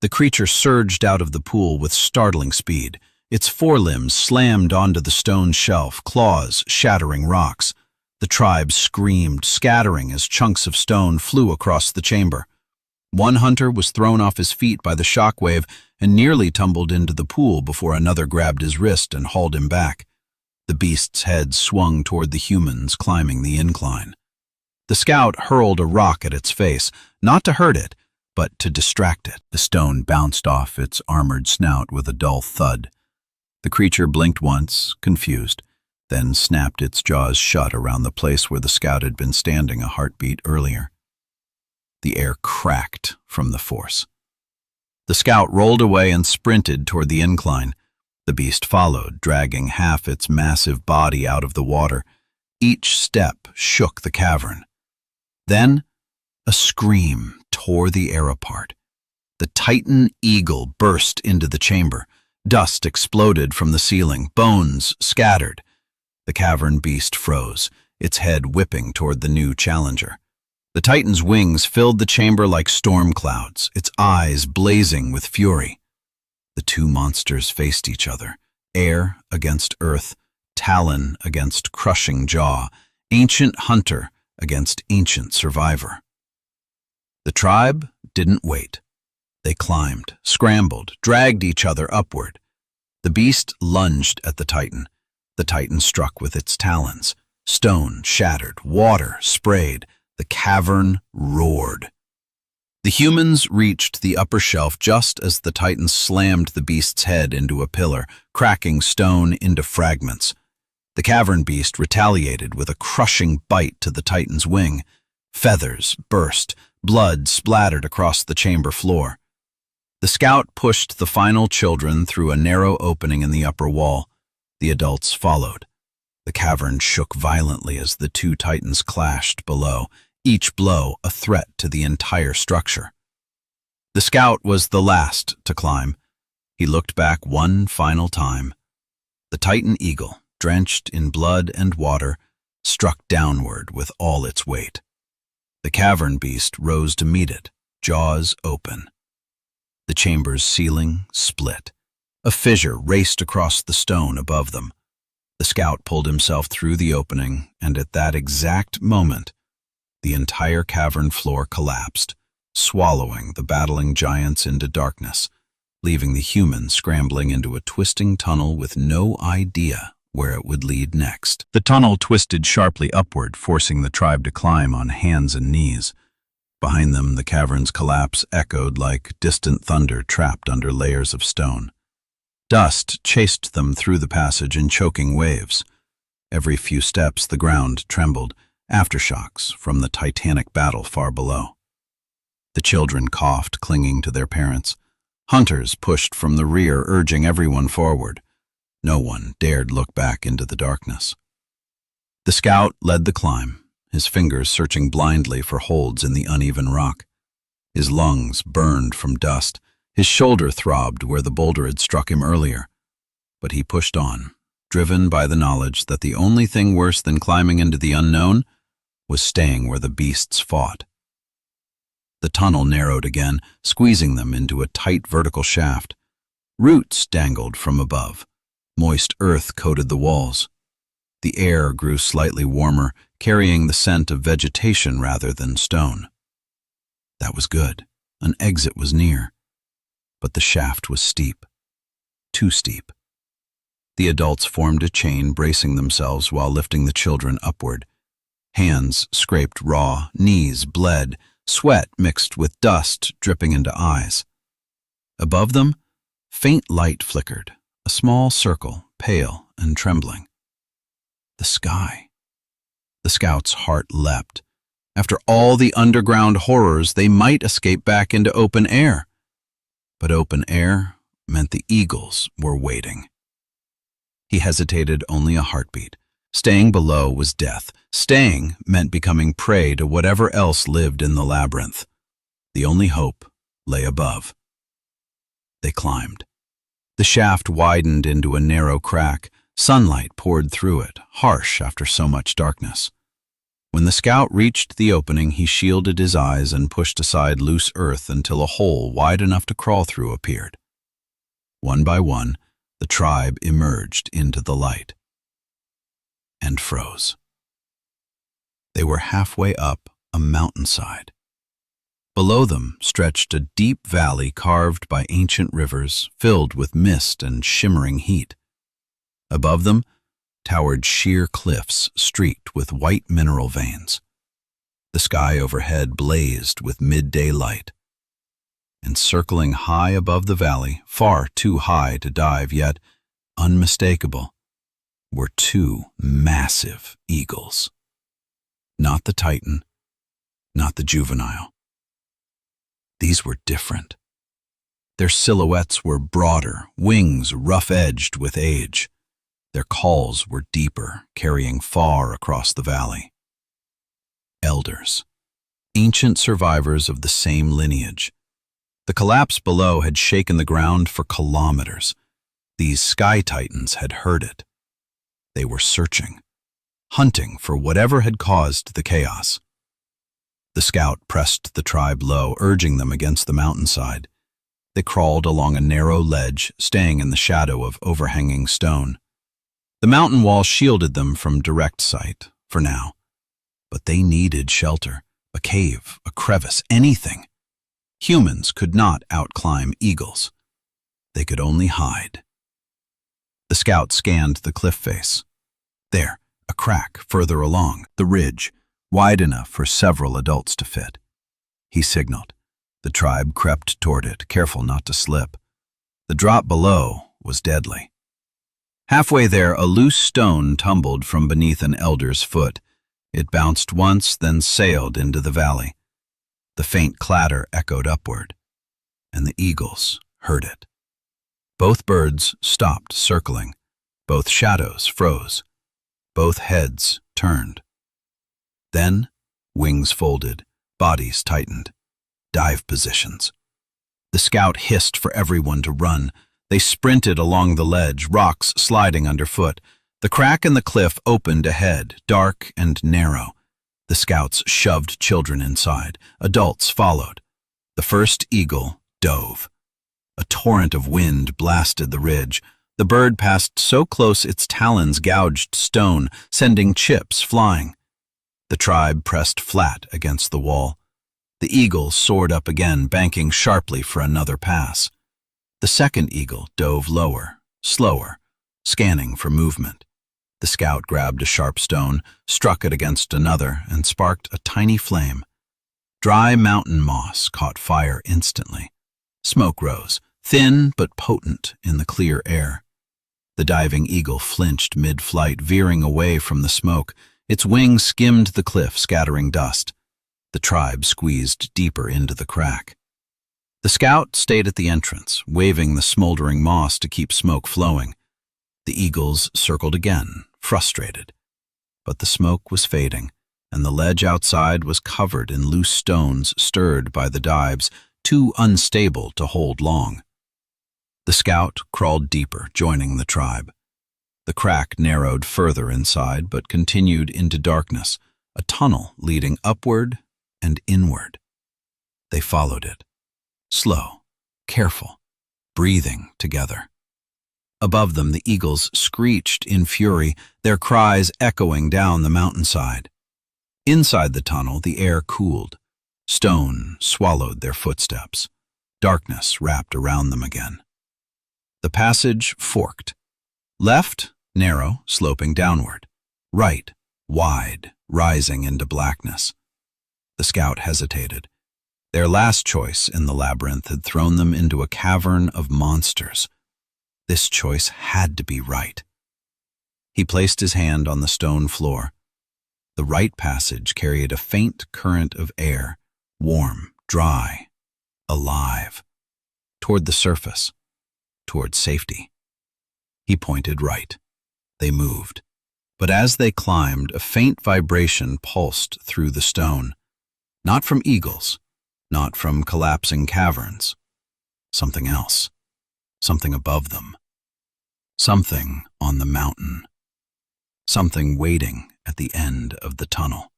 [SPEAKER 1] The creature surged out of the pool with startling speed. Its forelimbs slammed onto the stone shelf, claws shattering rocks. The tribe screamed, scattering as chunks of stone flew across the chamber. One hunter was thrown off his feet by the shockwave and nearly tumbled into the pool before another grabbed his wrist and hauled him back. The beast's head swung toward the humans climbing the incline. The scout hurled a rock at its face, not to hurt it, but to distract it. The stone bounced off its armored snout with a dull thud. The creature blinked once, confused, then snapped its jaws shut around the place where the scout had been standing a heartbeat earlier. The air cracked from the force. The scout rolled away and sprinted toward the incline. The beast followed, dragging half its massive body out of the water. Each step shook the cavern. Then, a scream tore the air apart. The Titan eagle burst into the chamber. Dust exploded from the ceiling, bones scattered. The cavern beast froze, its head whipping toward the new challenger. The Titan's wings filled the chamber like storm clouds, its eyes blazing with fury. The two monsters faced each other, air against earth, talon against crushing jaw, ancient hunter against ancient survivor. The tribe didn't wait. They climbed, scrambled, dragged each other upward. The beast lunged at the Titan. The Titan struck with its talons. Stone shattered, water sprayed. The cavern roared. The humans reached the upper shelf just as the Titan slammed the beast's head into a pillar, cracking stone into fragments. The cavern beast retaliated with a crushing bite to the Titan's wing. Feathers burst, blood splattered across the chamber floor. The scout pushed the final children through a narrow opening in the upper wall. The adults followed. The cavern shook violently as the two Titans clashed below, each blow a threat to the entire structure. The scout was the last to climb. He looked back one final time. The Titan eagle, drenched in blood and water, struck downward with all its weight. The cavern beast rose to meet it, jaws open. The chamber's ceiling split. A fissure raced across the stone above them. The scout pulled himself through the opening, and at that exact moment, the entire cavern floor collapsed, swallowing the battling giants into darkness, leaving the humans scrambling into a twisting tunnel with no idea where it would lead next. The tunnel twisted sharply upward, forcing the tribe to climb on hands and knees. Behind them, the cavern's collapse echoed like distant thunder trapped under layers of stone. Dust chased them through the passage in choking waves. Every few steps, the ground trembled, aftershocks from the titanic battle far below. The children coughed, clinging to their parents. Hunters pushed from the rear, urging everyone forward. No one dared look back into the darkness. The scout led the climb, his fingers searching blindly for holds in the uneven rock. His lungs burned from dust. His shoulder throbbed where the boulder had struck him earlier. But he pushed on, driven by the knowledge that the only thing worse than climbing into the unknown was staying where the beasts fought. The tunnel narrowed again, squeezing them into a tight vertical shaft. Roots dangled from above. Moist earth coated the walls. The air grew slightly warmer, carrying the scent of vegetation rather than stone. That was good. An exit was near. But the shaft was steep. Too steep. The adults formed a chain, bracing themselves while lifting the children upward. Hands scraped raw, knees bled, sweat mixed with dust dripping into eyes. Above them, faint light flickered, a small circle, pale and trembling. The sky. The scout's heart leapt. After all the underground horrors, they might escape back into open air. But open air meant the eagles were waiting. He hesitated only a heartbeat. Staying below was death. Staying meant becoming prey to whatever else lived in the labyrinth. The only hope lay above. They climbed. The shaft widened into a narrow crack. Sunlight poured through it, harsh after so much darkness. When the scout reached the opening, he shielded his eyes and pushed aside loose earth until a hole wide enough to crawl through appeared. One by one, the tribe emerged into the light and froze. They were halfway up a mountainside. Below them stretched a deep valley carved by ancient rivers, filled with mist and shimmering heat. Above them towered sheer cliffs streaked with white mineral veins. The sky overhead blazed with midday light. And circling high above the valley, far too high to dive yet unmistakable, were two massive eagles. Not the Titan, not the juvenile. These were different. Their silhouettes were broader, wings rough-edged with age. Their calls were deeper, carrying far across the valley. Elders, ancient survivors of the same lineage. The collapse below had shaken the ground for kilometers. These sky titans had heard it. They were searching, hunting for whatever had caused the chaos. The scout pressed the tribe low, urging them against the mountainside. They crawled along a narrow ledge, staying in the shadow of overhanging stone. The mountain wall shielded them from direct sight, for now. But they needed shelter, a cave, a crevice, anything. Humans could not outclimb eagles. They could only hide. The scout scanned the cliff face. There, a crack further along, the ridge, wide enough for several adults to fit. He signaled. The tribe crept toward it, careful not to slip. The drop below was deadly. Halfway there, a loose stone tumbled from beneath an elder's foot. It bounced once, then sailed into the valley. The faint clatter echoed upward, and the eagles heard it. Both birds stopped circling. Both shadows froze. Both heads turned. Then, wings folded, bodies tightened. Dive positions. The scout hissed for everyone to run. They sprinted along the ledge, rocks sliding underfoot. The crack in the cliff opened ahead, dark and narrow. The scouts shoved children inside. Adults followed. The first eagle dove. A torrent of wind blasted the ridge. The bird passed so close its talons gouged stone, sending chips flying. The tribe pressed flat against the wall. The eagle soared up again, banking sharply for another pass. The second eagle dove lower, slower, scanning for movement. The scout grabbed a sharp stone, struck it against another, and sparked a tiny flame. Dry mountain moss caught fire instantly. Smoke rose, thin but potent in the clear air. The diving eagle flinched mid-flight, veering away from the smoke. Its wings skimmed the cliff, scattering dust. The tribe squeezed deeper into the crack. The scout stayed at the entrance, waving the smoldering moss to keep smoke flowing. The eagles circled again, frustrated. But the smoke was fading, and the ledge outside was covered in loose stones stirred by the dives, too unstable to hold long. The scout crawled deeper, joining the tribe. The crack narrowed further inside, but continued into darkness, a tunnel leading upward and inward. They followed it, slow, careful, breathing together. Above them, the eagles screeched in fury, their cries echoing down the mountainside. Inside the tunnel, the air cooled. Stone swallowed their footsteps. Darkness wrapped around them again. The passage forked. Left, narrow, sloping downward. Right, wide, rising into blackness. The scout hesitated. Their last choice in the labyrinth had thrown them into a cavern of monsters. This choice had to be right. He placed his hand on the stone floor. The right passage carried a faint current of air, warm, dry, alive, toward the surface, toward safety. He pointed right. They moved. But as they climbed, a faint vibration pulsed through the stone. Not from eagles, not from collapsing caverns. Something else. Something above them. Something on the mountain. Something waiting at the end of the tunnel.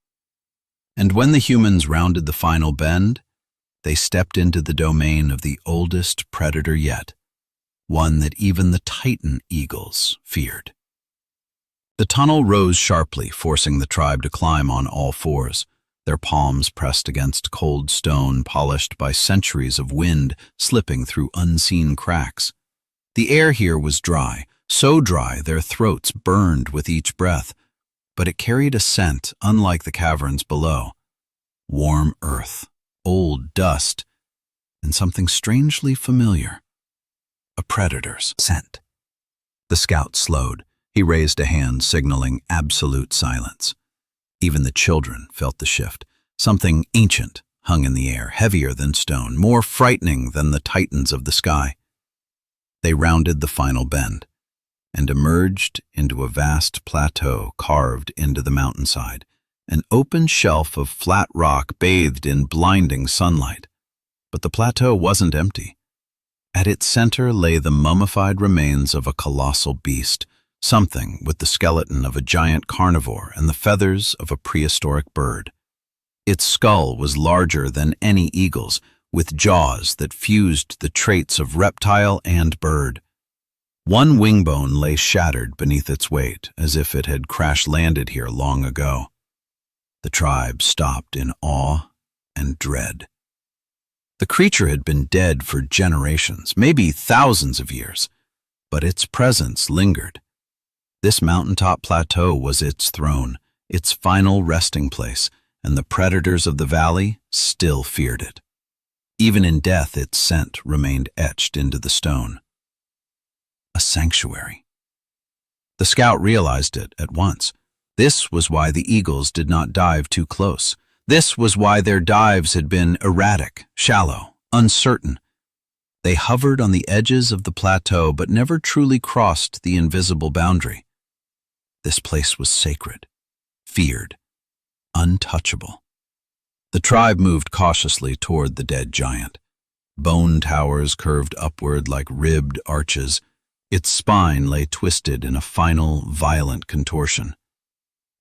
[SPEAKER 1] And when the humans rounded the final bend, they stepped into the domain of the oldest predator yet, one that even the Titan eagles feared. The tunnel rose sharply, forcing the tribe to climb on all fours. their palms pressed against cold stone polished by centuries of wind slipping through unseen cracks. The air here was dry, so dry their throats burned with each breath, but it carried a scent unlike the caverns below. Warm earth, old dust, and something strangely familiar. A predator's scent. The scout slowed. He raised a hand, signaling absolute silence. Even the children felt the shift. Something ancient hung in the air, heavier than stone, more frightening than the titans of the sky. They rounded the final bend and emerged into a vast plateau carved into the mountainside, an open shelf of flat rock bathed in blinding sunlight. But the plateau wasn't empty. At its center lay the mummified remains of a colossal beast, something with the skeleton of a giant carnivore and the feathers of a prehistoric bird. Its skull was larger than any eagle's, with jaws that fused the traits of reptile and bird. One wing bone lay shattered beneath its weight, as if it had crash-landed here long ago. The tribe stopped in awe and dread. The creature had been dead for generations, maybe thousands of years, but its presence lingered. This mountaintop plateau was its throne, its final resting place, and the predators of the valley still feared it. Even in death, its scent remained etched into the stone. A sanctuary. The scout realized it at once. This was why the eagles did not dive too close. This was why their dives had been erratic, shallow, uncertain. They hovered on the edges of the plateau but never truly crossed the invisible boundary. This place was sacred, feared, untouchable. The tribe moved cautiously toward the dead giant. Bone towers curved upward like ribbed arches. Its spine lay twisted in a final, violent contortion.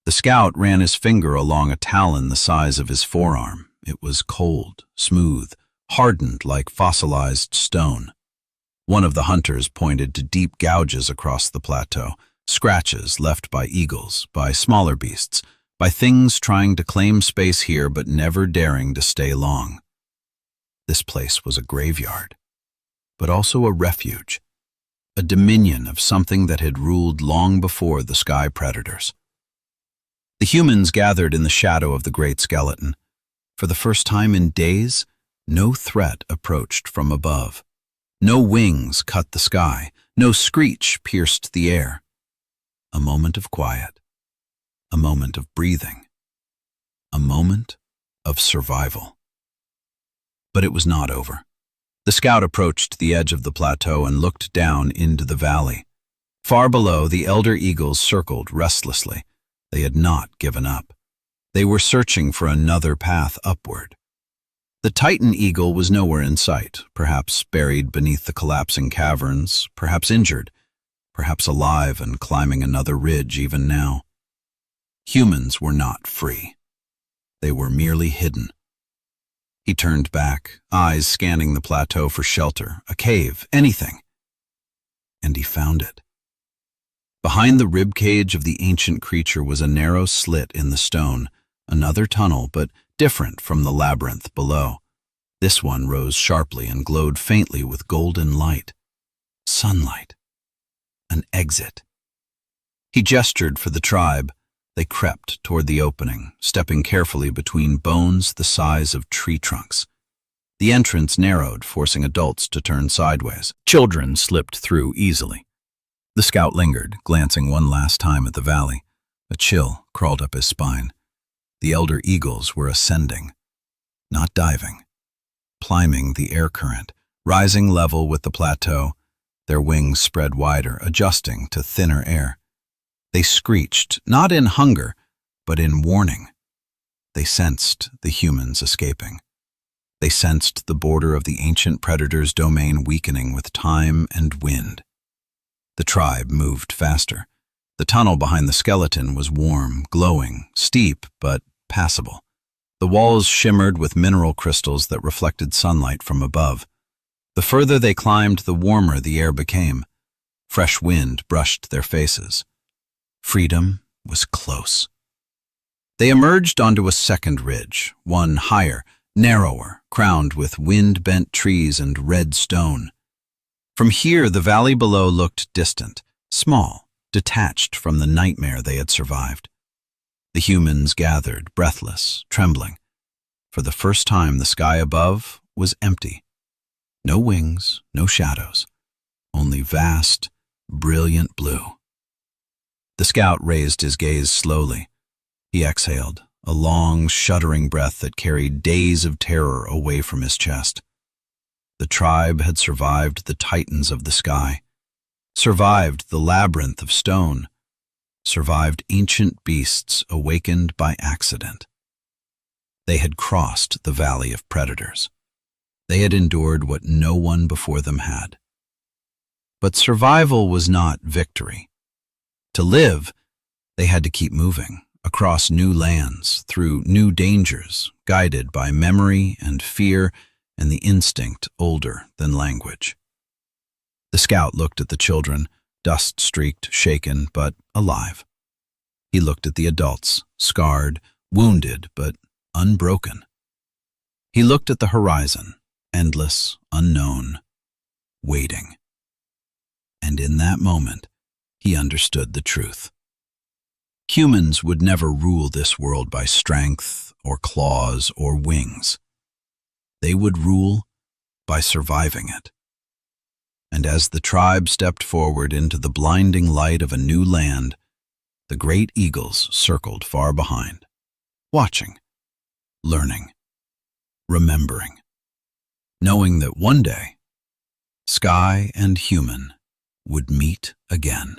[SPEAKER 1] The scout ran his finger along a talon the size of his forearm. It was cold, smooth, hardened like fossilized stone. One of the hunters pointed to deep gouges across the plateau, scratches left by eagles, by smaller beasts, by things trying to claim space here but never daring to stay long. This place was a graveyard, but also a refuge, a dominion of something that had ruled long before the sky predators. The humans gathered in the shadow of the great skeleton. For the first time in days, no threat approached from above. No wings cut the sky, no screech pierced the air. A moment of quiet, a moment of breathing, a moment of survival. But it was not over. The scout approached the edge of the plateau and looked down into the valley. Far below, the elder eagles circled restlessly. They had not given up. They were searching for another path upward. The Titan eagle was nowhere in sight, perhaps buried beneath the collapsing caverns, perhaps injured, perhaps alive and climbing another ridge even now. Humans were not free. They were merely hidden. He turned back, eyes scanning the plateau for shelter, a cave, anything. And he found it. Behind the ribcage of the ancient creature was a narrow slit in the stone, another tunnel, but different from the labyrinth below. This one rose sharply and glowed faintly with golden light. Sunlight. An exit. He gestured for the tribe. They crept toward the opening, stepping carefully between bones the size of tree trunks. The entrance narrowed, forcing adults to turn sideways. Children slipped through easily. The scout lingered, glancing one last time at the valley. A chill crawled up his spine. The elder eagles were ascending, not diving, climbing the air current, rising level with the plateau, their wings spread wider, adjusting to thinner air. They screeched, not in hunger, but in warning. They sensed the humans escaping. They sensed the border of the ancient predator's domain weakening with time and wind. The tribe moved faster. The tunnel behind the skeleton was warm, glowing, steep, but passable. The walls shimmered with mineral crystals that reflected sunlight from above. The further they climbed, the warmer the air became. Fresh wind brushed their faces. Freedom was close. They emerged onto a second ridge, one higher, narrower, crowned with wind-bent trees and red stone. From here, the valley below looked distant, small, detached from the nightmare they had survived. The humans gathered, breathless, trembling. For the first time, the sky above was empty. No wings, no shadows, only vast, brilliant blue. The scout raised his gaze slowly. He exhaled, a long, shuddering breath that carried days of terror away from his chest. The tribe had survived the titans of the sky, survived the labyrinth of stone, survived ancient beasts awakened by accident. They had crossed the valley of predators. They had endured what no one before them had. But survival was not victory. To live, they had to keep moving, across new lands, through new dangers, guided by memory and fear and the instinct older than language. The scout looked at the children, dust-streaked, shaken, but alive. He looked at the adults, scarred, wounded, but unbroken. He looked at the horizon, endless, unknown, waiting. And in that moment, he understood the truth. Humans would never rule this world by strength or claws or wings. They would rule by surviving it. And as the tribe stepped forward into the blinding light of a new land, the great eagles circled far behind, watching, learning, remembering, knowing that one day, sky and human would meet again.